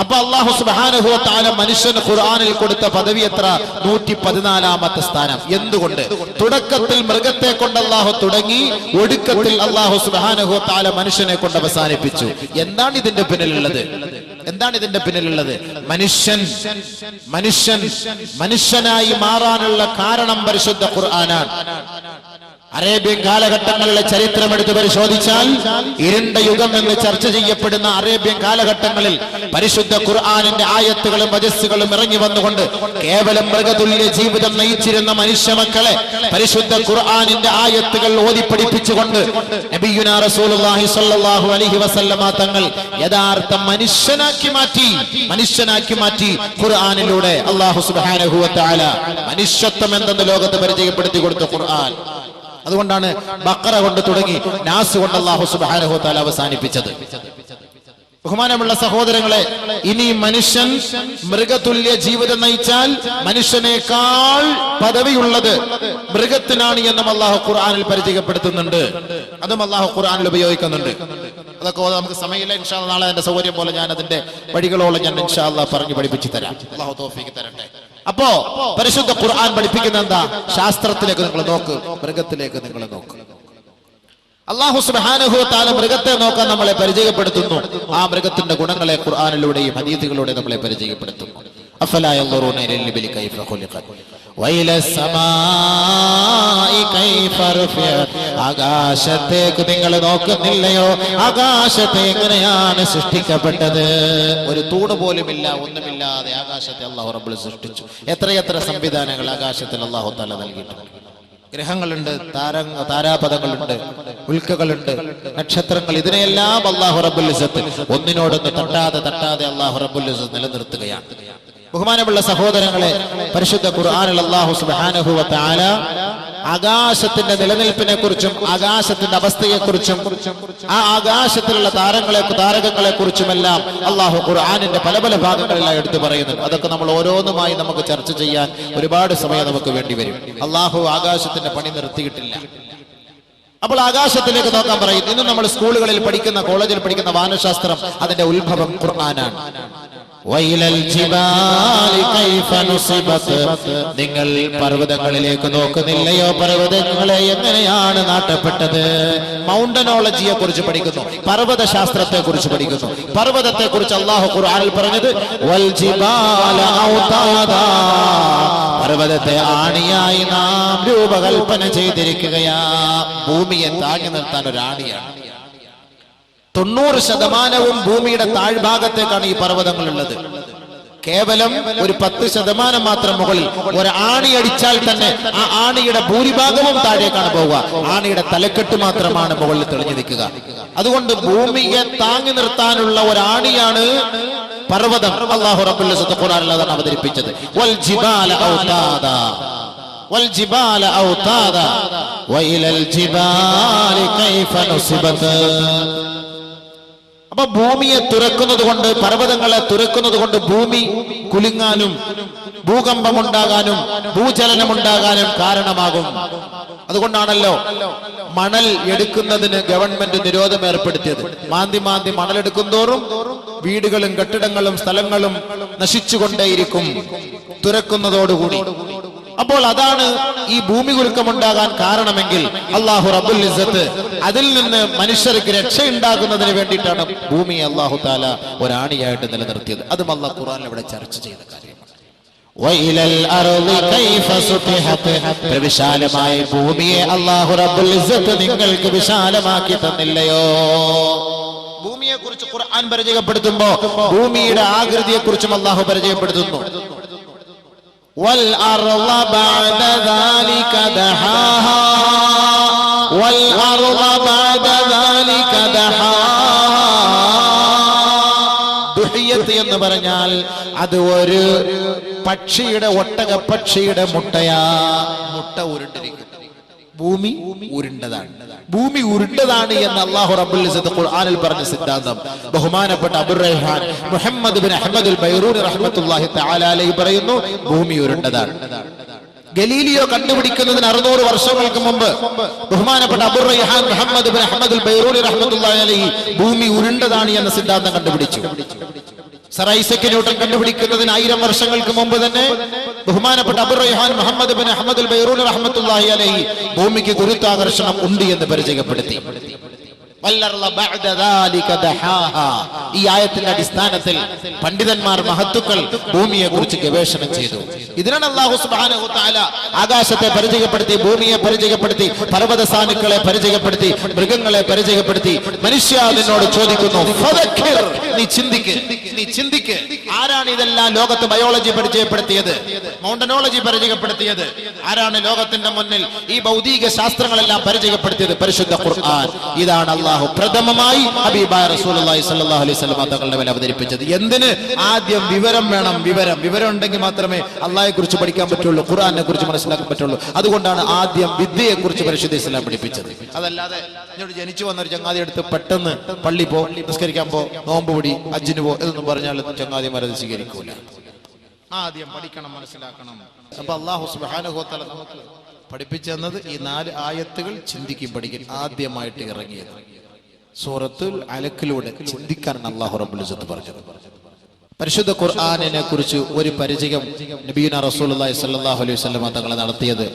അപ്പൊ അല്ലാഹു സുബ്ഹാനഹു വതആല മനുഷ്യന് ഖുർആനിൽ കൊടുത്ത പദവി എത്ര? 114ാമത്തെ സ്ഥാനം. എന്തുകൊണ്ട്? തുടക്കത്തിൽ മൃഗത്തെ കൊണ്ട് അല്ലാഹു തുടങ്ങി, ഒടുക്കത്തിൽ അല്ലാഹു സുബ്ഹാനഹു വതആല മനുഷ്യനെ കൊണ്ട് അവസാനിപ്പിച്ചു. എന്താണ് ഇതിന്റെ പിന്നിലുള്ളത്? എന്താണ് ഇതിന്റെ പിന്നിലുള്ളത്? മനുഷ്യനായി മാറാനുള്ള കാരണം പരിശുദ്ധ ഖുർആനാണ്. അറേബ്യൻ കാലഘട്ടങ്ങളിലെ ചരിത്രം എടുത്ത് പരിശോധിച്ചാൽ, ഇരുണ്ട യുഗം എന്ന് ചർച്ച ചെയ്യപ്പെടുന്ന അറേബ്യൻ കാലഘട്ടങ്ങളിൽ പരിശുദ്ധ ഖുർആനിന്റെ ആയത്തുകളും വജസ്സുകളും ഇറങ്ങി വന്നുകൊണ്ട് കേവലം മൃഗതുല്യ ജീവിതം നയിച്ചിരുന്ന മനുഷ്യ മക്കളെ പരിശുദ്ധ ഖുർആനിന്റെ ആയത്തുകൾ ഓതി പഠിപ്പിച്ചുകൊണ്ട് നബിയുനാ റസൂലുള്ളാഹി സ്വല്ലല്ലാഹു അലൈഹി വസല്ലമ തങ്ങൾ യഥാർത്ഥ മനുഷ്യനാക്കി മാറ്റി ഖുർആനിലൂടെ അല്ലാഹു സുബ്ഹാനഹു വ തആല മനുഷ്യത്വം എന്തെന്ന് ലോകത്ത് പരിചയപ്പെടുത്തി കൊടുത്ത ഖുർആൻ. അതുകൊണ്ടാണ് ബഖറ കൊണ്ട് തുടങ്ങി നാസ് കൊണ്ട് അല്ലാഹു സുബ്ഹാനഹു വ തആല അവസാനിപ്പിച്ചത്. ബഹുമാനമുള്ള സഹോദരങ്ങളെ, ഇനി മനുഷ്യൻ മൃഗതുല്യ ജീവിതം നയിച്ചാൽ മനുഷ്യനേക്കാൾ പദവിയുള്ളത് മൃഗത്തിനാണ് എന്നും അല്ലാഹു ഖുർആനിൽ പരിചയപ്പെടുത്തുന്നുണ്ട്. അതും അല്ലാഹു ഖുർആനിൽ ഉപയോഗിക്കുന്നുണ്ട്. അതൊക്കെ നമുക്ക് സമയമില്ല. ഇൻഷാ അല്ലാഹ് നാളെ എന്റെ സൗകര്യം പോലെ ഞാൻ അതിന്റെ വഴികളോളം ഞാൻ ഇൻഷാ അല്ലാഹ് പറഞ്ഞു പഠിപ്പിച്ചു തരാം. അല്ലാഹു തൗഫീഖ് തരട്ടെ. അപ്പോ പരിശുദ്ധ ഖുർആൻ പഠിപ്പിക്കുന്ന എന്താ? ശാസ്ത്രത്തിലേക്ക് നിങ്ങൾ നോക്ക്, മൃഗത്തിലേക്ക് നിങ്ങൾ നോക്ക്. അല്ലാഹു സുബ്ഹാനഹു വ തആല മൃഗത്തെ നോക്കാൻ നമ്മളെ പരിചയപ്പെടുത്തുന്നു. ആ മൃഗത്തിന്റെ ഗുണങ്ങളെ ഖുർആനിലൂടെയും ഹദീസുകളിലൂടെയും നമ്മളെ പരിചയപ്പെടുത്തുന്നു. അഫലാ യൻദുറൂന ഇലൽ ഇബ്ലി കൈഫ ഖുലിഖത് വഇല സമാഇ കൈഫ റുഫിഅത്. ആകാശത്തേക്ക് നിങ്ങൾ നോക്കുന്നില്ലയോ? ആകാശത്തെ എങ്ങനെയാണ് സൃഷ്ടിക്കപ്പെട്ടത്? ഒരു തൂണ് പോലുമില്ല, ഒന്നുമില്ലാതെ ആകാശത്തെ അല്ലാഹു റബ്ബുൽ സൃഷ്ടിച്ചു. എത്രയെത്ര സംവിധാനങ്ങൾ ആകാശത്തിൽ അല്ലാഹു തആല നൽകിയിട്ടുണ്ട്. ഗ്രഹങ്ങളുണ്ട്, താരാപഥങ്ങളുണ്ട്, ഉൽക്കകളുണ്ട്, നക്ഷത്രങ്ങൾ. ഇതിനെയെല്ലാം അല്ലാഹു റബ്ബുൽ ഇസ്സത്ത് ഒന്നിനോടൊന്ന് തട്ടാതെ അല്ലാഹു റബ്ബുൽ ഇസ്സത്ത് നിലനിർത്തുകയാണ്. ബഹുമാനമുള്ള സഹോദരങ്ങളെ, പരിശുദ്ധ ഖുർആനിൽ അല്ലാഹു സുബ്ഹാനഹു വ തആല ആകാശത്തിന്റെ നിലനിൽപ്പിനെ കുറിച്ചും ആകാശത്തിന്റെ അവസ്ഥയെക്കുറിച്ചും ആ ആകാശത്തിലുള്ള താരകങ്ങളെ കുറിച്ചുമെല്ലാം അല്ലാഹു ഖുർആനിന്റെ പല പല ഭാഗങ്ങളിലായി എടുത്തു പറയുന്നു. അതൊക്കെ നമ്മൾ ഓരോന്നുമായി നമുക്ക് ചർച്ച ചെയ്യാൻ ഒരുപാട് സമയം നമുക്ക് വേണ്ടി വരും. അല്ലാഹു ആകാശത്തിന്റെ പണി നിർത്തിയിട്ടില്ല. അപ്പോൾ ആകാശത്തിലേക്ക് നോക്കാൻ പറയും. ഇന്ന് നമ്മൾ സ്കൂളുകളിൽ പഠിക്കുന്ന, കോളേജിൽ പഠിക്കുന്ന വാനശാസ്ത്രം, അതിന്റെ ഉത്ഭവം ഖുർആനാണ്. നിങ്ങൾ പർവ്വതങ്ങളിലേക്ക് നോക്കുന്നില്ലയോ? പർവ്വതങ്ങളെ എങ്ങനെയാണ് നാട്ടപ്പെട്ടത്? മൗണ്ടനോളജിയെ കുറിച്ച് പഠിക്കുന്നു, പർവ്വത ശാസ്ത്രത്തെ കുറിച്ച് പഠിക്കുന്നു. പർവ്വതത്തെ കുറിച്ച് അല്ലാഹു ഖുർആനിൽ പറഞ്ഞത് പർവ്വതത്തെ ആണിയായി നാം രൂപകൽപ്പന ചെയ്തിരിക്കുകയാ. ഭൂമിയെ താങ്ങി നിർത്താൻ ഒരു ആണിയാണ്. 90% ഭൂമിയുടെ താഴ്ഭാഗത്തേക്കാണ് ഈ പർവ്വതങ്ങളുള്ളത്. കേവലം ഒരു 10% മാത്രം മുകളിൽ. ഒരു ആണി അടിച്ചാൽ തന്നെ ആ ആണിയുടെ ഭൂരിഭാഗവും താഴേക്കാണ് പോവുക. ആണിയുടെ തലക്കെട്ട് മാത്രമാണ് മുകളിൽ തെളിഞ്ഞു നിൽക്കുക. അതുകൊണ്ട് ഭൂമിയെ താങ്ങി നിർത്താനുള്ള ഒരു ആണിയാണ് പർവ്വതം. അല്ലാഹു റബ്ബുൽ ഇസ്സത്ത് ഖുർആനിൽ അതാണ് അവതരിപ്പിച്ചത്. വൽ ജിബാല ഔതാദാ വൽജിബാല ഔതാദ വഇലൽ ജിബാലി കൈഫ നുസിബത്. അപ്പൊ ഭൂമിയെ തുറക്കുന്നത് കൊണ്ട്, പർവ്വതങ്ങളെ തുറക്കുന്നത് കൊണ്ട് ഭൂമി കുലുങ്ങാനും ഭൂകമ്പമുണ്ടാകാനും ഭൂചലനമുണ്ടാകാനും കാരണമാകും. അതുകൊണ്ടാണല്ലോ മണൽ എടുക്കുന്നതിന് ഗവൺമെന്റ് നിരോധനം ഏർപ്പെടുത്തിയത്. മാന്തി മാന്തി മണലെടുക്കും തോറും വീടുകളും കെട്ടിടങ്ങളും സ്ഥലങ്ങളും നശിച്ചുകൊണ്ടേയിരിക്കും തുറക്കുന്നതോടുകൂടി. അപ്പോൾ അതാണ് ഈ ഭൂമി കുലുക്കമുണ്ടാകാൻ കാരണമെങ്കിൽ അല്ലാഹു റബ്ബുൽ ഇസ്സത്ത് അതിൽ നിന്ന് മനുഷ്യർക്ക് രക്ഷയുണ്ടാകുന്നതിന് വേണ്ടിയിട്ടാണ് ഭൂമിയെ അല്ലാഹു തആല ഒരാണിയായിട്ട് നിലനിർത്തിയത്. അതും അല്ലാഹു ഖുർആനിൽ ഇവിടെ ചർച്ച ചെയ്ത കാര്യമാണ്. വിശാലമായ ഭൂമിയെ അല്ലാഹു റബ്ബുൽ ഇസ്സത്ത് നിങ്ങൾക്ക് വിശാലമാക്കി തന്നില്ലയോ? ഭൂമിയെ കുറിച്ച് ഖുർആൻ പരിചയപ്പെടുത്തുമ്പോ ഭൂമിയുടെ ആകൃതിയെ കുറിച്ചും അല്ലാഹു പരിചയപ്പെടുത്തുന്നു. والأرض بعد ذلك دحاها والأرض بعد ذلك دحاها. ദുഹിയത്ത് എന്ന് പറഞ്ഞാൽ അത് ഒരു പക്ഷിയുടെ ഒട്ടക പക്ഷിയുടെ മുട്ടയാ. മുട്ട ഉരുണ്ടിരിക്കും. ഭൂമി ഉരുണ്ടതാണ്. ഭൂമി ഉരുണ്ടതാണ് എന്ന് അല്ലാഹു റബ്ബുൽ ഇസ്സത്ത് ഖുർആനിൽ പറഞ്ഞ സിദ്ധാന്തം ബഹുമാനപ്പെട്ട അബുർ റൈഹാൻ മുഹമ്മദ് ബിൻ അഹ്മദ് അൽ ബൈറൂനി റഹ്മത്തുള്ളാഹി തആല അലൈഹി പറയുന്നു, ഭൂമി ഉരുണ്ടതാണ്. ഗലീലിയോ കണ്ടുപിടിക്കുന്നതിന് 600 വർഷങ്ങൾക്ക് മുമ്പ് ബഹുമാനപ്പെട്ട അബുർ റൈഹാൻ മുഹമ്മദ് ബിൻ അഹ്മദ് അൽ ബൈറൂനി റഹ്മത്തുള്ളാഹി അലൈഹി ഭൂമി ഉരുണ്ടതാണ് എന്ന സിദ്ധാന്തം കണ്ടുപിടിച്ചു. സർ ഐസക് ന്യൂട്ടൺ കണ്ടുപിടിക്കുന്നതിന് 1000 വർഷങ്ങൾക്ക് മുമ്പ് തന്നെ ബഹുമാനപ്പെട്ട അബുർ റൈഹാൻ മുഹമ്മദ് ബിൻ അഹ്മദ് അൽ ബൈറൂനി റഹ്മത്തുള്ളാഹി അലൈഹി ഭൂമിക്ക് ഗുരുത്വാകർഷണം ഉണ്ട് എന്ന് പരിചയപ്പെടുത്തി. ഈ ആയത്തിന്റെ അടിസ്ഥാനത്തിൽ പണ്ഡിതന്മാർ മഹത്തുക്കൾ ഭൂമിയെ കുറിച്ച് ഗവേഷണം ചെയ്തു. ഇതിനാണ് അല്ലാഹു സുബ്ഹാനഹു വ തആല ആകാശത്തെ പരിചയപ്പെടുത്തി, ഭൂമിയെ പരിചയപ്പെടുത്തി, പർവ്വത സാനുക്കളെ പരിചയപ്പെടുത്തി, മൃഗങ്ങളെ പരിചയപ്പെടുത്തി. മനുഷ്യ നിന്നോട് ചോദിക്കുന്നു, ഫദക്കിർ, നീ ചിന്തിക്ക്, നീ ചിന്തിക്ക്. ആരാണ് ഇതെല്ലാം ലോകത്ത് ബയോളജി പരിചയപ്പെടുത്തിയത്, മൗണ്ടനോളജി പരിചയപ്പെടുത്തിയത്? ആരാണ് ലോകത്തിന്റെ മുന്നിൽ ഈ ഭൗതിക ശാസ്ത്രങ്ങളെല്ലാം പരിചയപ്പെടുത്തിയത്? പരിശുദ്ധ ഖുർആൻ. ഇതാണ് അല്ലാഹു പ്രഥമമായി ഹബീബായ റസൂലുള്ളാഹി സ്വല്ലല്ലാഹു അലൈഹി വസല്ലം തങ്ങളുടെ മേൽ അവതരിപ്പിച്ചത്. എന്തിന്? ആദ്യം വിവരം വേണം. വിവരം ഉണ്ടെങ്കിൽ മാത്രമേ അല്ലാഹയെ കുറിച്ച് പഠിക്കാൻ പറ്റുള്ളൂ, ഖുർആനെ കുറിച്ച് മനസ്സിലാക്കാൻ പറ്റുള്ളൂ. അതുകൊണ്ടാണ് ആദ്യം വിദ്യയെ കുറിച്ച് പരിശുദ്ധ ഇസ്ലാം പഠിപ്പിച്ചത്. അതല്ലാതെ എന്നോട് ജനിച്ചു വന്ന ഒരു ചങ്ങാതി എടുത്ത് പെട്ടെന്ന് പള്ളി പോ, നിസ്കരിക്കാൻ പോ, നോമ്പ് പിടി, ഹജ്ജിന് പോ എന്നൊന്നും പറഞ്ഞാൽ ചങ്ങാതിമാർ അത് സ്വീകരിക്കൂല. ആദ്യം പഠിക്കണം, മനസ്സിലാക്കണം. അപ്പൊ അല്ലാഹു സുബ്ഹാനഹു വ തആല നമുക്ക് പഠിപ്പിച്ചു തന്നത് ഈ 4 ആയത്തുകൾ ചിന്തിക്കും പഠിക്കും ആദ്യമായിട്ട് ഇറങ്ങിയത് സൂറത്തുൽ അലക്കിലൂടെ ചിന്തിക്കാനാണ് അല്ലാഹു റബ്ബുൽ ഇസ്സത്ത് പറഞ്ഞത്. പരിശുദ്ധ ഖുർആനിനെ കുറിച്ച് ഒരു പരിചയം നബിയുനാ റസൂലുള്ളാഹി സ്വല്ലല്ലാഹു അലൈഹി വസല്ലം തങ്ങൾ നടത്തിയത്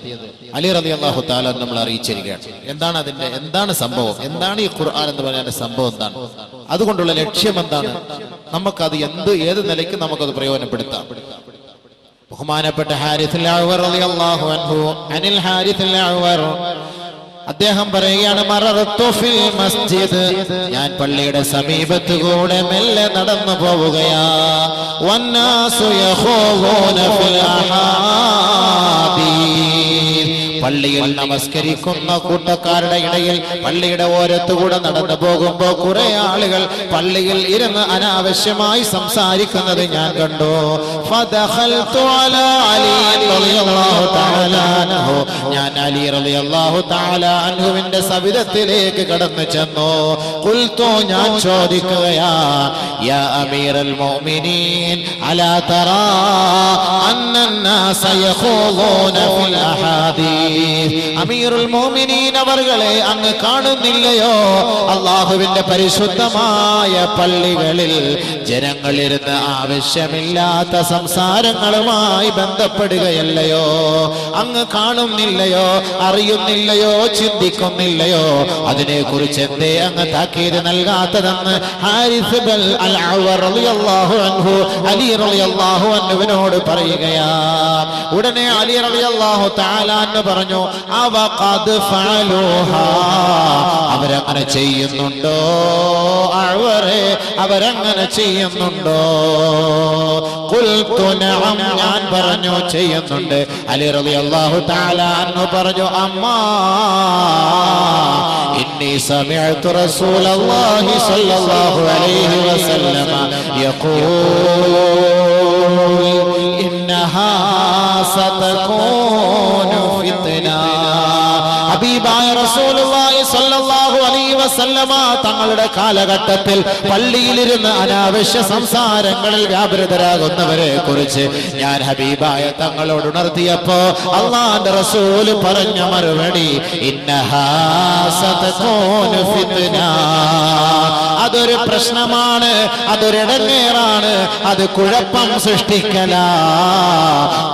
അലി റളിയല്ലാഹു തആല നമ്മൾ അറിയിച്ചിരിക്കുകയാണ്. എന്താണ് സംഭവം, എന്താണ് ഈ ഖുർആൻ എന്ന് പറഞ്ഞാൽ സംഭവം എന്താണ്, അതുകൊണ്ടുള്ള ലക്ഷ്യം എന്താണ്, നമുക്കത് ഏത് നിലയ്ക്ക് നമുക്കത് പ്രയോജനപ്പെടുത്താം. ബഹുമാനപ്പെട്ട ഹാരിസുൽ അഅ്വർ റളിയല്ലാഹു അൻഹു അനിൽ ഹാരിസുൽ അഅ്വർ അദ്ദേഹം പറയുകയാണ്, മററത്തു ഫിൽ മസ്ജിദ്, ഞാൻ പള്ളിയുടെ സമീപത്ത് കൂടെ മെല്ലെ നടന്നു പോവുകയാ. വന്നാസു യഖൂലൂന ഫിൽ അഹാദീസ്, പള്ളിയിൽ നമസ്കരിക്കുന്ന കൂട്ടക്കാരുടെ ഇടയിൽ പള്ളിയുടെ ഓരത്തുകൂടെ നടന്നു പോകുമ്പോ കുറെ ആളുകൾ പള്ളിയിൽ ഇരുന്ന് അനാവശ്യമായി സംസാരിക്കുന്നത് ഞാൻ കണ്ടു. ഫദഖൽതു അലാ അലി റളിയല്ലാഹു തആല അൻഹു, ഞാൻ അലി റളിയല്ലാഹു തആല അൻഹുവിന്റെ സവിധത്തിലേക്ക് കടന്നു ചെന്നു. ഖുൽതു, ഞാൻ ചോദിക്കുകയാ, യാ അമീറൽ മുഅ്മിനീൻ അലാ തറാ അന്നന്നാസ യഖൂലൂന ഫിൽ അഹാദീസ്, അമീറുൽ മുഅ്മിനീൻ അവർകളെ അങ്ങ് കാണുന്നില്ലയോ, അല്ലാഹുവിന്റെ പരിശുദ്ധമായ പള്ളികളിൽ ജനങ്ങളിരുന്ന് ആവശ്യമില്ലാത്ത സംസാരങ്ങളുമായി ബന്ധപ്പെടുകയല്ലയോ, അങ്ങ് കാണുന്നില്ലയോ, അറിയുന്നില്ലയോ, ചിന്തിക്കുന്നില്ലയോ? അതിനെക്കുറിച്ച് എന്തേ അങ്ങ് താക്കീത് നൽകാത്തതെന്ന് ഹാരിസ് ബിൻ അൽ-അഅ്വർ റളിയല്ലാഹു അൻഹു അലി റളിയല്ലാഹു അൻഹുവിനോട് പറയുകയാ. ഉടനെ അലി റളിയല്ലാഹു തആല അൻഹു പറഞ്ഞു, അവഖദ് ഫഅലൂഹാ, അവരങ്ങനെ ചെയ്യുന്നുണ്ടോ അഅ്വറേ, അവരങ്ങനെ ചെയ്യുന്നുണ്ടോ? ഖുൽതു നഅം, ഞാൻ പറഞ്ഞു ചെയ്യുന്നുണ്ട്. അലി റളിയല്ലാഹു തആല അൻഹു പറഞ്ഞു, അമ്മാ ഇന്നി സമിഅതു റസൂലല്ലാഹി സ്വല്ലല്ലാഹു അലൈഹി വസല്ലമ യഖൂൽ ഇന്നഹാ സതകൂനു ഫിത്ന, ഹബീബായ റസൂലുള്ളാഹി സ്വല്ലല്ലാഹു അലൈഹി വസല്ലമ തങ്ങളുടെ കാലഘട്ടത്തിൽ പള്ളിയിലിരുന്ന് അനാവശ്യ സംസാരങ്ങളിൽ വ്യാപൃതരാകുന്നവരെ കുറിച്ച് ഞാൻ ഹബീബായ തങ്ങളോട് ഉണർത്തിയപ്പോ അല്ലാഹുവിന്റെ റസൂൽ പറഞ്ഞ മറുപടി ഇന്നഹാ സതകൂനു ഫിത്ന, അതൊരു പ്രശ്നമാണ്, അതൊരു ഇടങ്ങേറാണ്, അത് കുഴപ്പം സൃഷ്ടിക്കലാ.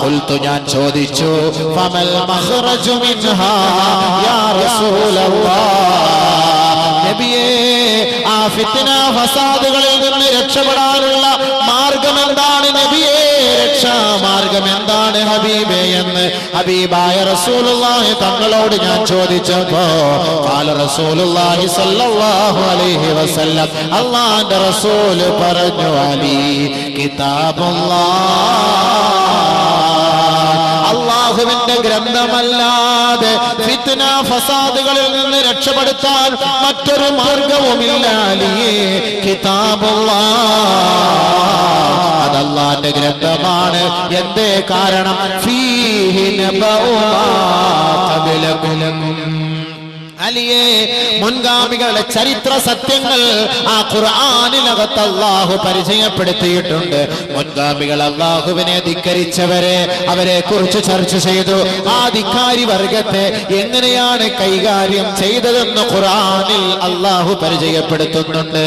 ഖുൽതു, ഞാൻ ചോദിച്ചു, ഫമൽ മഖ്റജു മിൻഹാ യാ റസൂലല്ലാഹ്, നബിയേ ആ ഫിത്ന ഫസാദുകളിൽ നിന്ന് രക്ഷപ്പെടാനുള്ള മാർഗം എന്താണ് നബിയേ, രക്ഷാമാർഗം എന്താണ് ഹബീബേ എന്ന് ഹബീബായ റസൂലുള്ളാഹി തങ്ങളോട് ഞാൻ ചോദിച്ചപ്പോ ഖാല റസൂലുള്ളാഹി സ്വല്ലല്ലാഹു അലൈഹി വസല്ലം, അല്ലാഹുവിന്റെ റസൂൽ പറഞ്ഞു, അലി കിതാബുല്ലാഹ്, അല്ലാഹുവിന്റെ ഗ്രന്ഥമല്ലാതെ ഫിത്ന ഫസാദുകളിൽ നിന്ന് രക്ഷപ്പെടുത്താൻ മറ്റൊരു മാർഗവുമില്ല. അലിയേ കിതാബുല്ലാഹ്, അതല്ലാഹുവിന്റെ ഗ്രന്ഥമാണ്. എന്തേ കാരണം? ഫീഹി നബഉ മാ ഖബലകും, അലിയേ മുൻഗാമികളുടെ ചരിത്ര സത്യങ്ങൾ ആ ഖുർആനിനകത്ത് അല്ലാഹു പരിചയപ്പെടുത്തിയിട്ടുണ്ട്. മുൻഗാമികൾ അല്ലാഹുവിനെ ധിക്കരിച്ചവരെ, അവരെ കുറിച്ച് ചർച്ച ചെയ്തു. ആ ധിക്കാരി വർഗത്തെ എങ്ങനെയാണ് കൈകാര്യം ചെയ്തതെന്ന് ഖുർആനിൽ അല്ലാഹു പരിചയപ്പെടുത്തുന്നുണ്ട്.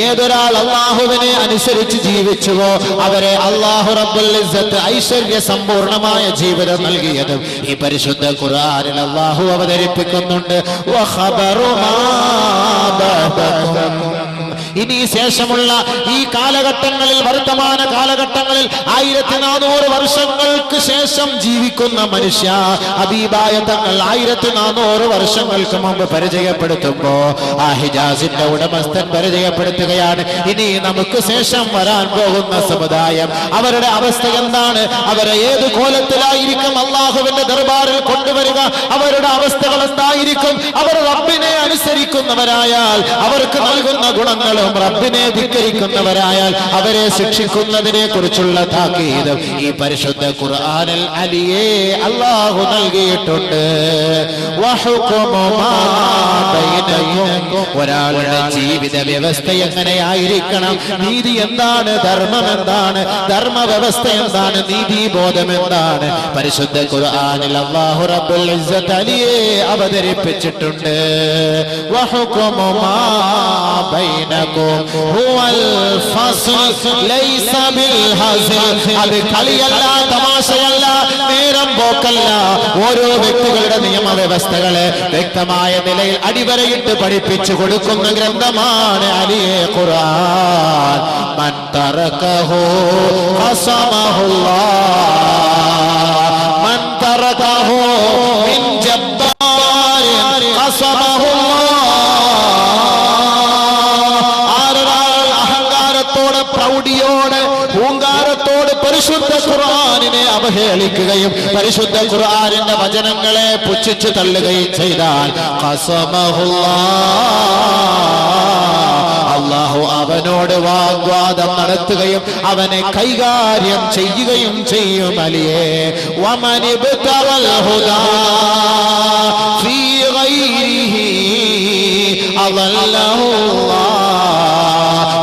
ഏതൊരാൾ അല്ലാഹുവിനെ അനുസരിച്ച് ജീവിച്ചുവോ അവരെ അല്ലാഹു റബ്ബുൽ ഇസ്സത്ത് ഐശ്വര്യ സമ്പൂർണമായ ജീവിതം നൽകിയതും ഈ പരിശുദ്ധ ഖുർആനിൽ അല്ലാഹു അവതരിപ്പിക്കുന്നുണ്ട്. ഇനി ശേഷമുള്ള ഈ കാലഘട്ടങ്ങളിൽ, വർത്തമാന കാലഘട്ടങ്ങളിൽ 1400 വർഷങ്ങൾക്ക് ശേഷം ജീവിക്കുന്ന മനുഷ്യ ഹബീബായ തങ്ങൾ 1400 വർഷങ്ങൾക്ക് മുമ്പ് പരിചയപ്പെടുത്തുമ്പോ ആ ഹിജാസിന്റെ ഉടമസ്ഥൻ പരിചയപ്പെടുത്തുകയാണ്, ഇനി നമുക്ക് ശേഷം വരാൻ പോകുന്ന സമുദായം അവരുടെ അവസ്ഥ എന്താണ്, അവരെ ഏത് കോലത്തിലായിരിക്കും അള്ളാഹുവിന്റെ ദർബാറിൽ കൊണ്ടുവരിക, അവരുടെ അവസ്ഥകൾ എന്തായിരിക്കും. അവർ റബ്ബിനെ അനുസരിക്കുന്നവരായാൽ അവർക്ക് നൽകുന്ന ഗുണങ്ങളും റബ്ബിനെ ധിക്കരിക്കുന്നവരായാൽ അവരെ ശിക്ഷിക്കുന്നതിനെ കുറിച്ചുള്ള താക്കീത് ഈ പരിശുദ്ധ ഖുർആനിൽ അലിയേ അല്ലാഹു നൽകിയിട്ടുണ്ട്. ഒരാളുടെ ജീവിത വ്യവസ്ഥ എങ്ങനെയായിരിക്കണം, നീതി എന്താണ്, ധർമ്മം എന്താണ്, ധർമ്മ വ്യവസ്ഥ എന്താണ്, നീതിബോധം എന്താണ്, പരിശുദ്ധ ഖുർആനിൽ അല്ലാഹു റബ്ബുൽ ഇസ്സത്ത് അലിയേ അവതരിപ്പിച്ചിട്ടുണ്ട്. വഹുകുമു മാ ബൈനകും ഹുവൽ ഫസ്ൽ ലൈസ ബിൽ ഹസ്ൽ, അത് കളിയല്ല, തമാശയല്ല, നേരം പോക്കല്ല. ഓരോ വ്യക്തികളുടെ നിയമവ്യവസ്ഥകളെ വ്യക്തമായ നിലയിൽ അടിവരയിട്ട് പഠിപ്പിച്ചു കൊടുക്കുന്ന ഗ്രന്ഥമാണ് അലിയേ ഖുർആൻ. മൻ തറകഹു ഖസമഹുല്ലാഹ്, മൻ തറകഹു മിൻ ജബ്ബാരിൻ ഖസമഹുല്ലാഹ്. പ്രൗഢിയോടെ പൂങ്കാരത്തോട് പരിശുദ്ധ ഖുർആനിനെ അവഹേളിക്കുകയും പരിശുദ്ധ ഖുർആനിന്റെ വചനങ്ങളെ പുച്ഛിച്ചു തള്ളുകയും ചെയ്താൽ അല്ലാഹു അവനോട് വാഗ്വാദം നടത്തുകയും അവനെ കൈകാര്യം ചെയ്യുകയും ചെയ്യും. അലിയേ വമനിബ്തഗൽ ഹുദാ ഫീ ഗൈരിഹി അളല്ലഹുല്ലാഹ്,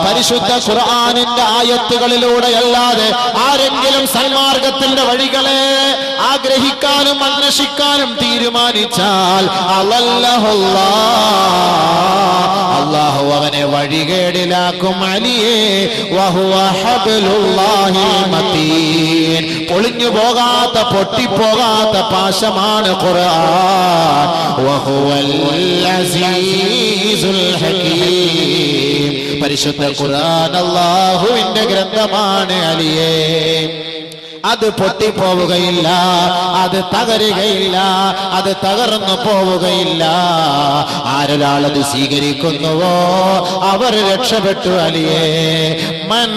പരിശുദ്ധ ഖുർആനിന്റെ ആയത്തുകളിലൂടെ അല്ലാതെ ആരെങ്കിലും സന്മാർഗത്തിന്റെ വഴികളെ ആഗ്രഹിക്കാനും അന്വേഷിക്കാനും തീരുമാനിച്ചാൽ അല്ലാഹു അവനെ വഴികേടിലാക്കും. അലിയേ വഹുവ ഹബ്ലുല്ലാഹിൽ മതീൻ, പൊളിഞ്ഞു പോകാത്ത പൊട്ടിപ്പോകാത്ത പാശമാണ് ഖുർആൻ. വഹുവൽ അസീസുൽ ഹകീം, പരിശുദ്ധ ഖുർആൻ അല്ലാഹുവിന്റെ ഗ്രന്ഥമാണ്. അലിയേ അത് പൊട്ടിപ്പോവുകയില്ല, അത് തകരുകയില്ല, അത് തകർന്നു പോവുകയില്ല. ആരൊരാളത് സ്വീകരിക്കുന്നുവോ അവർ രക്ഷപ്പെട്ടു. അലിയേ മൻ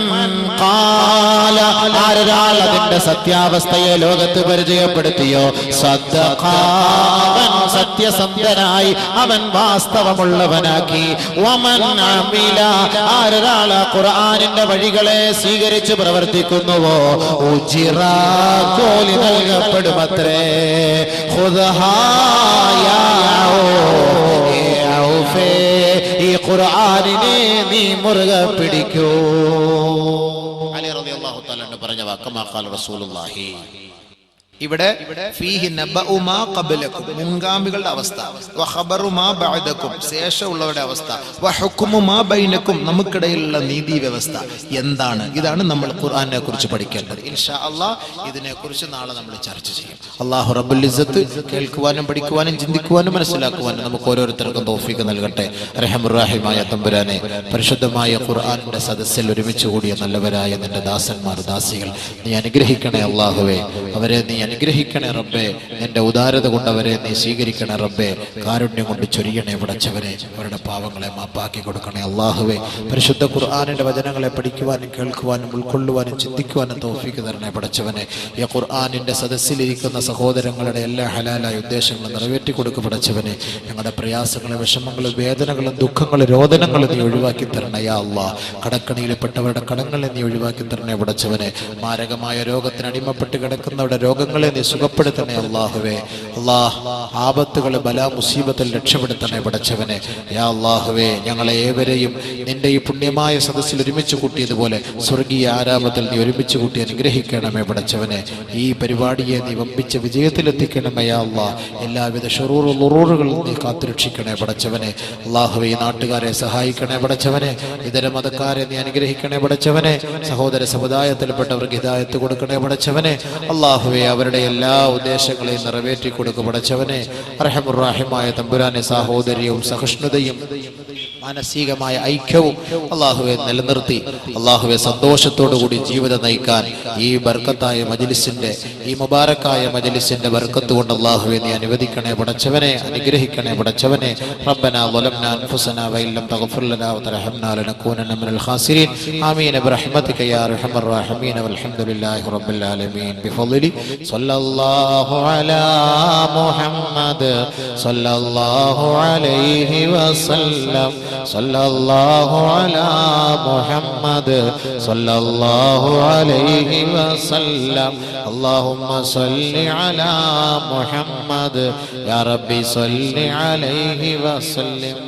ഖാല, ആരൊരാൾ അതിന്റെ സത്യാവസ്ഥയെ ലോകത്ത് പരിചയപ്പെടുത്തിയോ സദ്ദഖ, അവൻ സത്യസന്ധനായി, അവൻ വാസ്തവമുള്ളവനാക്കി. വമൻ അമില, ആരൊരാൾ ഖുർആനിന്റെ വഴികളെ സ്വീകരിച്ച് പ്രവർത്തിക്കുന്നുവോ കൂലി നൽകപ്പെടുമത്രേ. ഖുദ്ഹാ യാ ഔഫേ ഈ ഖുർആനിനെ നീ മുറുകെ പിടിക്കൂ. അലി റളിയല്ലാഹു തആല പറഞ്ഞ വാക്ക് മാ റസൂലുള്ളാഹി. ഇവിടെ ഫീഹി നബഉ മാ ഖബലകും മുൻഗാമികളുടെ അവസ്ഥ, വ ഖബറു മാ ബഅദകും ശേഷമുള്ളവരുടെ അവസ്ഥ, വ ഹുക്മു മാ ബൈനകും നമുക്കിടയിലുള്ള നീതി വ്യവസ്ഥ എന്താണ്. ഇതാണ് നമ്മൾ ഖുർആനെ കുറിച്ച് പഠിക്കേണ്ടത്. ഇൻഷാ അല്ലാഹ് ഇതിനെക്കുറിച്ച് നാളെ നമ്മൾ ചർച്ച ചെയ്യും. അല്ലാഹു റബ്ബുൽ ഇസ്സത്ത് കേൾക്കുവാനും പഠിക്കുവാനും ചിന്തിക്കുവാനും മനസ്സിലാക്കുവാനും നമുക്ക് ഓരോരുത്തർക്കും തൗഫീഖ് നൽകട്ടെ. റഹ്മാനുർ റഹീമായ തമ്പുരാനെ, പരിശുദ്ധമായ ഖുർആനിന്റെ സദസ്സിൽ ഒരുമിച്ച് കൂടിയ നല്ലവരായ നിന്റെ ദാസന്മാർ ദാസികൾ നീ അനുഗ്രഹിക്കണേ അല്ലാഹുവേ. അവരെ നീ അനുഗ്രഹിക്കണേ റബ്ബേ. നിന്റെ ഉദാരത കൊണ്ട് അവരെ നീ സ്വീകരിക്കണേ റബ്ബേ. കാരുണ്യം കൊണ്ട് ചൊരിയണേ പടച്ചവനെ. അവരുടെ പാവങ്ങളെ മാപ്പാക്കി കൊടുക്കണേ അല്ലാഹുവേ. പരിശുദ്ധ ഖുർആനിന്റെ വചനങ്ങളെ പഠിക്കുവാനും കേൾക്കുവാനും ഉൾക്കൊള്ളുവാനും ചിന്തിക്കുവാനും തൗഫീഖ് തരണേ പടച്ചവനെ. ഈ ഖുർആനിന്റെ സദസ്സിലിരിക്കുന്ന സഹോദരങ്ങളുടെ എല്ലാ ഹലാലായ ഉദ്ദേശങ്ങളും നിറവേറ്റി കൊടുക്കും പടച്ചവനെ. ഞങ്ങളുടെ പ്രയാസങ്ങളും വിഷമങ്ങളും വേദനകളും ദുഃഖങ്ങളും രോദനങ്ങളും നീ ഒഴിവാക്കി തരണേ യാ അല്ലാഹ്. കടക്കണിയിൽപ്പെട്ടവരുടെ കടങ്ങളെ നീ ഒഴിവാക്കി തരണേ പടച്ചവനെ. മാരകമായ രോഗത്തിന് അടിമപ്പെട്ട് കിടക്കുന്നവരുടെ രോഗങ്ങളെ നീ സുഖപ്പെടുത്തണേ അല്ലാഹുവേ. അല്ലാഹ് ആപത്തുകളെ ബലാ മുസീബത്തിൽ രക്ഷപ്പെടുത്തണേ പടച്ചവനെ. യാ അല്ലാഹുവേ, ഞങ്ങളെ ഏവരെയും നിന്റെ ഈ പുണ്യമായ സദസ്സിൽ ഒരുമിച്ച് കൂട്ടിയതുപോലെ സ്വർഗീയ ആരാമത്തിൽ നീ ഒരുമിച്ച് കൂട്ടി അനുഗ്രഹിക്കണമേ പടച്ചവനെ. ഈ പരിപാടിയെ നീ വമ്പിച്ച വിജയത്തിലെത്തിക്കണമേ യാ അല്ലാഹ്. എല്ലാവിധ ഷുറൂറുകളും നീ കാത്തുരക്ഷിക്കണേ പടച്ചവനെ. അല്ലാഹുവേ, ഈ നാട്ടുകാരെ സഹായിക്കണേ പടച്ചവനെ. ഇതര മതക്കാരെ നീ അനുഗ്രഹിക്കണേ പടച്ചവനെ. സഹോദര സമുദായത്തിൽപ്പെട്ടവർക്ക് ഹിദായത്ത് കൊടുക്കണേ പടച്ചവനെ. അല്ലാഹുവേ, അവരുടെ എല്ലാ ഉദ്ദേശങ്ങളെയും നിറവേറ്റി കൊടുക്കും പടച്ചവനെ. റഹ്മാനുർ റഹീമായ തമ്പുരാനെ, സാഹോദര്യവും സഹിഷ്ണുതയും മാനസികമായ ഐക്യവും അല്ലാഹുവേ നിലനിർത്തി അല്ലാഹുവേ സന്തോഷത്തോടുകൂടി ജീവിതം നയിക്കാൻ ഈ ബർക്കത്തായ മജ്ലിസിന്റെ, ഈ മുബാറക്കായ മജ്ലിസിന്റെ ബർക്കത്ത് കൊണ്ട് അല്ലാഹുവേ നീ അനുവദിക്കണേ പടച്ചവനെ. അനുഗ്രഹിക്കണേ പടച്ചവനെ. റബ്ബനാ ളലംനാ അൻഫുസനാ വഇല്ലം തഗ്ഫിർ ലനാ വതർഹംനാ ലനകൂനന്ന മിനൽ ഖാസിരീൻ. ആമീൻ ബിറഹ്മതിക യാ അർഹമർ റഹീമീൻ. വൽഹംദുലില്ലാഹി റബ്ബിൽ ആലമീൻ. ബിഫദ്ലി സല്ലല്ലാഹു അലാ മുഹമ്മദ് സല്ലല്ലാഹു അലൈഹി വസല്ലം. സല്ലല്ലാഹു അലാ മുഹമ്മദ് സല്ലല്ലാഹു അലൈഹി വസല്ലം. അല്ലാഹുമ്മ സല്ലി അലാ മുഹമ്മദ് യാ റബ്ബി സല്ലി അലൈഹി വസല്ലം.